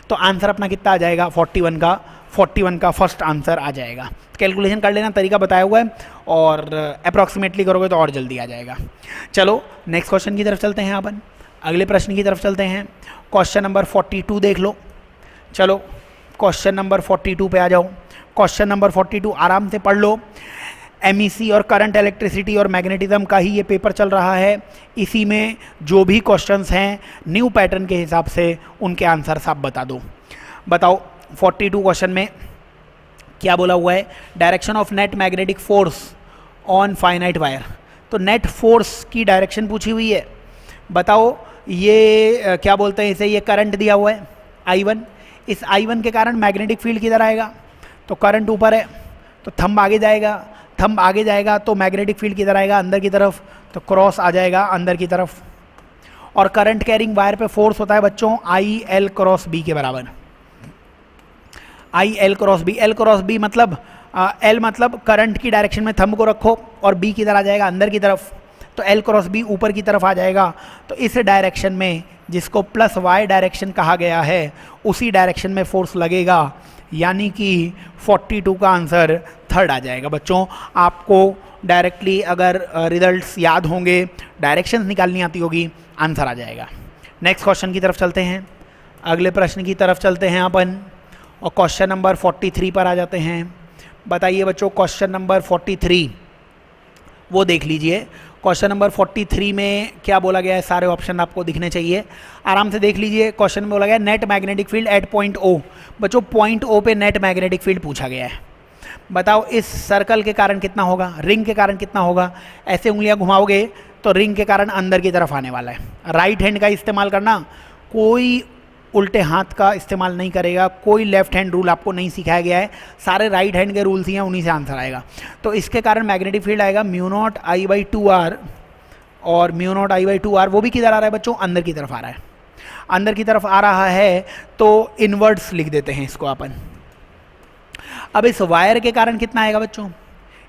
तो आंसर अपना कितना आ जाएगा, 41 का फर्स्ट आंसर आ जाएगा। कैलकुलेशन कर लेना, तरीका बताया हुआ है, और अप्रॉक्सीमेटली करोगे तो और जल्दी आ जाएगा। चलो नेक्स्ट क्वेश्चन की तरफ चलते हैं, अपन अगले प्रश्न की तरफ चलते हैं। क्वेश्चन नंबर 42 देख लो। चलो क्वेश्चन नंबर 42 पे आ जाओ। क्वेश्चन नंबर 42 आराम से पढ़ लो। एमईसी और करंट इलेक्ट्रिसिटी और मैग्नेटिज्म का ही ये पेपर चल रहा है। इसी में जो भी क्वेश्चंस हैं न्यू पैटर्न के हिसाब से उनके आंसर्स आप बता दो। बताओ 42 क्वेश्चन में क्या बोला हुआ है, direction of net magnetic force on finite wire. तो नेट फोर्स की डायरेक्शन पूछी हुई है। बताओ ये क्या बोलते हैं इसे, ये करंट दिया हुआ है I1, इस I1 के कारण मैग्नेटिक फील्ड किधर आएगा, तो करंट ऊपर है तो थंब आगे जाएगा, थंब आगे जाएगा तो मैग्नेटिक फील्ड किधर आएगा, अंदर की तरफ, तो क्रॉस आ जाएगा अंदर की तरफ। और करंट कैरिंग वायर पे फोर्स होता है बच्चों IL क्रॉस B के बराबर। IL cross B, L cross B मतलब L मतलब करंट की डायरेक्शन में थंब को रखो और B किधर आ जाएगा, अंदर की तरफ, तो L क्रॉस B ऊपर की तरफ आ जाएगा। तो इस डायरेक्शन में जिसको +y डायरेक्शन कहा गया है उसी डायरेक्शन में फोर्स लगेगा, यानी कि 42 का आंसर थर्ड आ जाएगा। बच्चों आपको डायरेक्टली अगर रिजल्ट्स याद होंगे, डायरेक्शंस निकालनी आती होगी, आंसर आ जाएगा। नेक्स्ट क्वेश्चन की तरफ चलते हैं, अगले प्रश्न की तरफ चलते हैं अपन, और क्वेश्चन नंबर 43 पर आ जाते हैं। बताइए बच्चों क्वेश्चन नंबर 43 वो देख लीजिए। क्वेश्चन नंबर 43 में क्या बोला गया है, सारे ऑप्शन आपको दिखने चाहिए, आराम से देख लीजिए। क्वेश्चन में बोला गया net magnetic field at point O। बच्चों पॉइंट O पे नेट मैग्नेटिक फील्ड पूछा गया है। बताओ इस सर्कल के कारण कितना होगा, रिंग के कारण कितना होगा। ऐसे उंगलियां घुमाओगे तो रिंग के कारण अंदर की तरफ आने वाला है। राइट हैंड का इस्तेमाल करना, कोई उल्टे हाथ का इस्तेमाल नहीं करेगा, कोई लेफ्ट हैंड रूल आपको नहीं सिखाया गया है, सारे राइट हैंड के रूल्स ही हैं, उन्हीं से आंसर आएगा। तो इसके कारण मैग्नेटिक फील्ड आएगा μ0 I/2r, और μ0 I/2r वो भी किधर आ रहा है बच्चों, अंदर की तरफ आ रहा है। अंदर की तरफ आ रहा है तो इनवर्ड्स लिख देते हैं इसको अपन। अब इस वायर के कारण कितना आएगा बच्चों,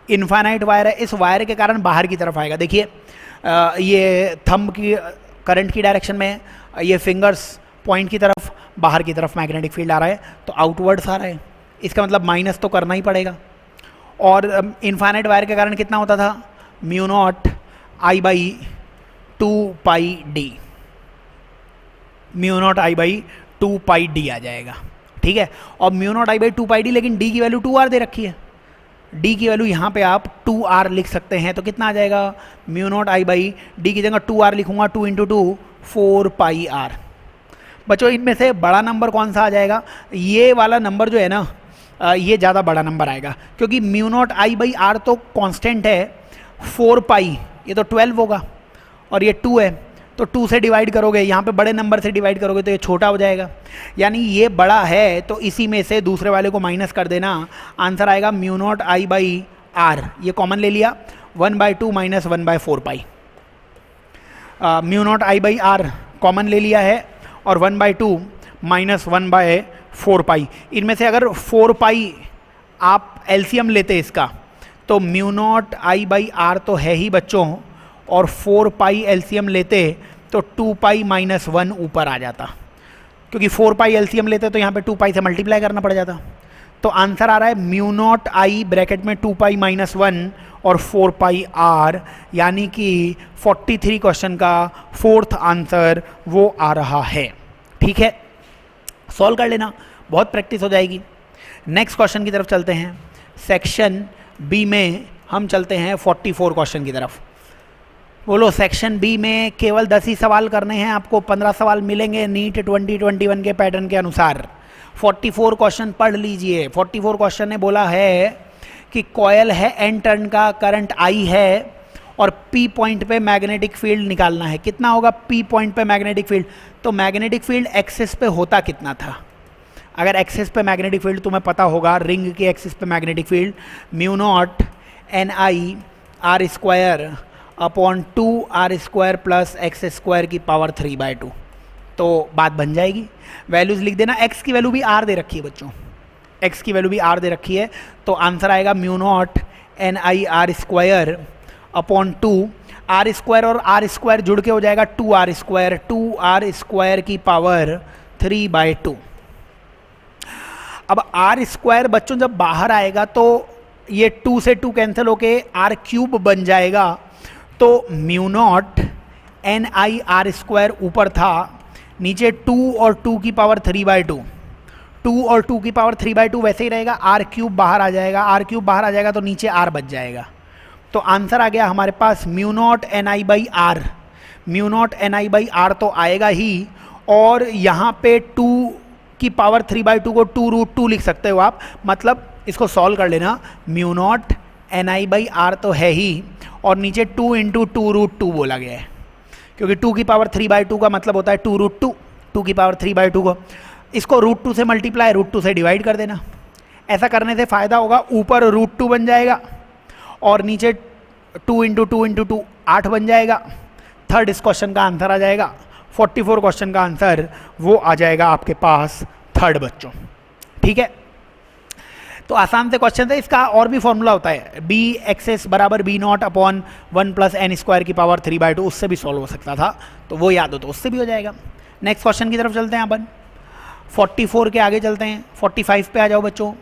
इनफाइनाइट वायर है, इस वायर के कारण बाहर की तरफ आएगा। देखिए ये थंब की करंट की डायरेक्शन में, ये फिंगर्स पॉइंट की तरफ, बाहर की तरफ मैग्नेटिक फील्ड आ रहा है, तो आउटवर्ड्स आ रहा है, इसका मतलब माइनस तो करना ही पड़ेगा। और इनफाइनाइट वायर के कारण कितना होता था, μ0 I/2πd, μ0 I/2πd आ जाएगा, ठीक है। और μ0 I/2πd, लेकिन d की वैल्यू 2r दे रखी है, d की वैल्यू यहाँ पे आप 2r लिख सकते हैं, तो कितना आ जाएगा, μ0 I/d की जगह 2r लिखूंगा, 2 × 2 4πr। बच्चों इनमें से बड़ा नंबर कौन सा आ जाएगा? ये वाला नंबर जो है ना, ये ज़्यादा बड़ा नंबर आएगा, क्योंकि mu naught I by are तो कांस्टेंट है 4 पाई, ये तो 12 होगा और ये 2 है, तो 2 से डिवाइड करोगे, यहाँ पे बड़े नंबर से डिवाइड करोगे तो ये छोटा हो जाएगा, यानी ये बड़ा है, तो इसी में से दूसरे वाले को माइनस कर देना, आंसर आएगा mu naught I by r, ये कॉमन ले लिया, 1/2 minus 1/4 pi, mu naught I by r common ले लिया है और 1/2 माइनस 1/4 पाई। इनमें से अगर 4 पाई आप एलसीएम लेते इसका, तो mu naught I by are तो है ही बच्चों, और 4 पाई एलसीएम लेते तो 2 पाई माइनस 1 ऊपर आ जाता, क्योंकि 4 पाई एलसीएम लेते तो यहाँ पे 2 पाई से मल्टीप्लाई करना पड़ जाता। तो आंसर आ रहा है म्यू नॉट आई ब्रैकेट में 2 पाई माइनस 1 और 4 पाई आर, यानी कि 43 क्वेश्चन का 4th आंसर वो आ रहा है। ठीक है, सॉल्व कर लेना, बहुत प्रैक्टिस हो जाएगी। नेक्स्ट क्वेश्चन की तरफ चलते हैं। सेक्शन बी में हम चलते हैं 44 क्वेश्चन की तरफ। बोलो, सेक्शन बी में केवल 10 ही सवाल करने हैं आपको, 15 सवाल मिलेंगे नीट 2021 के पैटर्न के अनुसार। 44 क्वेश्चन पढ़ लीजिए। 44 क्वेश्चन ने बोला है कि कॉयल है एन टर्न का, करंट आई है और पी पॉइंट पे मैग्नेटिक फील्ड निकालना है। कितना होगा पी पॉइंट पे मैग्नेटिक फील्ड? तो मैग्नेटिक फील्ड एक्सिस पे होता कितना था? अगर एक्सिस पे मैग्नेटिक फील्ड तुम्हें पता होगा, रिंग के एक्सिस पे magnetic field mu not an I r square upon 2 r square plus x square की पावर 3/2, तो बात बन जाएगी। वैल्यूज लिख देना, एक्स की वैल्यू भी आर दे रखी है बच्चों, एक्स की वैल्यू भी आर दे रखी है, तो आंसर आएगा mu not an I r square upon 2 r square और आर स्क्वायर जुड़ के हो जाएगा 2 आर स्क्वायर की पावर 3/2। अब आर स्क्वायर बच्चों जब बाहर आएगा तो ये 2 से 2 कैंसिल होके आर क्यूब बन जाएगा, तो mu not an I r square ऊपर था, नीचे 2 और 2 की पावर 3/2, 2 और 2 की पावर 3/2 वैसे ही रहेगा, आर क्यूब बाहर आ जाएगा, आर क्यूब बाहर आ जाएगा तो नीचे आर बच जाएगा। तो आंसर आ गया हमारे पास mu not an I by R. Mu not an I by are तो आएगा ही, और यहाँ पे 2 की पावर 3/2 को 2√2 लिख सकते हो आप, मतलब इसको सॉल्व कर लेना, mu not an I by are तो है ही, और नीचे 2 × 2√2 बोला गया है, क्योंकि 2 की पावर 3/2 का मतलब होता है 2√2, 2 की पावर 3/2 को इसको √2 से मल्टीप्लाई, √2 से डिवाइड कर देना। ऐसा करने से फ़ायदा होगा, ऊपर √2 बन जाएगा और नीचे 2 × 2 × 2 8 बन जाएगा। थर्ड इस क्वेश्चन का आंसर आ जाएगा, 44 क्वेश्चन का आंसर वो आ जाएगा आपके पास थर्ड बच्चों। ठीक है, तो आसान से क्वेश्चन है, इसका और भी फॉर्मूला होता है, बी एक्सेस बराबर B naught upon 1 + n square की पावर 3/2, उससे भी सॉल्व हो सकता था, तो वो याद हो तो उससे भी हो जाएगा। नेक्स्ट क्वेश्चन की तरफ चलते हैं अपन, 44 के आगे चलते हैं, 45 पे आ जाओ बच्चों।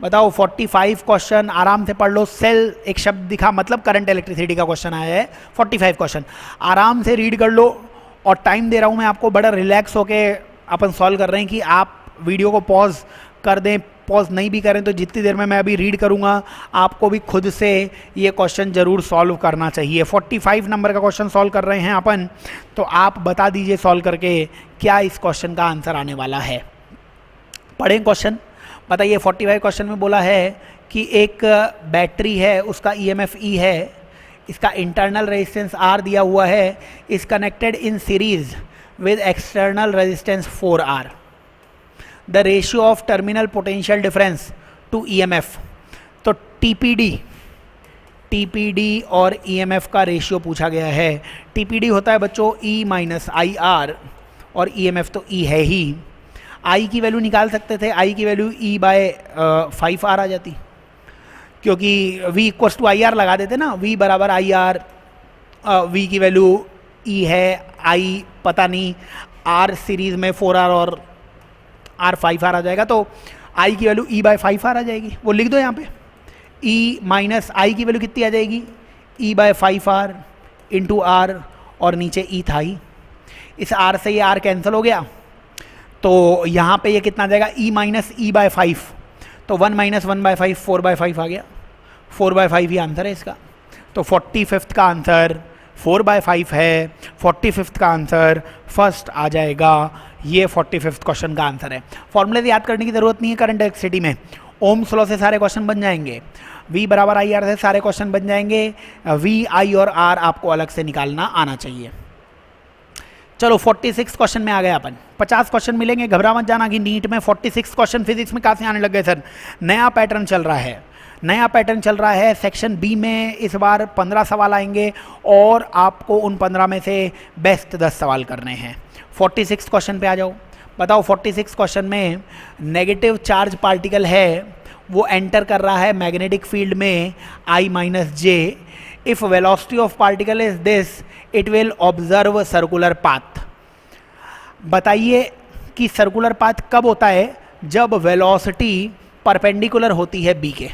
बताओ 45 क्वेश्चन आराम से पढ़ लो। सेल एक शब्द दिखा, मतलब करंट इलेक्ट्रिसिटी का क्वेश्चन आया है। 45 क्वेश्चन आराम से रीड कर लो, और टाइम दे रहा हूँ मैं आपको, बड़ा रिलैक्स होके अपन सॉल्व कर रहे हैं कि आप वीडियो को पॉज कर दें, पॉज नहीं भी करें तो जितनी देर में मैं अभी रीड करूंगा आपको भी खुद से ये क्वेश्चन जरूर सॉल्व करना चाहिए। 45 नंबर का क्वेश्चन सॉल्व कर रहे हैं अपन, तो आप बता दीजिए सॉल्व करके क्या इस क्वेश्चन का आंसर आने वाला है। पढ़ें क्वेश्चन, बताइए। 45 क्वेश्चन में बोला है कि एक बैटरी है, उसका EMF E है, इसका इंटरनल रेजिस्टेंस R दिया हुआ है, is connected in series with external resistance 4R। The ratio of terminal potential difference to EMF, तो TPD और EMF का रेशियो पूछा गया है। TPD होता है बच्चों E - IR, और EMF तो E है ही। I की वैल्यू निकाल सकते थे, I की वैल्यू E/5R आ जाती, क्योंकि V = IR लगा देते ना, V बराबर IR, V की वैल्यू E है, I पता नहीं, R सीरीज में 4R और R 5R आ जाएगा, तो I की वैल्यू E/5R आ जाएगी, वो लिख दो यहाँ पे। E - I की वैल्यू कितनी आ जाएगी? E/5R × R, और नीचे E था ही, इस R से ये R कैंसिल हो गया, तो यहाँ पे ये कितना आ जाएगा? E - E/5, तो 1 - 1/5 4/5 आ गया, 4/5 ही आंसर है इसका। तो 45th का आंसर 4/5 है, 45th का आंसर फर्स्ट आ जाएगा, ये 45th क्वेश्चन का आंसर है। फॉर्मूले याद करने की जरूरत नहीं है करंट इलेक्ट्रिसिटी में, ओम्स लॉ से सारे क्वेश्चन बन जाएंगे, V बराबर आई आर से सारे क्वेश्चन बन जाएंगे, V I और R आपको अलग से निकालना आना चाहिए। चलो 46 क्वेश्चन में आ गए अपन, 50 क्वेश्चन मिलेंगे, घबरा मत जाना कि नीट में 46 क्वेश्चन फिजिक्स में कहाँ से आने लग गए सर, नया पैटर्न चल रहा है, नया पैटर्न चल रहा है। सेक्शन बी में इस बार 15 सवाल आएंगे और आपको उन 15 में से बेस्ट 10 सवाल करने हैं। 46 क्वेश्चन पे आ जाओ, बताओ 46 क्वेश्चन में नेगेटिव चार्ज पार्टिकल है, वो एंटर कर रहा है मैग्नेटिक फील्ड में I minus J, if velocity of particle is this it will observe circular path. बताइए कि सर्कुलर पाथ कब होता है, जब वेलोसिटी परपेंडिकुलर होती है बी के।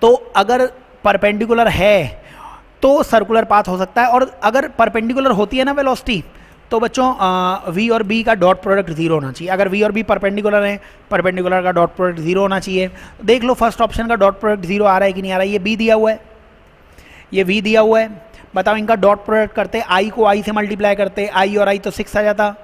तो अगर परपेंडिकुलर है तो सर्कुलर पाथ हो सकता है, और अगर परपेंडिकुलर होती है ना वेलोसिटी, तो बच्चों v और b का डॉट प्रोडक्ट जीरो होना चाहिए। अगर v और b परपेंडिकुलर है, परपेंडिकुलर का डॉट प्रोडक्ट जीरो होना चाहिए। देख लो फर्स्ट ऑप्शन का डॉट प्रोडक्ट जीरो आ रहा है कि नहीं आ रहा है, ये b दिया हुआ है, ये v दिया हुआ है। बताओ इनका डॉट प्रोडक्ट करते, i को i से मल्टीप्लाई करते, i और i तो 6 आ जाता,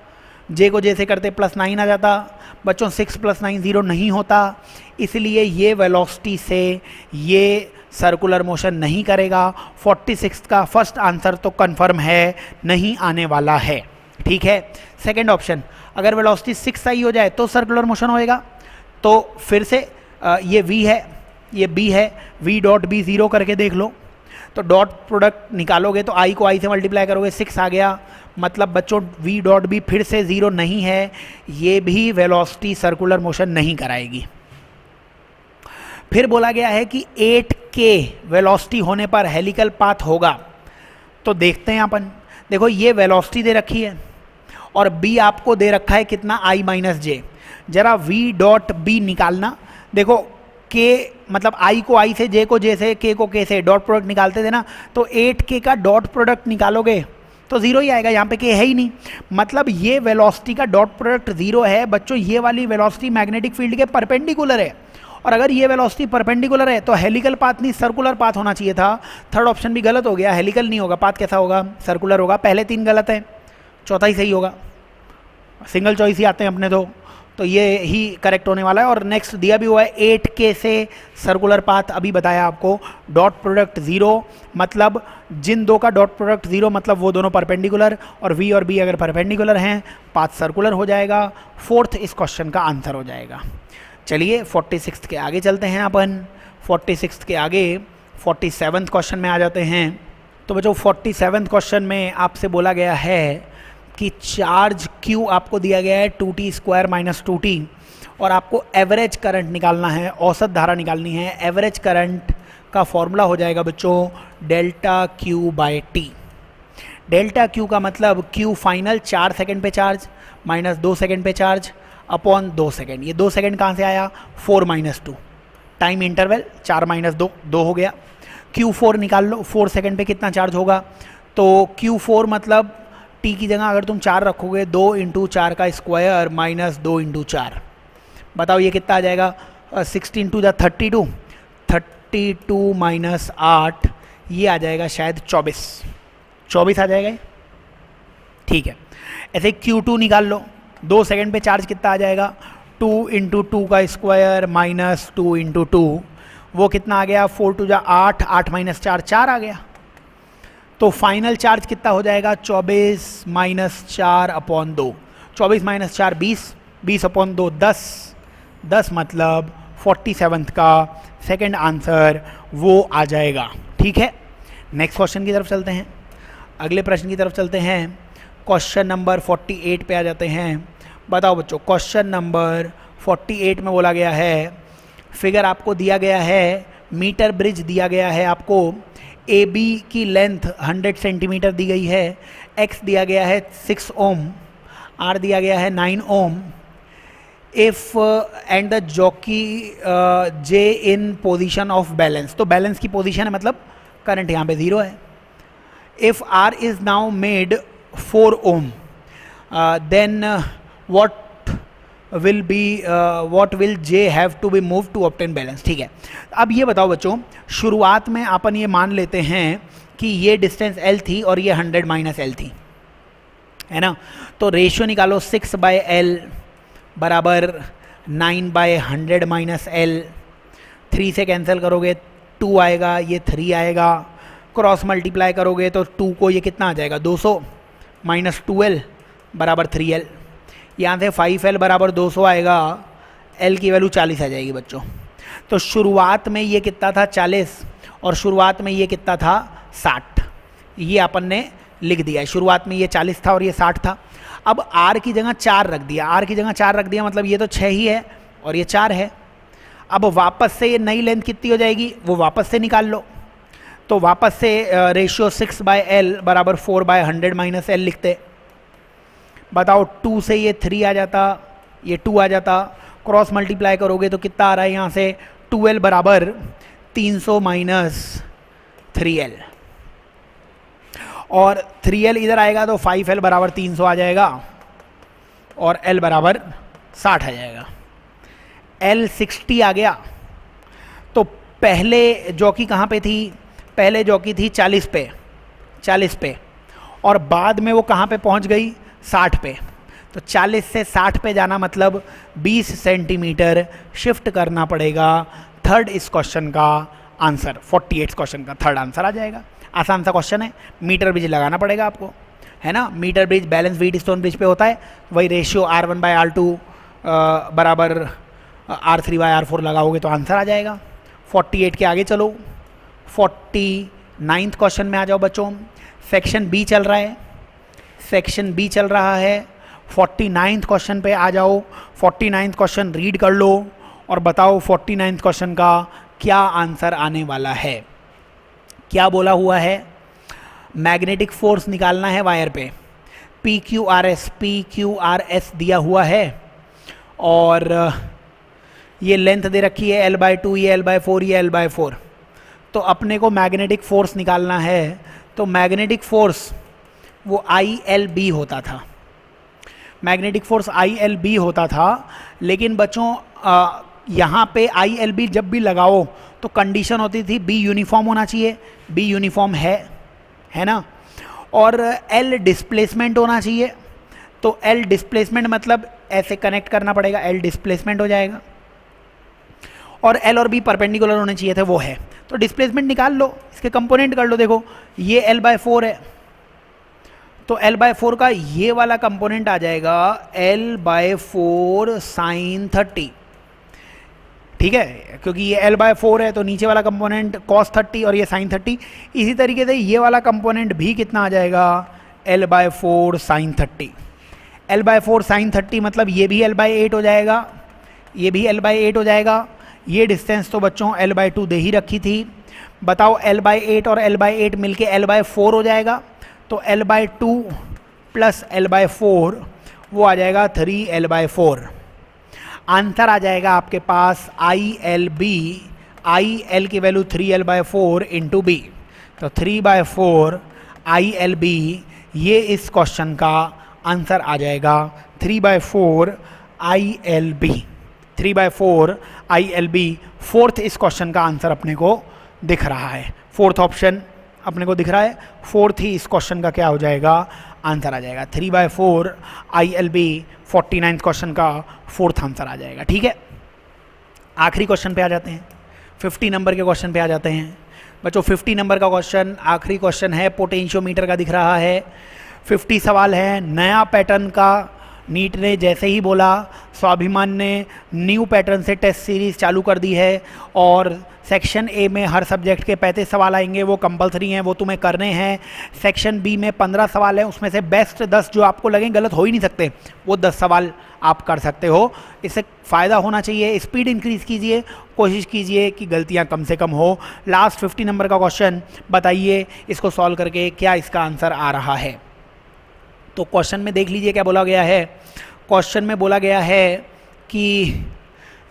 j को j से करते +9 आ जाता। बच्चों 6 + 9 0 नहीं होता, इसलिए ये वेलोसिटी से ये सर्कुलर मोशन नहीं करेगा। 46 का फर्स्ट आंसर तो कंफर्म है, नहीं आने वाला है। ठीक है, सेकंड ऑप्शन, अगर वेलोसिटी 6 आई हो जाए तो सर्कुलर मोशन होएगा। तो फिर से ये v है, ये b है, v डॉट b 0 करके देख लो, तो डॉट प्रोडक्ट निकालोगे तो i को i से मल्टीप्लाई करोगे, 6 आ गया। मतलब बच्चों v डॉट b फिर से 0 नहीं है, ये भी वेलोसिटी सर्कुलर मोशन नहीं कराएगी। फिर बोला गया है कि 8k वेलोसिटी होने पर हेलिकल पाथ होगा। तो देखते हैं अपन, देखो ये वेलोसिटी दे रखी है और b आपको दे रखा है कितना, i माइनस जे। जरा v डॉट b निकालना, देखो k मतलब i को i से, j को j से, k को k से डॉट प्रोडक्ट निकालते थे ना, तो 8k का डॉट प्रोडक्ट निकालोगे तो 0 ही आएगा, यहाँ पे k है ही नहीं। मतलब ये वेलोसिटी का डॉट प्रोडक्ट 0 है। बच्चों ये वाली वेलोसिटी मैग्नेटिक फील्ड के परपेंडिकुलर है, और अगर ये वेलोसिटी परपेंडिकुलर है तो हेलिकल पाथ नहीं सर्कुलर पाथ होना चाहिए था। थर्ड ऑप्शन भी गलत हो गया, हेलिकल नहीं होगा, पाथ कैसा होगा, सर्कुलर होगा। पहले 3 गलत है, चौथा ही सही होगा, सिंगल चॉइस ही आते हैं अपने तो ये ही करेक्ट होने वाला है। और नेक्स्ट दिया भी हुआ है 8k से सर्कुलर पाथ, अभी बताया आपको, डॉट प्रोडक्ट 0, मतलब जिन दो का डॉट प्रोडक्ट 0 मतलब वो दोनों परपेंडिकुलर, और v और b अगर परपेंडिकुलर हैं पाथ सर्कुलर हो जाएगा। फोर्थ इस क्वेश्चन का आंसर हो जाएगा। चलिए 46 के आगे चलते हैं अपन, 46 के आगे 47 क्वेश्चन में आ जाते हैं। तो बच्चों 47 क्वेश्चन में आपसे बोला गया है कि चार्ज Q आपको दिया गया है 2t² - 2t, और आपको एवरेज करंट निकालना है, औसत धारा निकालनी है। एवरेज करंट का फॉर्मूला हो जाएगा बच्चों ΔQ/T। ΔQ का मतलब Q फाइनल 4 सेकंड पे चार्ज माइनस 2 सेकंड पे चार्ज अपॉन 2 सेकंड। ये 2 सेकंड कहाँ से आया, 4 - 2 टाइम इंटरवल, 4 - 2 2 हो गया। Q4 निकाल लो, 4 सेकंड पे कितना चार्ज होगा, तो Q4 मतलब T की जगह अगर तुम 4 रखोगे, 2 × 4 का स्क्वायर माइनस 2 × 4, बताओ ये कितना आ जाएगा, 16 × 32, 32 - 8, ये आ जाएगा शायद 24 आ जाएगा। ठीक है, ऐसे Q2 निकाल लो, 2 सेकंड पे चार्ज कितना आ जाएगा, 2 × 2 का स्क्वायर माइनस 2 × 2, वो कितना आ गया, 4 × 8, 8 - 4 4 आ गया। तो फाइनल चार्ज कितना हो जाएगा, 24 - 4 अपॉन 2, 24 - 4 20, 20 अपॉन 2 10, 10 मतलब 47 का सेकंड आंसर वो आ जाएगा। ठीक है, नेक्स्ट क्वेश्चन की तरफ चलते हैं, अगले प्रश्न की तरफ चलते हैं। क्वेश्चन नंबर 48 पे आ जाते हैं। बताओ बच्चों, क्वेश्चन नंबर 48 में बोला गया है, फिगर आपको दिया गया है, मीटर ब्रिज दिया गया है आपको, AB की लेंथ 100 सेंटीमीटर दी गई है, X दिया गया है 6 ओम, R दिया गया है 9 ohm. If end the jockey J in position of balance, तो बैलेंस की पोजीशन है मतलब करंट यहाँ पे 0 है। If R is now made 4 ohm, then what will J have to be moved to obtain balance। ठीक है, अब ये बताओ बच्चों, शुरुआत में अपन ये मान लेते हैं कि ये डिस्टेंस L थी और ये 100 - L थी, है ना। तो रेशियो निकालो 6/L बराबर 9/100 माइनस L, 3 से कैंसिल करोगे 2 आएगा, ये 3 आएगा, क्रॉस मल्टीप्लाई करोगे तो 2 को ये कितना आ जाएगा 200 माइनस 2L बराबर 3L, यहाँ से 5L बराबर 200 आएगा, L की वैल्यू 40 आ जाएगी बच्चों। तो शुरुआत में ये कितना था 40 और शुरुआत में ये कितना था 60, ये अपन ने लिख दिया है। शुरुआत में ये 40 था और ये 60 था। अब R की जगह 4 रख दिया, R की जगह 4 रख दिया, मतलब ये तो 6 ही है और ये 4 है। अब वापस से ये नई लेंथ कितनी हो जाएगी वो वापस से निकाल लो। तो वापस से रेशियो 6/L बराबर 4/100 माइनस L लिखते। बताओ 2 से ये 3 आ जाता, ये 2 आ जाता, क्रॉस मल्टीप्लाई करोगे तो कितना आ रहा है यहाँ से 2L बराबर 300 माइनस 3L, और 3L इधर आएगा तो 5L बराबर 300 आ जाएगा और L बराबर 60 आ जाएगा। L 60 आ गया तो पहले जॉकी कहाँ पे थी, पहले जॉकी थी 40 पे और बाद में वो कहाँ पे पहुँच गई 60 पे। तो 40 से 60 पे जाना मतलब 20 सेंटीमीटर शिफ्ट करना पड़ेगा। थर्ड इस क्वेश्चन का आंसर 48 क्वेश्चन का थर्ड आंसर आ जाएगा। आसान सा क्वेश्चन है, मीटर ब्रिज लगाना पड़ेगा आपको, है ना। Metre bridge balance Wheatstone bridge पे होता है, वही रेशियो R1/R2 बराबर R3/R4 लगाओगे तो आंसर आ जाएगा। 48 के आगे चलो, 49th क्वेश्चन में आ जाओ बच्चों। सेक्शन बी चल रहा है, सेक्शन बी चल रहा है। 49th क्वेश्चन पे आ जाओ। 49th क्वेश्चन रीड कर लो और बताओ 49th क्वेश्चन का क्या आंसर आने वाला है। क्या बोला हुआ है, मैग्नेटिक फोर्स निकालना है वायर पे, PQRS दिया हुआ है और ये लेंथ दे रखी है L/2, ये L/4, ये L/4। तो अपने को मैग्नेटिक फोर्स निकालना है। तो मैग्नेटिक फोर्स वो ILB होता था, मैग्नेटिक फोर्स ILB होता था। लेकिन बच्चों यहाँ पे ILB जब भी लगाओ तो कंडीशन होती थी B यूनिफॉर्म होना चाहिए, B यूनिफॉर्म है ना, और L डिस्प्लेसमेंट होना चाहिए। तो L डिस्प्लेसमेंट मतलब ऐसे कनेक्ट करना पड़ेगा, L डिस्प्लेसमेंट हो जाएगा, और L और B परपेंडिकुलर होने चाहिए थे, वो है। तो डिस्प्लेसमेंट निकाल लो, इसके कंपोनेंट कर लो। देखो ये L/4 है, तो L/4 का ये वाला कंपोनेंट आ जाएगा L/4 sin 30, ठीक है, क्योंकि ये L/4 है तो नीचे वाला कंपोनेंट cos 30 और ये sin 30। इसी तरीके से ये वाला कंपोनेंट भी कितना आ जाएगा L/4 sin 30। L/4 sin 30 मतलब ये भी L/8 हो जाएगा, ये भी L/8 हो जाएगा। ये डिस्टेंस तो बच्चों L/2 दे ही रखी थी। बताओ L/8 और L/8 मिलके L/4 हो जाएगा, तो L/2 प्लस L/4 वो आ जाएगा 3L/4। आंसर आ जाएगा आपके पास ILB, IL की वैल्यू 3L/4 इंटू B, तो 3/4 ILB, ये इस क्वेश्चन का आंसर आ जाएगा 3/4 ILB, 3/4 ILB। फोर्थ इस क्वेश्चन का आंसर अपने को दिख रहा है, फोर्थ ऑप्शन अपने को दिख रहा है, फोर्थ ही इस क्वेश्चन का क्या हो जाएगा आंसर आ जाएगा 3/4 ILB। 49th क्वेश्चन का फोर्थ आंसर आ जाएगा। ठीक है, आखिरी क्वेश्चन पे आ जाते हैं, 50 नंबर के क्वेश्चन पे आ जाते हैं बच्चों। 50 नंबर का क्वेश्चन आखिरी क्वेश्चन है, पोटेंशियोमीटर का दिख रहा है। 50 सवाल है, नया पैटर्न का। नीट ने जैसे ही बोला, स्वाभिमान ने न्यू पैटर्न से टेस्ट सीरीज चालू कर दी है और सेक्शन ए में हर सब्जेक्ट के 35 सवाल आएंगे, वो कंपलसरी हैं, वो तुम्हें करने हैं। सेक्शन बी में 15 सवाल हैं, उसमें से बेस्ट 10 जो आपको लगें गलत हो ही नहीं सकते, वो 10 सवाल आप कर सकते हो। इससे फ़ायदा होना चाहिए, स्पीड इंक्रीज़ कीजिए, कोशिश कीजिए कि गलतियाँ कम से कम हो। लास्ट 50 नंबर का क्वेश्चन बताइए, इसको सॉल्व करके क्या इसका आंसर आ रहा है। तो क्वेश्चन में देख लीजिए क्या बोला गया है। क्वेश्चन में बोला गया है कि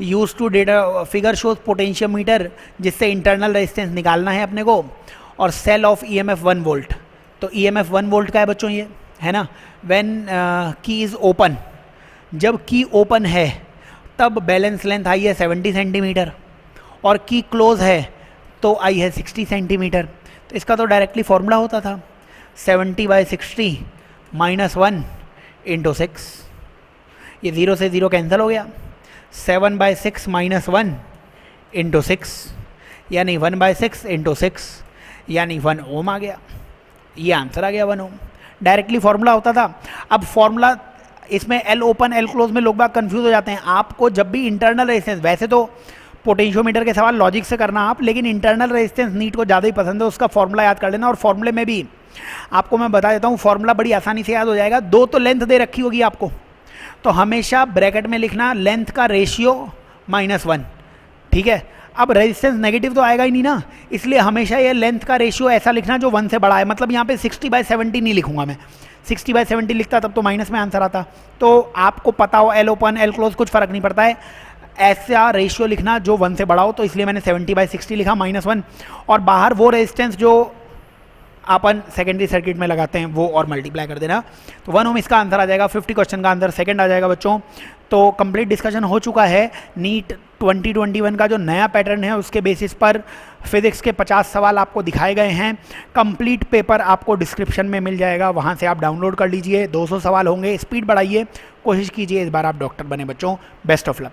use to data figure shows potentiometer, जिससे इंटरनल रेजिस्टेंस निकालना है अपने को, और सेल ऑफ EMF 1 वोल्ट। तो EMF 1 वोल्ट का है बच्चों, ये है ना। व्हेन की इज़ ओपन, जब की ओपन है तब बैलेंस लेंथ आई है 70 सेंटीमीटर और की क्लोज है तो आई है 60 सेंटीमीटर। तो इसका तो डायरेक्टली फॉर्मूला होता था 70/60 -1 इंटू 6, ये 0 से 0 कैंसिल हो गया, 7/6 -1 इंटू 6 यानी 1/6 इंटू 6 यानी 1 ओम आ गया। ये आंसर आ गया 1 ओम। डायरेक्टली फॉर्मूला होता था। अब फॉर्मूला इसमें एल ओपन एल क्लोज में लोग बाग कंफ्यूज हो जाते हैं। आपको जब भी इंटरनल रेजिस्टेंस, वैसे तो पोटेंशियोमीटर के सवाल लॉजिक से करना आप, लेकिन इंटरनल रेजिस्टेंस नीट को ज़्यादा ही पसंद है, उसका फॉर्मूला याद कर लेना। और फॉर्मूले में भी आपको मैं बता देता हूँ, फॉर्मूला बड़ी आसानी से याद हो जाएगा। 2 तो लेंथ दे रखी होगी आपको, तो हमेशा ब्रैकेट में लिखना लेंथ का रेशियो -1, ठीक है। अब रेजिस्टेंस नेगेटिव तो आएगा ही नहीं ना, इसलिए हमेशा ये लेंथ का रेशियो ऐसा लिखना जो 1 से बड़ा है। मतलब यहाँ पे 60/70 नहीं लिखूंगा मैं, 60/70 लिखता तब तो माइनस में आंसर आता। तो आपको पता हो एल ओपन एल क्लोज कुछ फर्क नहीं पड़ता है, ऐसा रेशियो लिखना जो 1 से बड़ा हो, तो इसलिए मैंने 70/60 लिखा -1। और बाहर वो रेजिस्टेंस जो अपन सेकेंडरी सर्किट में लगाते हैं वो और मल्टीप्लाई कर देना, तो 1 ओम इसका आंसर आ जाएगा। 50 क्वेश्चन का आंसर सेकंड आ जाएगा बच्चों। तो कंप्लीट डिस्कशन हो चुका है। नीट 2021 का जो नया पैटर्न है उसके बेसिस पर फिजिक्स के 50 सवाल आपको दिखाए गए हैं। कंप्लीट पेपर आपको डिस्क्रिप्शन में मिल जाएगा, वहाँ से आप डाउनलोड कर लीजिए। 200 सवाल होंगे, स्पीड बढ़ाइए, कोशिश कीजिए इस बार आप डॉक्टर बने बच्चों। Best of luck.